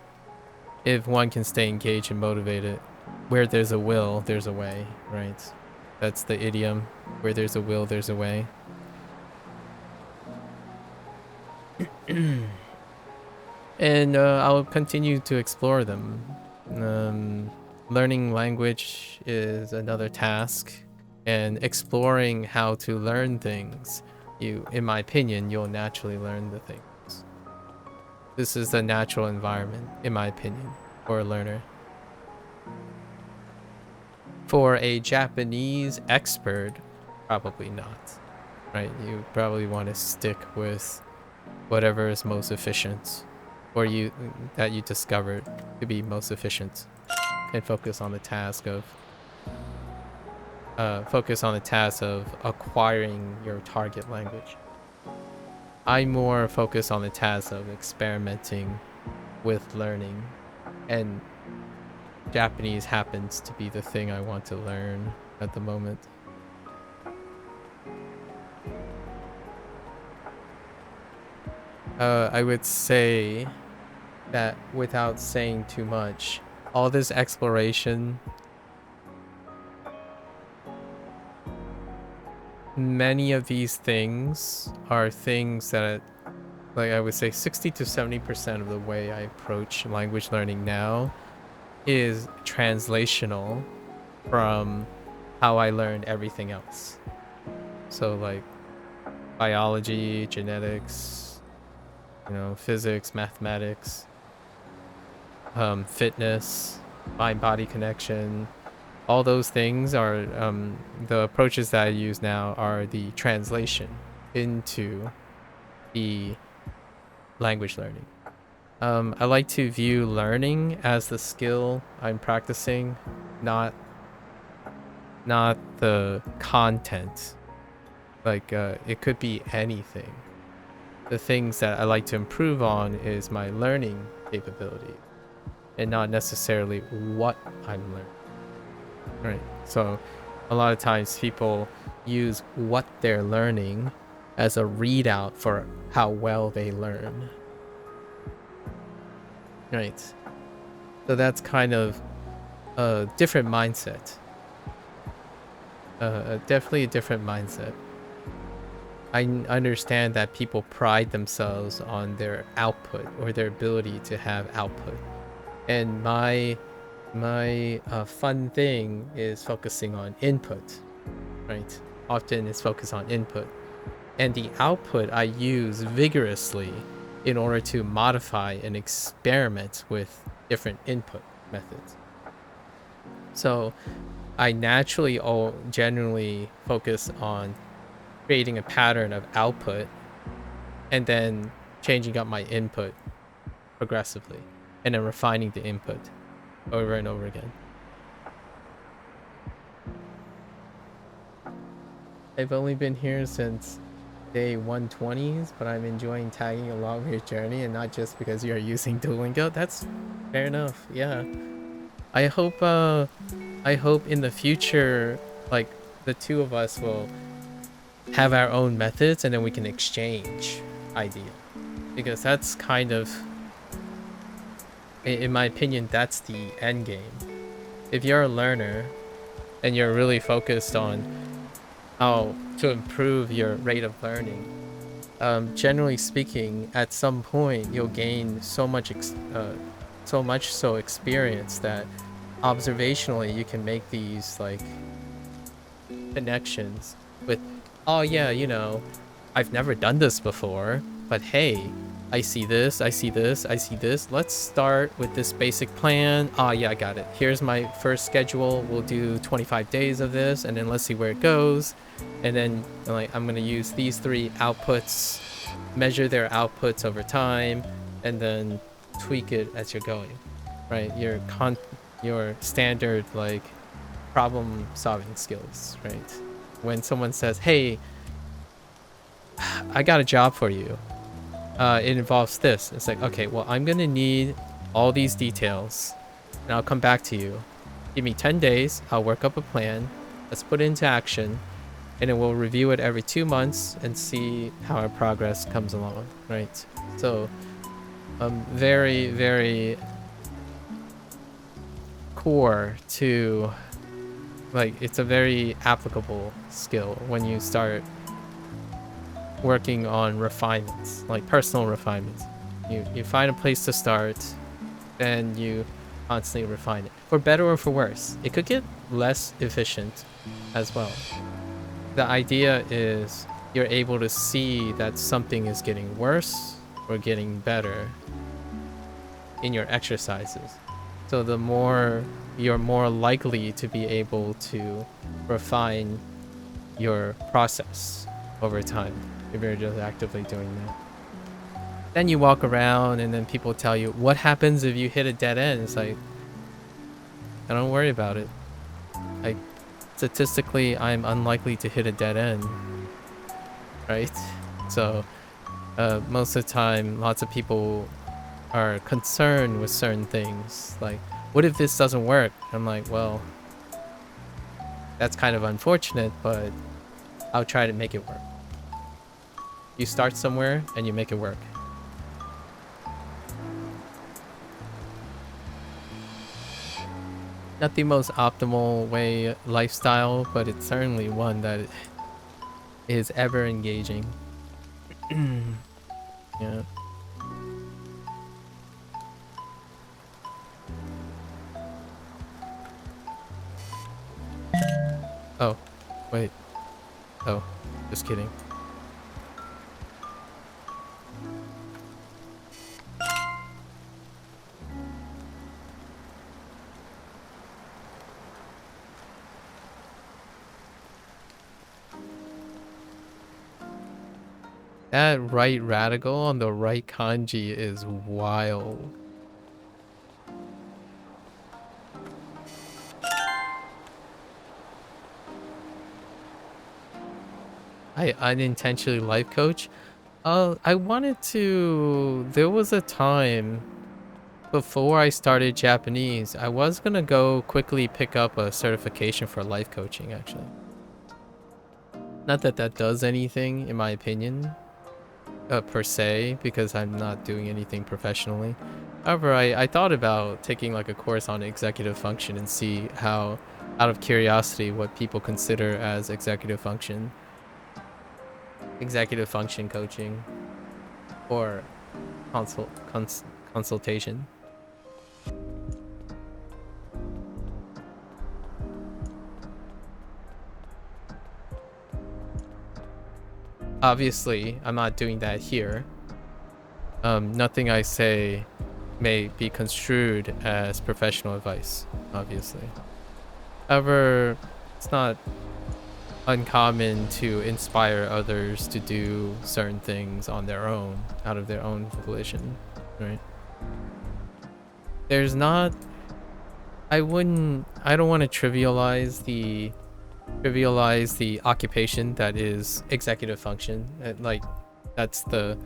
if one can stay engaged and motivated, where there's a will, there's a way, right? That's the idiom. Where there's a will, there's a way. And I'll continue to explore them. Learning language is another task and exploring how to learn things, in my opinion, you'll naturally learn the things. This is the natural environment, in my opinion, for a learner. For a Japanese expert, probably not, right? You probably want to stick with whatever is most efficient, or that you discovered to be most efficient, and focus on the task of acquiring your target language. I more focus on the task of experimenting with learning, and Japanese happens to be the thing I want to learn at the moment. I would say that without saying too much, all this exploration, many of these things are things that, like, I would say 60 to 70% of the way I approach language learning now is translational from how I learned everything else. So like biology, genetics, physics, mathematics, fitness, mind-body connection. All those things are the approaches that I use now are the translation into the language learning. I like to view learning as the skill I'm practicing, not the content. Like it could be anything. The things that I like to improve on is my learning capability, and not necessarily what I'm learning. Right. So a lot of times people use what they're learning as a readout for how well they learn. Right. So that's kind of a different mindset. Definitely a different mindset. I understand that people pride themselves on their output or their ability to have output. And my fun thing is focusing on input, right? Often it's focused on input. And the output I use vigorously in order to modify and experiment with different input methods. So I naturally generally focus on creating a pattern of output and then changing up my input progressively and then refining the input over and over again. I've only been here since day 120s, but I'm enjoying tagging along your journey, and not just because you're using Duolingo. That's fair enough. Yeah. I hope in the future, like, the two of us will have our own methods and then we can exchange ideas, because that's kind of, in my opinion, that's the end game. If you're a learner and you're really focused on how to improve your rate of learning, generally speaking, at some point you'll gain so much experience that observationally you can make these like connections with, oh yeah, I've never done this before, but hey, I see this, I see this, I see this. Let's start with this basic plan. Oh yeah, I got it. Here's my first schedule. We'll do 25 days of this, and then let's see where it goes. And then like I'm gonna use these 3 outputs, measure their outputs over time, and then tweak it as you're going. Right? Your standard like problem solving skills, right? When someone says, hey, I got a job for you, it involves this. It's like, okay, well, I'm gonna need all these details and I'll come back to you. Give me 10 days, I'll work up a plan, let's put it into action, and then we'll review it every 2 months and see how our progress comes along, right? So very, very core to, like, it's a very applicable skill when you start working on refinements, like personal refinements. You find a place to start, then you constantly refine it, for better or for worse. It could get less efficient as well. The idea is you're able to see that something is getting worse or getting better in your exercises. So the more you're more likely to be able to refine your process over time if you're just actively doing that. Then you walk around and then people tell you, what happens if you hit a dead end? It's like, I don't worry about it. Like, statistically, I'm unlikely to hit a dead end, right? So most of the time, lots of people are concerned with certain things. Like, what if this doesn't work? I'm like, well, that's kind of unfortunate, but I'll try to make it work. You start somewhere and you make it work. Not the most optimal way lifestyle, but it's certainly one that is ever engaging. Yeah. Oh, wait. Oh, just kidding. That right radical on the right kanji is wild. I unintentionally life coach. I wanted to. There was a time before I started Japanese, I was gonna go quickly pick up a certification for life coaching, actually. Not that that does anything, in my opinion, per se, because I'm not doing anything professionally. However, I thought about taking like a course on executive function and see how, out of curiosity, what people consider as executive function coaching, or consultation. Obviously, I'm not doing that here. Nothing I say may be construed as professional advice, obviously. However, it's not uncommon to inspire others to do certain things on their own, out of their own volition, right? There's not... I don't want to trivialize the occupation that is executive function. Like, that's the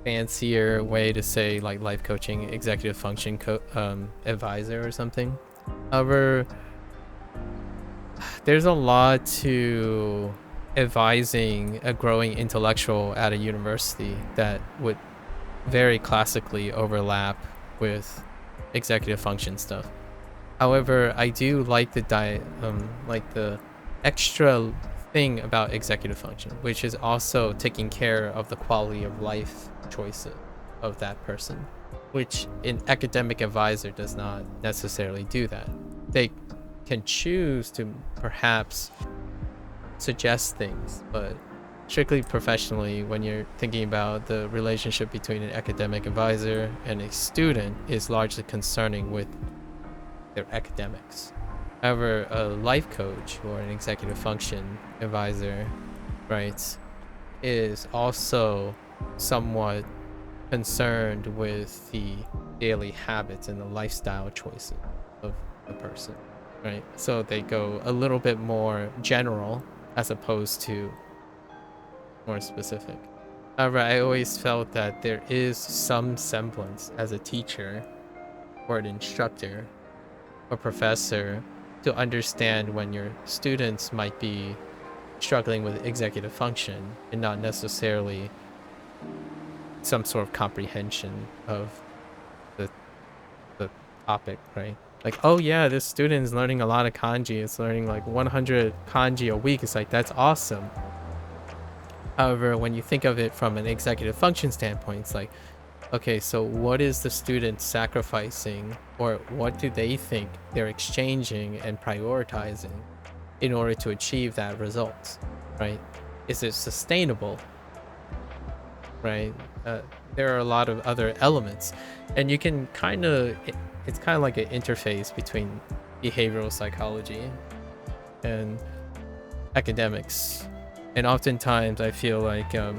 fancier way to say like life coaching, executive function advisor or something. However, there's a lot to advising a growing intellectual at a university that would very classically overlap with executive function stuff. However, I do like the extra thing about executive function, which is also taking care of the quality of life choices of that person, which an academic advisor does not necessarily do that. They can choose to perhaps suggest things, but strictly professionally, when you're thinking about the relationship between an academic advisor and a student, is largely concerning with their academics. However, a life coach or an executive function advisor, right, is also somewhat concerned with the daily habits and the lifestyle choices of the person, right? So they go a little bit more general as opposed to more specific. However, I always felt that there is some semblance as a teacher or an instructor or professor to understand when your students might be struggling with executive function and not necessarily some sort of comprehension of the topic, right? Like, oh yeah, this student is learning a lot of kanji. It's learning like 100 kanji a week. It's like, that's awesome. However, when you think of it from an executive function standpoint, it's like, okay, so what is the student sacrificing, or what do they think they're exchanging and prioritizing in order to achieve that result, right? Is it sustainable, right? There are a lot of other elements, and you can kind of, it's kind of like an interface between behavioral psychology and academics. And oftentimes I feel like you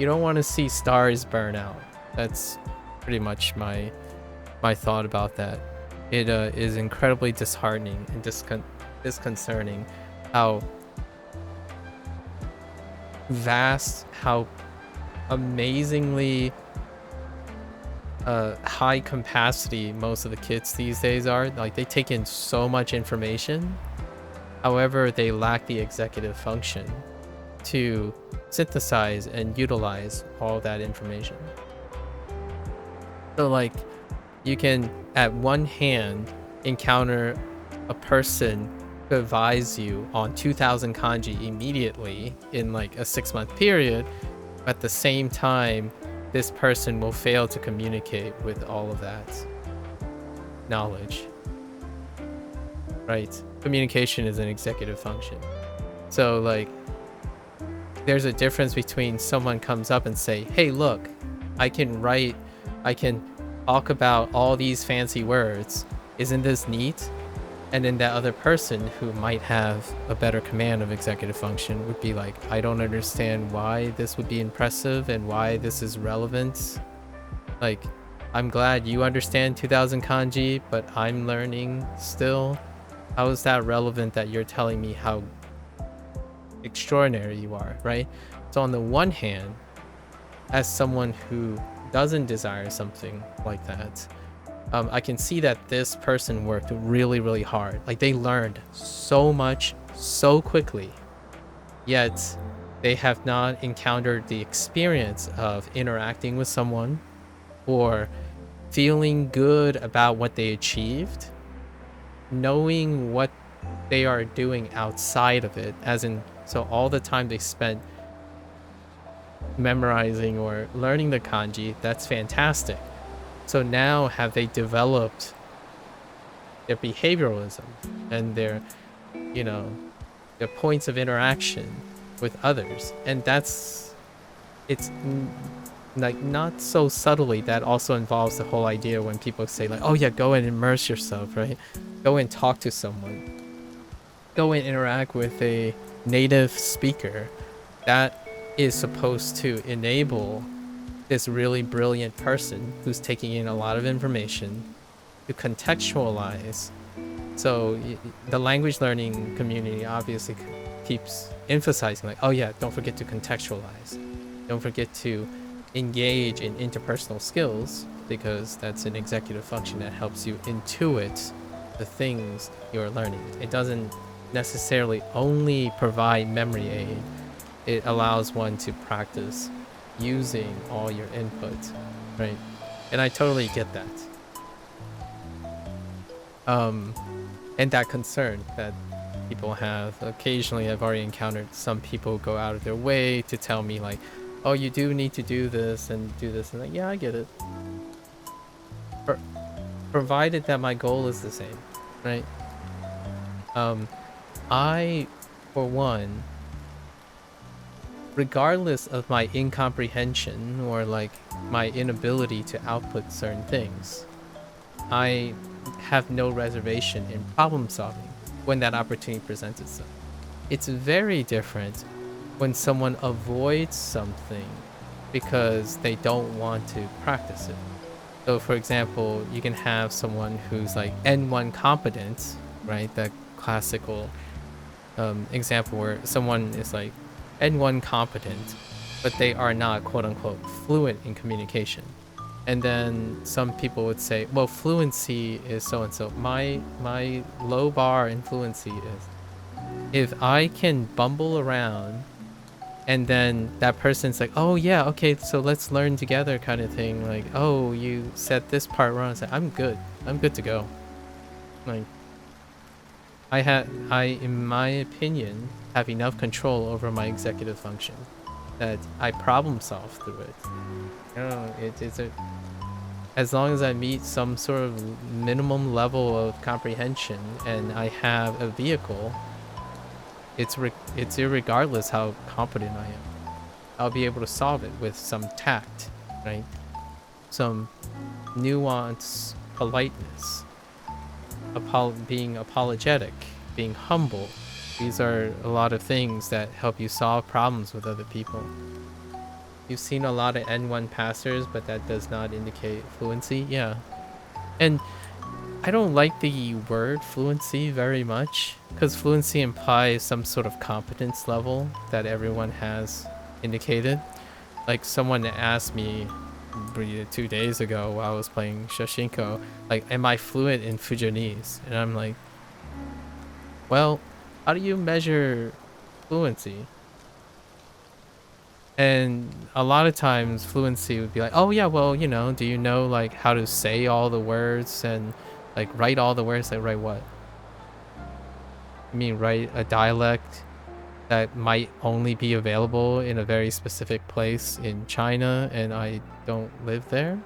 don't want to see stars burn out. That's pretty much my thought about that. It is incredibly disheartening and disconcerting how vast, how amazingly high capacity most of the kids these days are. Like, they take in so much information, however they lack the executive function to synthesize and utilize all that information. So like, you can at one hand encounter a person who advise you on 2000 kanji immediately in like a 6-month period. At the same time, this person will fail to communicate with all of that knowledge, right? Communication is an executive function. So like, there's a difference between someone comes up and say, hey, look, I can talk about all these fancy words. Isn't this neat? And then that other person who might have a better command of executive function would be like, I don't understand why this would be impressive and why this is relevant. Like, I'm glad you understand 2000 kanji, but I'm learning still. How is that relevant that you're telling me how extraordinary you are, right? So on the one hand, as someone who doesn't desire something like that, I can see that this person worked really, really hard. Like, they learned so much so quickly, yet they have not encountered the experience of interacting with someone or feeling good about what they achieved, knowing what they are doing outside of it, as in, so all the time they spent memorizing or learning the kanji, that's fantastic. So now have they developed their behavioralism and their, you know, their points of interaction with others. And it's like not so subtly that also involves the whole idea when people say like, oh yeah, go and immerse yourself, right? Go and talk to someone. Go and interact with a native speaker. That is supposed to enable this really brilliant person who's taking in a lot of information to contextualize. So the language learning community obviously keeps emphasizing like, oh yeah, don't forget to contextualize. Don't forget to engage in interpersonal skills, because that's an executive function that helps you intuit the things you're learning. It doesn't necessarily only provide memory aid. It allows one to practice using all your input, right? And I totally get that. And that concern that people have. Occasionally, I've already encountered some people go out of their way to tell me like, oh, you do need to do this and do this. And like, yeah, I get it. Provided that my goal is the same, right? I, for one, regardless of my incomprehension or like my inability to output certain things, I have no reservation in problem solving when that opportunity presents itself. It's very different when someone avoids something because they don't want to practice it. So for example, you can have someone who's like N1 competent, right? That classical example where someone is like N1 competent, but they are not quote unquote fluent in communication. And then some people would say, well, fluency is so and so. My low bar in fluency is if I can bumble around and then that person's like, oh yeah, okay, so let's learn together kind of thing. Like, oh, you said this part wrong. It's like, I'm good to go. Like, I, in my opinion, have enough control over my executive function. that I problem solve through it. You know, it's a, as long as I meet some sort of minimum level of comprehension and I have a vehicle, it's irregardless how competent I am. I'll be able to solve it with some tact, right? Some nuance, politeness, being apologetic, being humble. These are a lot of things that help you solve problems with other people. You've seen a lot of N1 passers, but that does not indicate fluency. Yeah. And I don't like the word fluency very much, because fluency implies some sort of competence level that everyone has indicated. Like someone asked me 2 days ago while I was playing Shashingo, like, am I fluent in Fujanese? And I'm like, well, how do you measure fluency? And a lot of times fluency would be like, oh yeah, well, you know, do you know like how to say all the words and like write all the words? Like, write what? I mean, write a dialect that might only be available in a very specific place in China and I don't live there,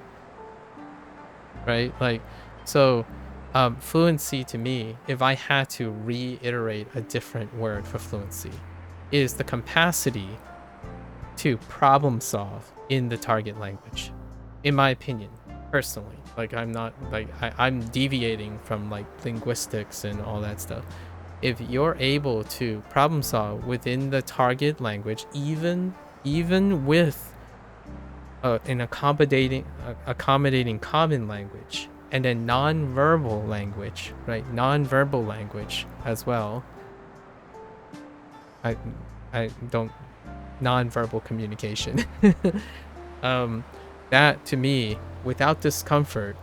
right? Like, so fluency to me, if I had to reiterate a different word for fluency, is the capacity to problem solve in the target language, in my opinion, personally. Like, I'm not like I'm deviating from like linguistics and all that stuff. If you're able to problem solve within the target language, even with an accommodating common language and then non-verbal language, right? Non-verbal language as well. I don't non-verbal communication. That to me, without discomfort,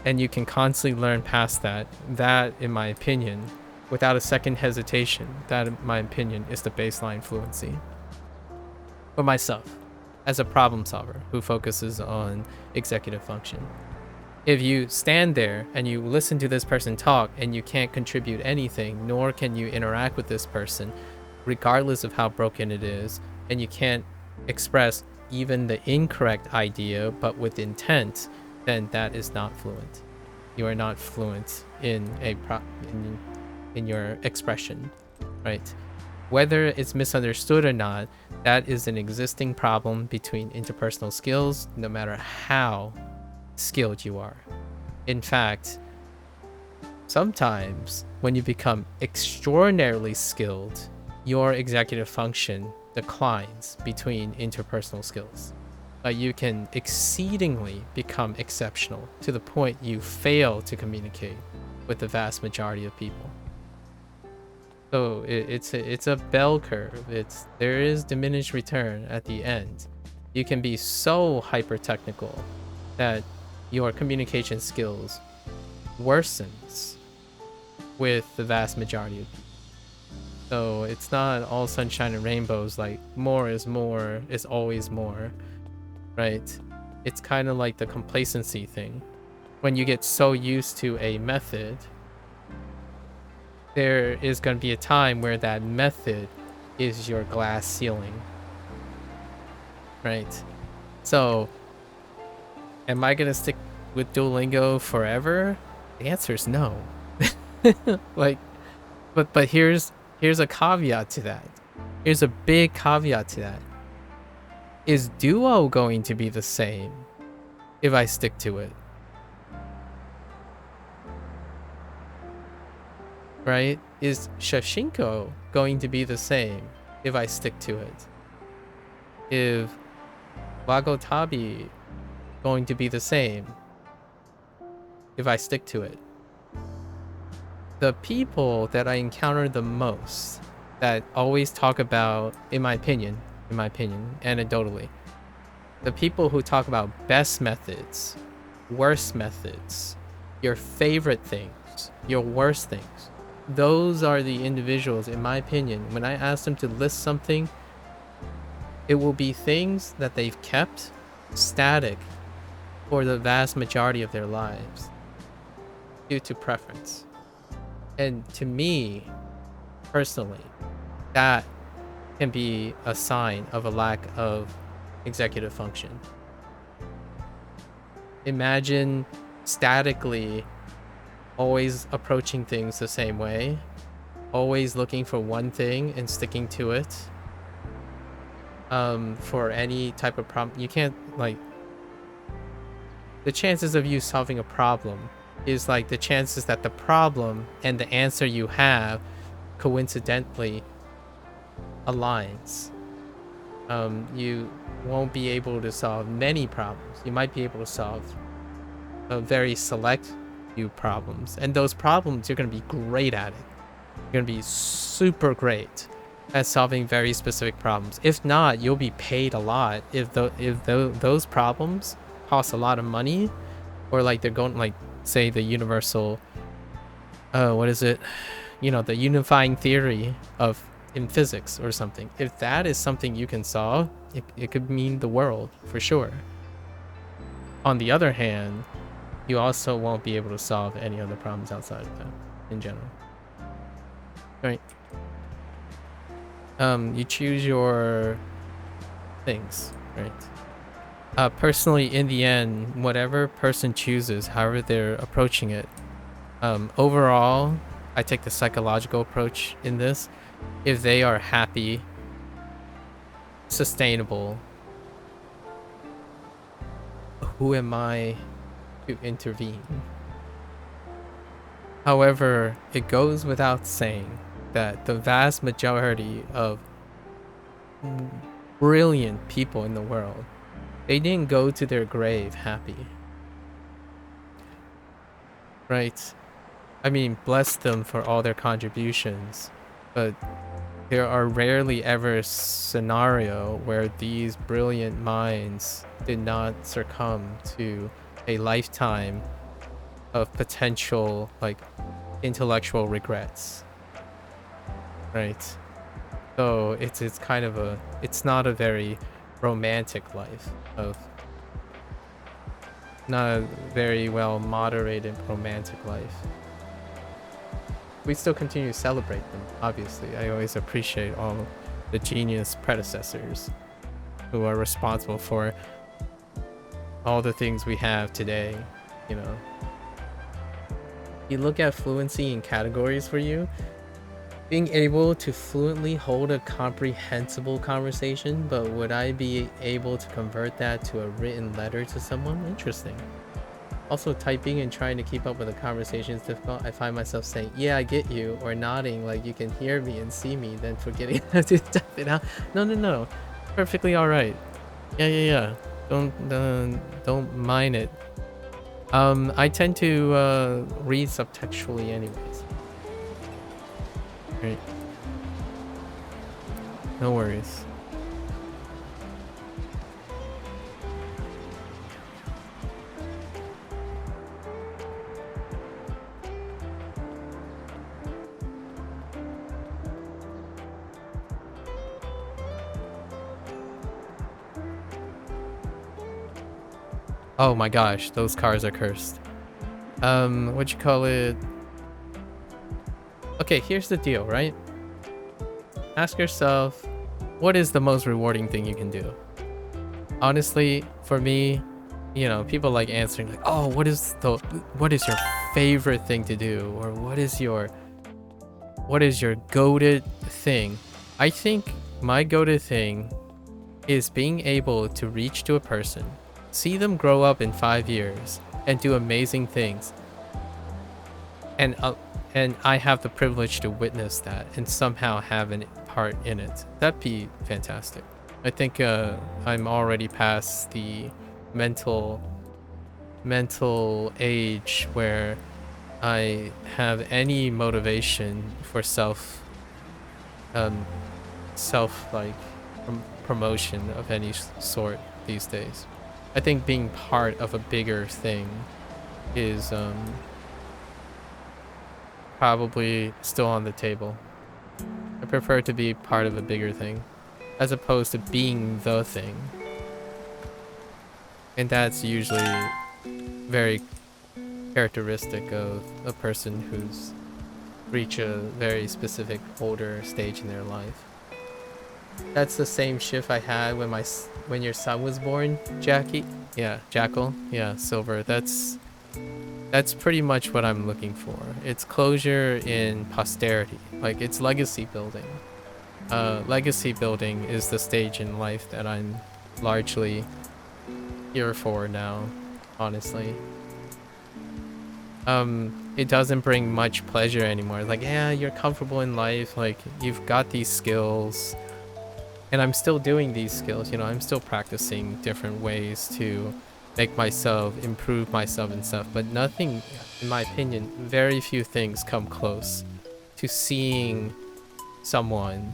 and you can constantly learn past that, that in my opinion, without a second hesitation, that in my opinion is the baseline fluency for myself as a problem solver who focuses on executive function. If you stand there and you listen to this person talk and you can't contribute anything, nor can you interact with this person regardless of how broken it is, and you can't express even the incorrect idea but with intent, then that is not fluent. You are not fluent in in your expression, right? Whether it's misunderstood or not, that is an existing problem between interpersonal skills, no matter how skilled you are. In fact, sometimes when you become extraordinarily skilled, your executive function declines between interpersonal skills. You can exceedingly become exceptional to the point you fail to communicate with the vast majority of people. So it's a bell curve. There is diminished return at the end. You can be so hyper technical that your communication skills worsens with the vast majority of people. So it's not all sunshine and rainbows, like more is more is always more, right? It's kind of like the complacency thing. When you get so used to a method, there is going to be a time where that method is your glass ceiling, right? So am I going to stick with Duolingo forever? The answer is no. Like, but here's a caveat to that. Here's a big caveat to that. Is Duo going to be the same if I stick to it? Right? Is Shashingo going to be the same if I stick to it? Is Wagotabi going to be the same if I stick to it? The people that I encounter the most that always talk about, in my opinion, anecdotally, the people who talk about best methods, worst methods, your favorite things, your worst things, those are the individuals, in my opinion, when I ask them to list something, it will be things that they've kept static for the vast majority of their lives due to preference. And to me, personally, that can be a sign of a lack of executive function. Imagine statically always approaching things the same way, always looking for one thing and sticking to it. For any type of problem, you can't, like, the chances of you solving a problem is like the chances that the problem and the answer you have coincidentally aligns. You won't be able to solve many problems. You might be able to solve a very select few problems, and those problems you're going to be great at it. You're going to be super great at solving very specific problems. If not, you'll be paid a lot if those problems cost a lot of money, or like they're going, like, say the universal what is it, you know, the unifying theory of in physics or something. If that is something you can solve, it could mean the world for sure. On the other hand, you also won't be able to solve any other problems outside of that in general. Right. You choose your things, right? Personally, in the end, whatever person chooses, however they're approaching it, overall, I take the psychological approach in this. If they are happy, sustainable, who am I to intervene? However, it goes without saying that the vast majority of brilliant people in the world, they didn't go to their grave happy. Right? I mean, bless them for all their contributions, but there are rarely ever a scenario where these brilliant minds did not succumb to a lifetime of potential, like, intellectual regrets. Right? So it's kind of a, it's not a very romantic life, of not a very well moderated romantic life. We still continue to celebrate them, obviously. I always appreciate all the genius predecessors who are responsible for all the things we have today, you know. You look at fluency in categories for you, being able to fluently hold a comprehensible conversation, but would I be able to convert that to a written letter to someone? Interesting. Also, typing and trying to keep up with a conversation is difficult. I find myself saying, yeah, I get you, or nodding like you can hear me and see me, then forgetting how to type it out. No. Perfectly alright. Yeah. Don't mind it. I tend to read subtextually anyways. Right. No worries. Oh my gosh, those cars are cursed. What'd you call it? Okay, here's the deal, right? Ask yourself, what is the most rewarding thing you can do? Honestly, for me, you know, people like answering like, oh, what is your favorite thing to do? Or what is your goated thing? I think my goated thing is being able to reach to a person, see them grow up in 5 years and do amazing things, and I have the privilege to witness that and somehow have a part in it. That'd be fantastic. I think I'm already past the mental age where I have any motivation for self like promotion of any sort these days. I think being part of a bigger thing is probably still on the table. I prefer to be part of a bigger thing as opposed to being the thing. And that's usually very characteristic of a person who's reached a very specific older stage in their life. That's the same shift I had when when your son was born, Jackie. Yeah, Jackal. Yeah, Silver. That's pretty much what I'm looking for. It's closure in posterity. Like, it's legacy building. Legacy building is the stage in life that I'm largely here for now, honestly. It doesn't bring much pleasure anymore. Like, yeah, you're comfortable in life, like, you've got these skills, and I'm still doing these skills, you know, I'm still practicing different ways to make myself, improve myself and stuff, but nothing, in my opinion, very few things come close to seeing someone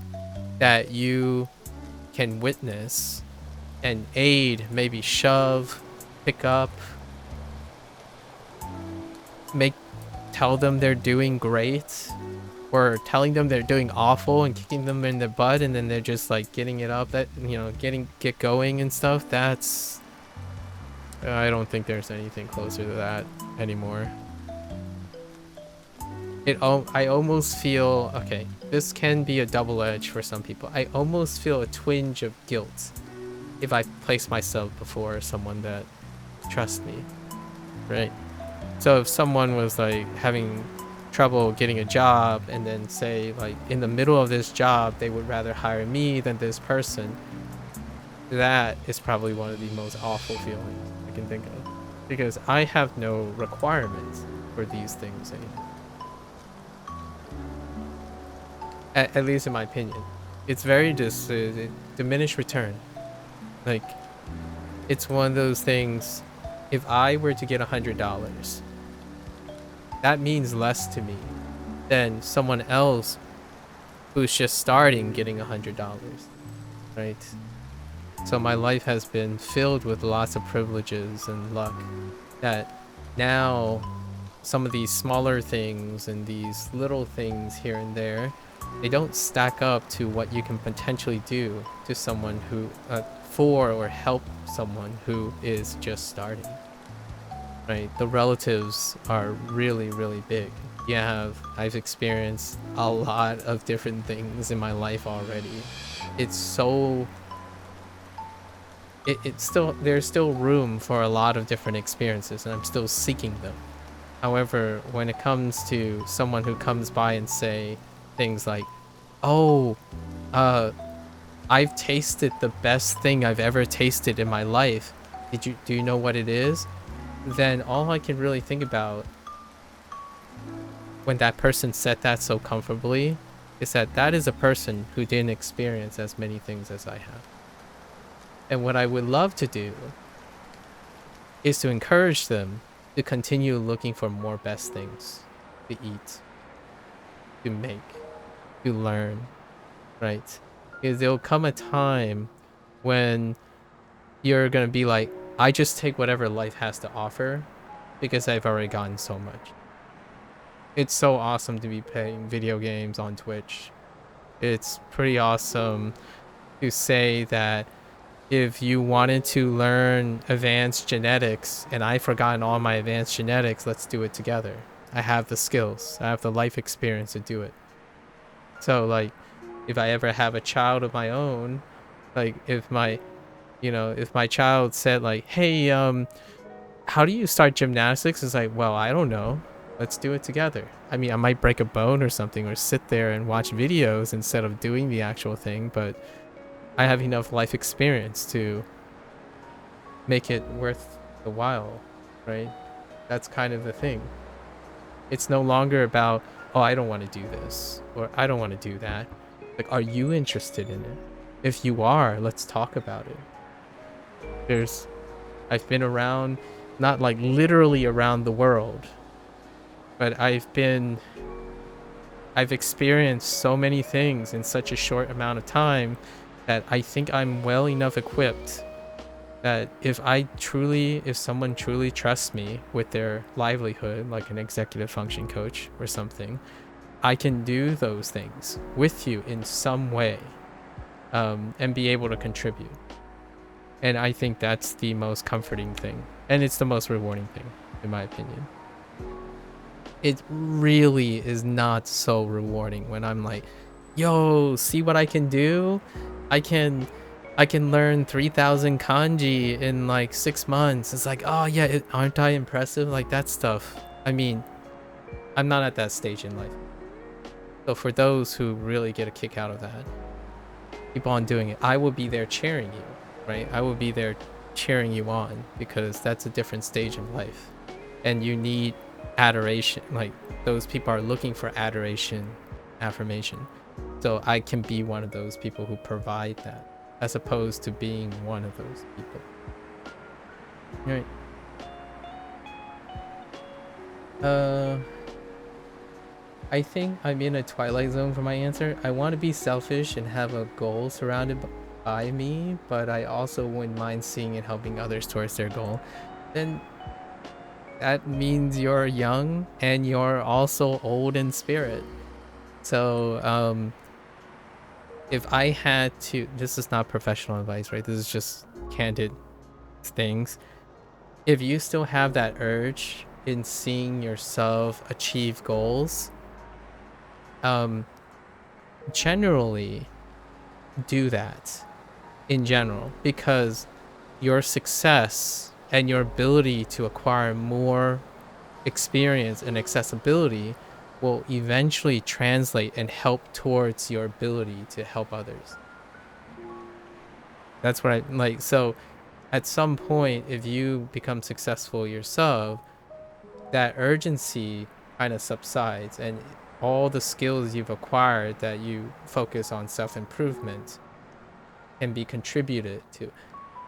that you can witness and aid, maybe shove, pick up, make, tell them they're doing great, or telling them they're doing awful and kicking them in the butt, and then they're just like getting it up, that, you know, get going and stuff. That's, I don't think there's anything closer to that anymore. I almost feel, okay, this can be a double edge for some people. I almost feel a twinge of guilt if I place myself before someone that trusts me, right? So if someone was like having trouble getting a job, and then say like in the middle of this job they would rather hire me than this person, that is probably one of the most awful feelings I can think of, because I have no requirements for these things anymore. At least in my opinion, it's very diminished return. Like, it's one of those things, if I were to get $100, that means less to me than someone else who's just starting getting $100, right? So my life has been filled with lots of privileges and luck that now some of these smaller things and these little things here and there, they don't stack up to what you can potentially do to someone who, for or help someone who is just starting, right? The relatives are really, really big. I've experienced a lot of different things in my life already. It's so, it's still, there's still room for a lot of different experiences, and I'm still seeking them. However, when it comes to someone who comes by and say things like, oh, I've tasted the best thing I've ever tasted in my life, do you know what it is? Then all I can really think about when that person said that so comfortably is that that is a person who didn't experience as many things as I have. And what I would love to do is to encourage them to continue looking for more best things to eat, to make, to learn, right? Because there'll come a time when you're gonna be like, I just take whatever life has to offer because I've already gotten so much. It's so awesome to be playing video games on Twitch. It's pretty awesome to say that if you wanted to learn advanced genetics and I've forgotten all my advanced genetics, let's do it together. I have the skills, I have the life experience to do it. So like, if I ever have a child of my own, like if my child said like, hey, how do you start gymnastics? It's like, well, I don't know. Let's do it together. I mean, I might break a bone or something, or sit there and watch videos instead of doing the actual thing, but I have enough life experience to make it worth the while, right? That's kind of the thing. It's no longer about, oh, I don't want to do this, or I don't want to do that. Like, are you interested in it? If you are, let's talk about it. I've been around, not like literally around the world, but I've experienced so many things in such a short amount of time that I think I'm well enough equipped that if someone truly trusts me with their livelihood, like an executive function coach or something, I can do those things with you in some way, and be able to contribute. And I think that's the most comforting thing, and it's the most rewarding thing, in my opinion. It really is not so rewarding when I'm like, yo, see what I can do? I can learn 3,000 kanji in like 6 months. It's like, oh yeah, aren't I impressive? Like that stuff. I mean, I'm not at that stage in life. So for those who really get a kick out of that, keep on doing it. I will be there cheering you, right? I will be there cheering you on because that's a different stage in life. And you need adoration. Like those people are looking for adoration, affirmation. So I can be one of those people who provide that as opposed to being one of those people. Right. I think I'm in a twilight zone for my answer. I want to be selfish and have a goal surrounded by me, but I also wouldn't mind seeing and helping others towards their goal. Then that means you're young and you're also old in spirit. So if I had to, this is not professional advice, right? This is just candid things. If you still have that urge in seeing yourself achieve goals, generally do that in general, because your success and your ability to acquire more experience and accessibility will eventually translate and help towards your ability to help others. That's what I like. So at some point, if you become successful yourself, that urgency kind of subsides, and all the skills you've acquired that you focus on self-improvement can be contributed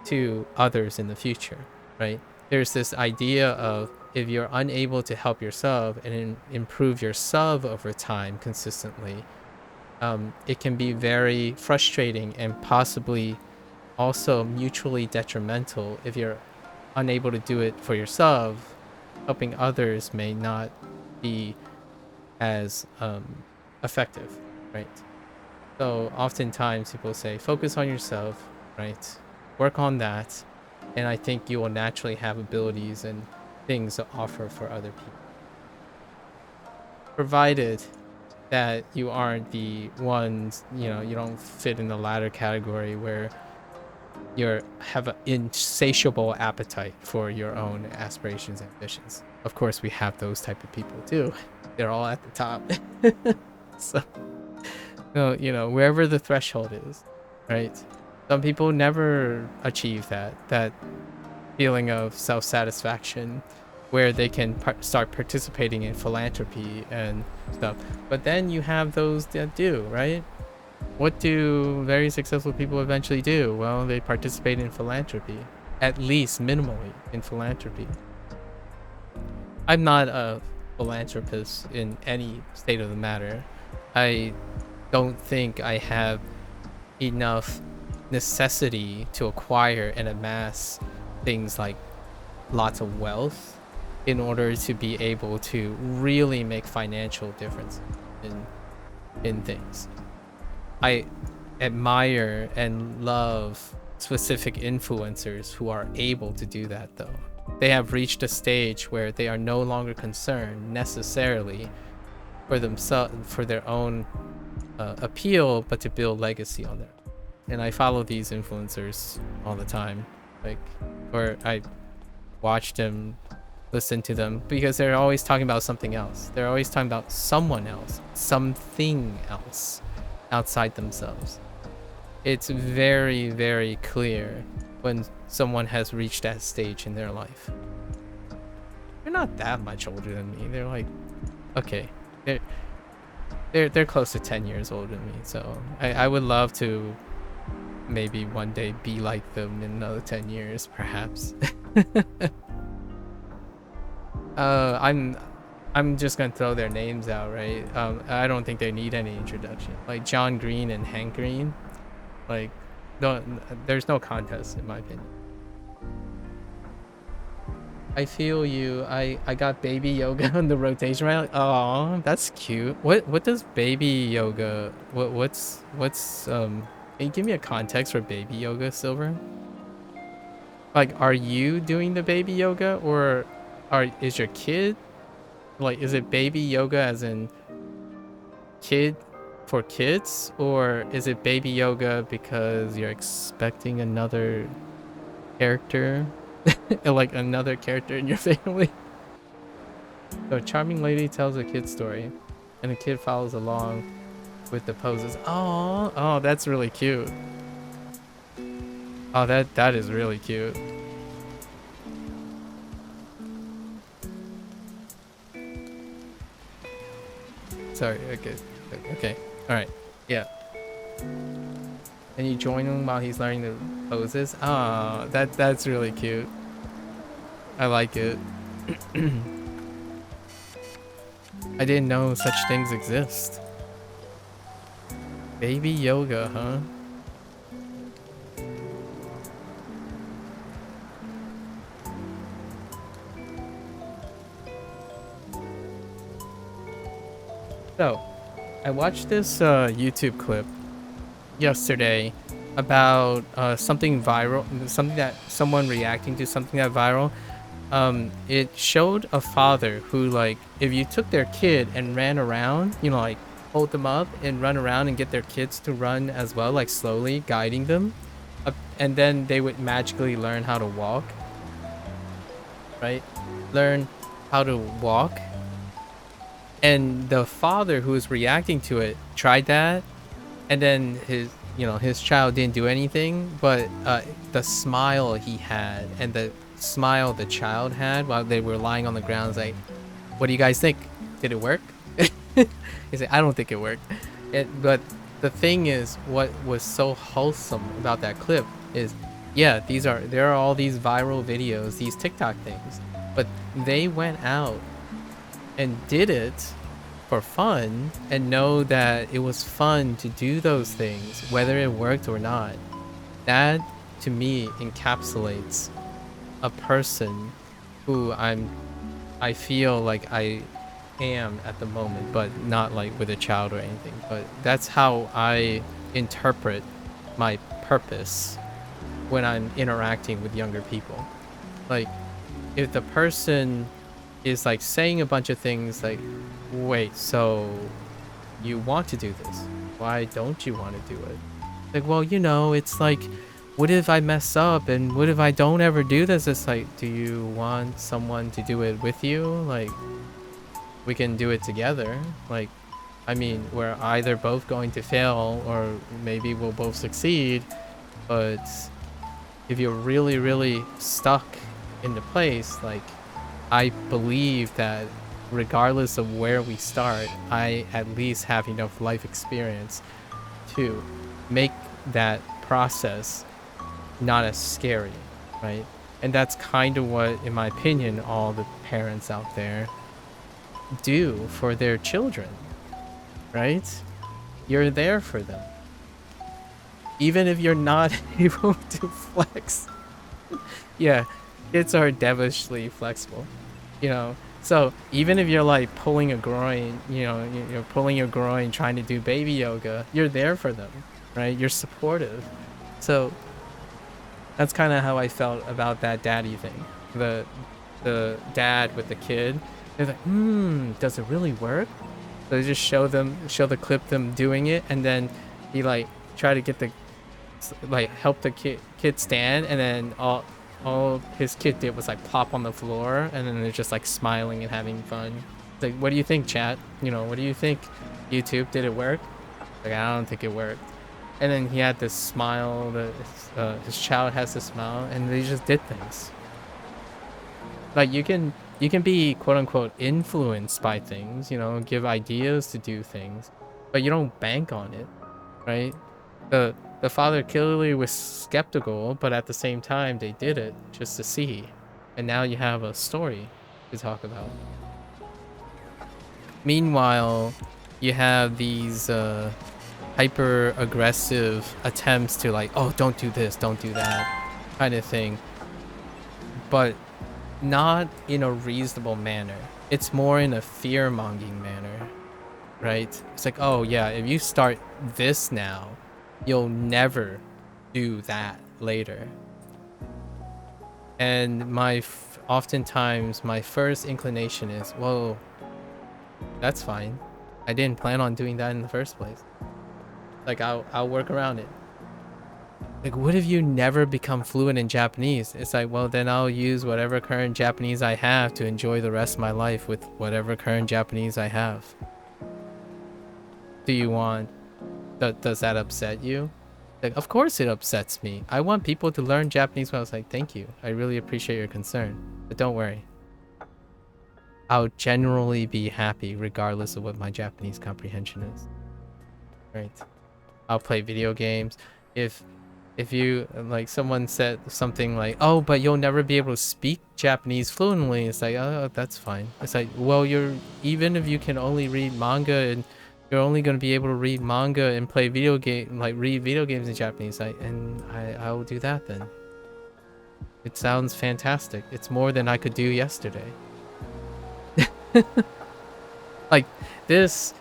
to others in the future, right? There's this idea of if you're unable to help yourself and improve yourself over time consistently, it can be very frustrating and possibly also mutually detrimental. If you're unable to do it for yourself, helping others may not be as effective, right? So oftentimes people say focus on yourself, right? Work on that, and I think you will naturally have abilities and things to offer for other people, provided that you aren't the ones, you know, you don't fit in the latter category where you have an insatiable appetite for your own aspirations and ambitions. Of course, we have those type of people too. They're all at the top. So, you know, wherever the threshold is, right? Some people never achieve that feeling of self-satisfaction where they can start participating in philanthropy and stuff. But then you have those that do, right? What do very successful people eventually do? Well, they participate in philanthropy, at least minimally in philanthropy. I'm not a philanthropist in any state of the matter. I don't think I have enough necessity to acquire and amass things like lots of wealth in order to be able to really make financial difference in things. I admire and love specific influencers who are able to do that, though. They have reached a stage where they are no longer concerned necessarily for themselves, for their own appeal, but to build legacy on them. And I follow these influencers all the time, like, or I watch them, listen to them, because they're always talking about something else. They're always talking about someone else, something else outside themselves. It's very, very clear when someone has reached that stage in their life. They're not that much older than me. They're like, okay, they're close to 10 years older than me. So I would love to maybe one day be like them in another 10 years, perhaps. I'm just gonna throw their names out, right? I don't think they need any introduction. Like John Green and Hank Green, like, there's no contest in my opinion. I feel you. I got baby yoga on the rotation, right? Like, oh, that's cute. What does baby yoga? What's Can you give me a context for baby yoga, Silver? Like, are you doing the baby yoga, or is your kid, like, is it baby yoga as in kid for kids, or is it baby yoga because you're expecting another character, like another character in your family? So, charming lady tells a kid story, and the kid follows along with the poses. Oh, that's really cute. Oh, that is really cute. Sorry. Okay. All right. Yeah. And you join him while he's learning the poses. Oh, that's really cute. I like it. I didn't know such things exist. Baby yoga, huh? So, I watched this YouTube clip yesterday about something viral, something that someone reacting to something that viral. It showed a father who, like, if you took their kid and ran around, you know, like hold them up and run around and get their kids to run as well, like slowly guiding them, and then they would magically learn how to walk, right? Learn how to walk. And the father who was reacting to it tried that, and then his child didn't do anything, but the smile he had and the smile the child had while they were lying on the ground was like, what do you guys think? Did it work? He said, I don't think it worked. But the thing is, what was so wholesome about that clip is, yeah, there are all these viral videos, these TikTok things, but they went out and did it for fun and know that it was fun to do those things, whether it worked or not. That, to me, encapsulates a person who I feel like I am at the moment, but not like with a child or anything. But that's how I interpret my purpose when I'm interacting with younger people. Like, if the person is like saying a bunch of things like, wait, so you want to do this? Why don't you want to do it? Like, well, it's like, what if I mess up and what if I don't ever do this? It's like, do you want someone to do it with you? Like, we can do it together. Like, I mean, we're either both going to fail or maybe we'll both succeed. But if you're really, really stuck in the place, like, I believe that regardless of where we start, I at least have enough life experience to make that process not as scary, right? And that's kind of what, in my opinion, all the parents out there do for their children, right? You're there for them. Even if you're not able to flex. Yeah, kids are devilishly flexible, So even if you're like pulling a groin, you're pulling your groin trying to do baby yoga, you're there for them, right? You're supportive. So that's kind of how I felt about that daddy thing. The dad with the kid. They're like, does it really work? So they just show the clip them doing it, and then he like try to get help the kid stand, and then all his kid did was like plop on the floor, and then they're just like smiling and having fun. It's like, what do you think, chat? What do you think, YouTube? Did it work? Like, I don't think it worked. And then he had this smile, his child has this smile, and they just did things. Like, you can be quote unquote influenced by things, give ideas to do things, but you don't bank on it, right? The father clearly was skeptical, but at the same time they did it just to see, and now you have a story to talk about. Meanwhile, you have these hyper aggressive attempts to like, oh, don't do this, don't do that kind of thing, but not in a reasonable manner. It's more in a fear-mongering manner, right? It's like, oh yeah, if you start this now, you'll never do that later. And oftentimes my first inclination is, well, that's fine. I didn't plan on doing that in the first place. Like, I'll work around it. Like, what if you never become fluent in Japanese? It's like, well, then I'll use whatever current Japanese I have to enjoy the rest of my life with whatever current Japanese I have. Do you want... Does that upset you? Like, of course it upsets me. I want people to learn Japanese. Well, I was like, thank you. I really appreciate your concern. But don't worry. I'll generally be happy regardless of what my Japanese comprehension is. Right? I'll play video games. If you, like, someone said something like, oh, but you'll never be able to speak Japanese fluently, it's like, oh, that's fine. It's like, well, even if you can only read manga and you're only going to be able to read manga and play video game, like read video games in Japanese, I will do that then. It sounds fantastic. It's more than I could do yesterday. Like this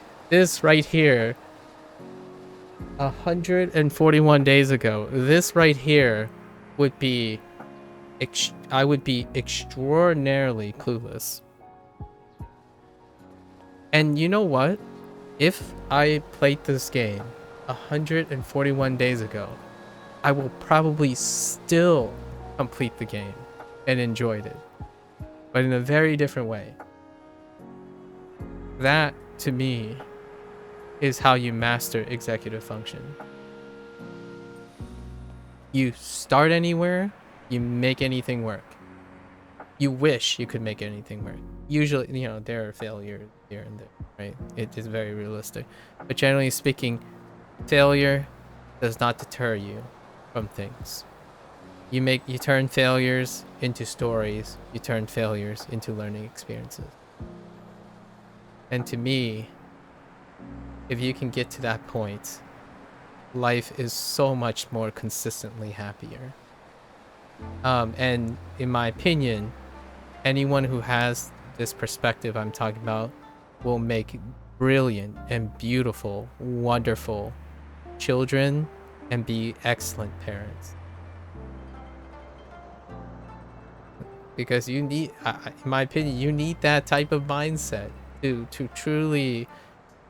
right here, 141 days ago, this right here would be, I would be extraordinarily clueless. And you know what? If I played this game 141 days ago, I will probably still complete the game and enjoyed it, but in a very different way. That, to me, is how you master executive function. You start anywhere, you make anything work. You wish you could make anything work. Usually, you know, there are failures here and there, right? It is very realistic. But generally speaking, failure does not deter you from things. You turn failures into stories, you turn failures into learning experiences. And to me, if you can get to that point, life is so much more consistently happier. And in my opinion, anyone who has this perspective I'm talking about will make brilliant and beautiful, wonderful children and be excellent parents. Because you need, in my opinion, you need that type of mindset to truly,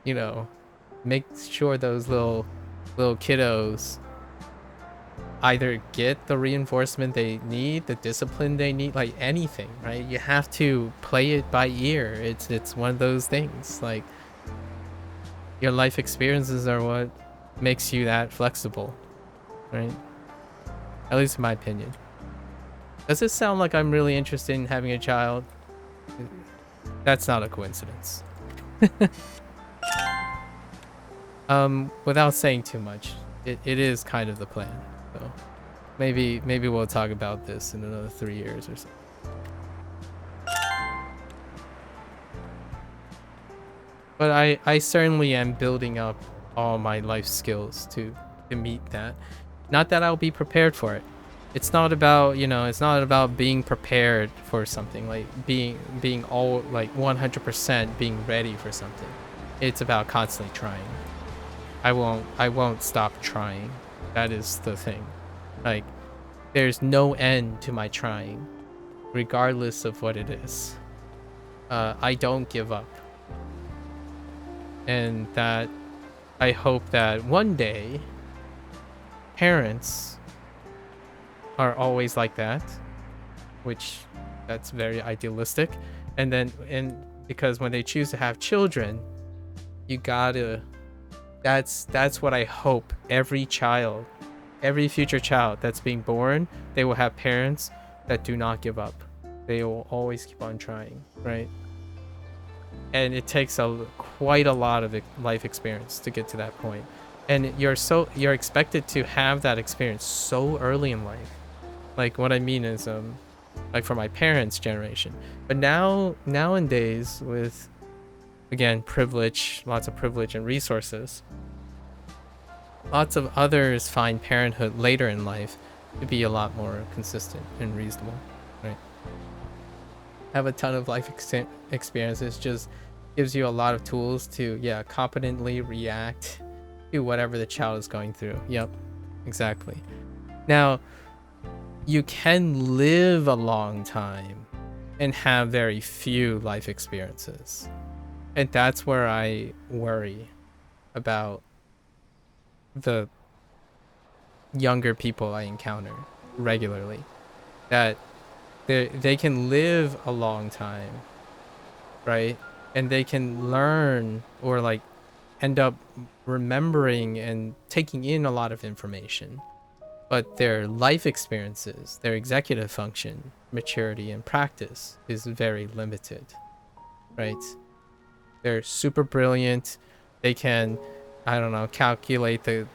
you know, make sure those little kiddos either get the reinforcement they need, the discipline they need, like anything, right? You have to play it by ear. It's one of those things. Like, your life experiences are what makes you that flexible, right? At least in my opinion. Does it sound like I'm really interested in having a child? That's not a coincidence. Without saying too much, it is kind of the plan. So maybe we'll talk about this in another 3 years or so. But I certainly am building up all my life skills to meet that. Not that I'll be prepared for it. It's not about, you know, it's not about being prepared for something, like being all like 100% being ready for something. It's about constantly trying. I won't stop trying. That is the thing. Like, there's no end to my trying, regardless of what it is. I don't give up. And that I hope that one day parents are always like that, which that's very idealistic. And because when they choose to have children, you gotta, that's what I hope every future child that's being born, they will have parents that do not give up. They will always keep on trying, right? And it takes quite a lot of life experience to get to that point. And you're expected to have that experience so early in life. Like, what I mean is, like for my parents' generation. But nowadays, with, again, privilege, lots of privilege and resources, lots of others find parenthood later in life to be a lot more consistent and reasonable, right? Have a ton of life experiences just gives you a lot of tools to, yeah, competently react to whatever the child is going through. Yep, exactly. Now, you can live a long time and have very few life experiences. And that's where I worry about the younger people I encounter regularly. That they can live a long time, right? And they can learn or like end up remembering and taking in a lot of information. But their life experiences, their executive function, maturity, and practice is very limited, right? They're super brilliant. They can, I don't know, calculate the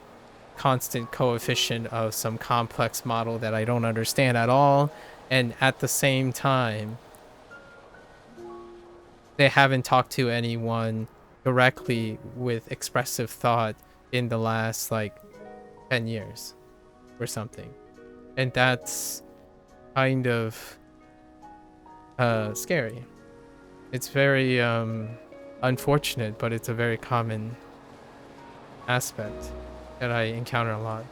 constant coefficient of some complex model that I don't understand at all. And at the same time, they haven't talked to anyone directly with expressive thought in the last like 10 years or something. And that's kind of scary. It's very unfortunate, but it's a very common aspect that I encounter a lot.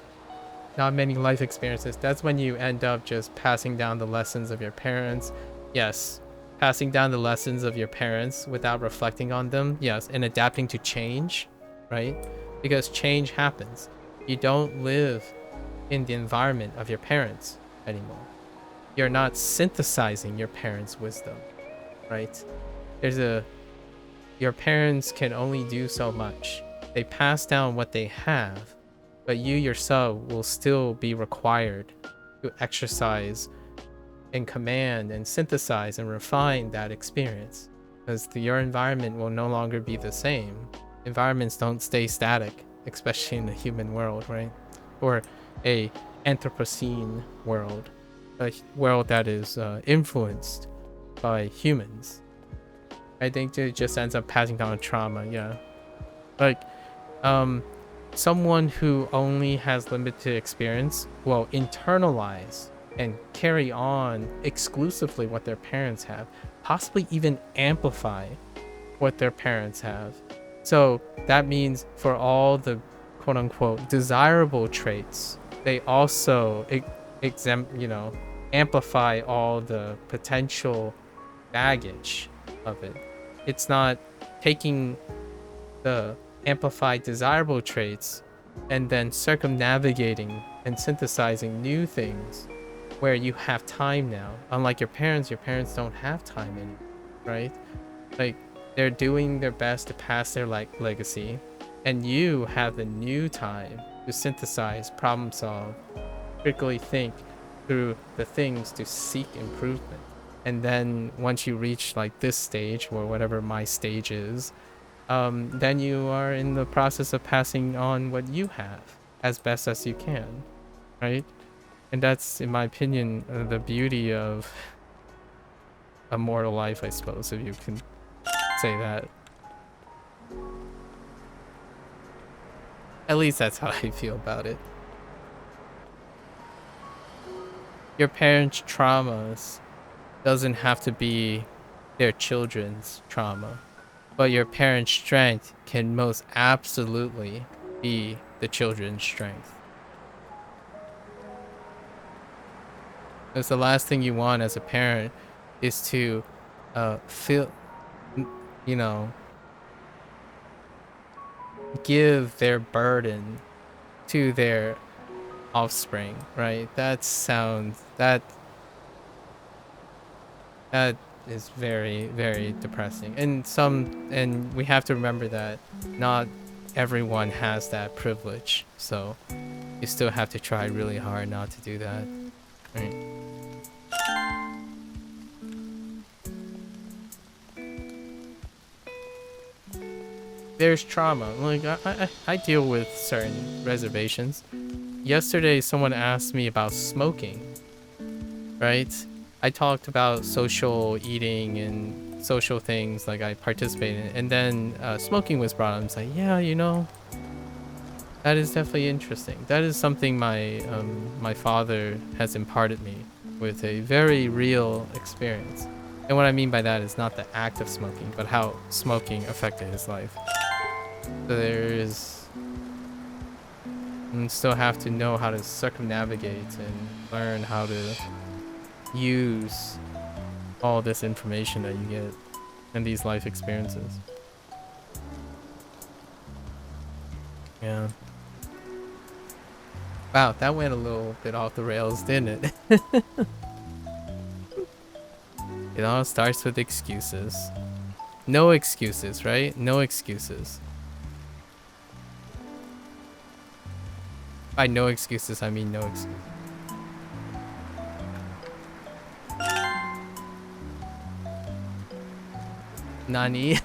Not many life experiences. That's when you end up just passing down the lessons of your parents. Yes, passing down the lessons of your parents without reflecting on them. Yes, and adapting to change, right? Because change happens. You don't live in the environment of your parents anymore. You're not synthesizing your parents' wisdom, right? Your parents can only do so much. They pass down what they have, but you yourself will still be required to exercise and command and synthesize and refine that experience, because your environment will no longer be the same. Environments don't stay static, especially in the human world, right? Or a Anthropocene world, a world that is influenced by humans. I think it just ends up passing down trauma. Yeah, like someone who only has limited experience will internalize and carry on exclusively what their parents have, possibly even amplify what their parents have. So that means for all the quote unquote desirable traits, they also amplify all the potential baggage of it. It's not taking the amplified desirable traits and then circumnavigating and synthesizing new things where you have time now. Unlike your parents don't have time anymore, right? Like, they're doing their best to pass their legacy, and you have the new time to synthesize, problem solve, critically think through the things to seek improvement. And then once you reach like this stage, or whatever my stage is, then you are in the process of passing on what you have as best as you can, right? And that's, in my opinion, the beauty of a mortal life, I suppose, if you can say that. At least that's how I feel about it. Your parents' traumas doesn't have to be their children's trauma, but your parents' strength can most absolutely be the children's strength. Because the last thing you want as a parent is to feel, give their burden to their offspring, right? That is very, very depressing. And we have to remember that not everyone has that privilege. So you still have to try really hard not to do that. Right? There's trauma. Like, I deal with certain reservations. Yesterday, someone asked me about smoking, right? I talked about social eating and social things like I participated in, and then smoking was brought up. I was like, yeah, that is definitely interesting. That is something my father has imparted me with a very real experience. And what I mean by that is not the act of smoking, but how smoking affected his life. So you still have to know how to circumnavigate and learn how to use all this information that you get and these life experiences. Yeah. Wow, that went a little bit off the rails, didn't it? It all starts with excuses. No excuses, right? No excuses. By no excuses, I mean no excuses. Nani?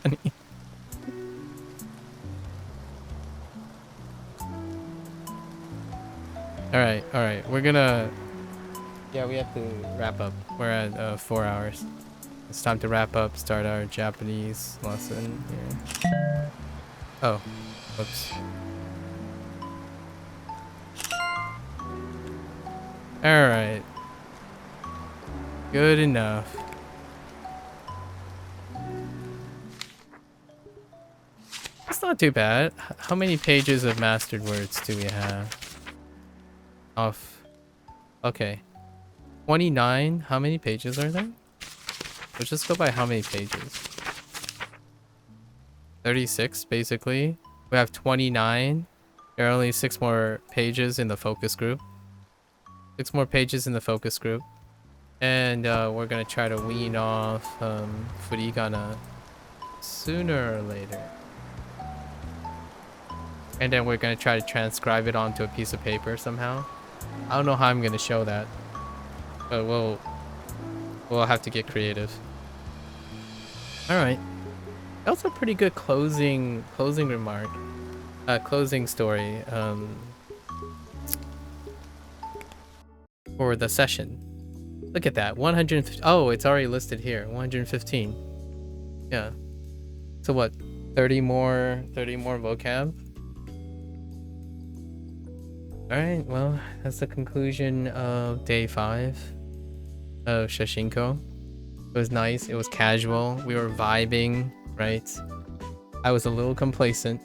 Nani? Alright. We're gonna... Yeah, we have to wrap up. We're at 4 hours. It's time to wrap up, start our Japanese lesson here. Oh, whoops. Alright. Good enough. It's not too bad. How many pages of mastered words do we have? Off. Okay. 29? How many pages are there? Let's just go by how many pages. 36, basically. We have 29. There are only 6 more pages in the focus group. 6 more pages in the focus group. And we're gonna try to wean off Furigana sooner or later. And then we're gonna try to transcribe it onto a piece of paper somehow. I don't know how I'm gonna show that. But we'll have to get creative. Alright. That was a pretty good closing remark. Closing story for the session. Look at that. 150. Oh, it's already listed here. 115. Yeah. So what? 30 more vocab? Alright, well, that's the conclusion of day 5 of Shashingo. It was nice. It was casual. We were vibing, right? I was a little complacent.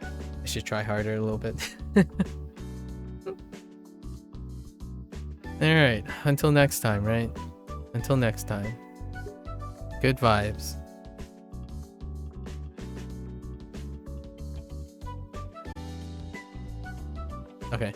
I should try harder a little bit. Alright, until next time, right? Until next time. Good vibes. Okay.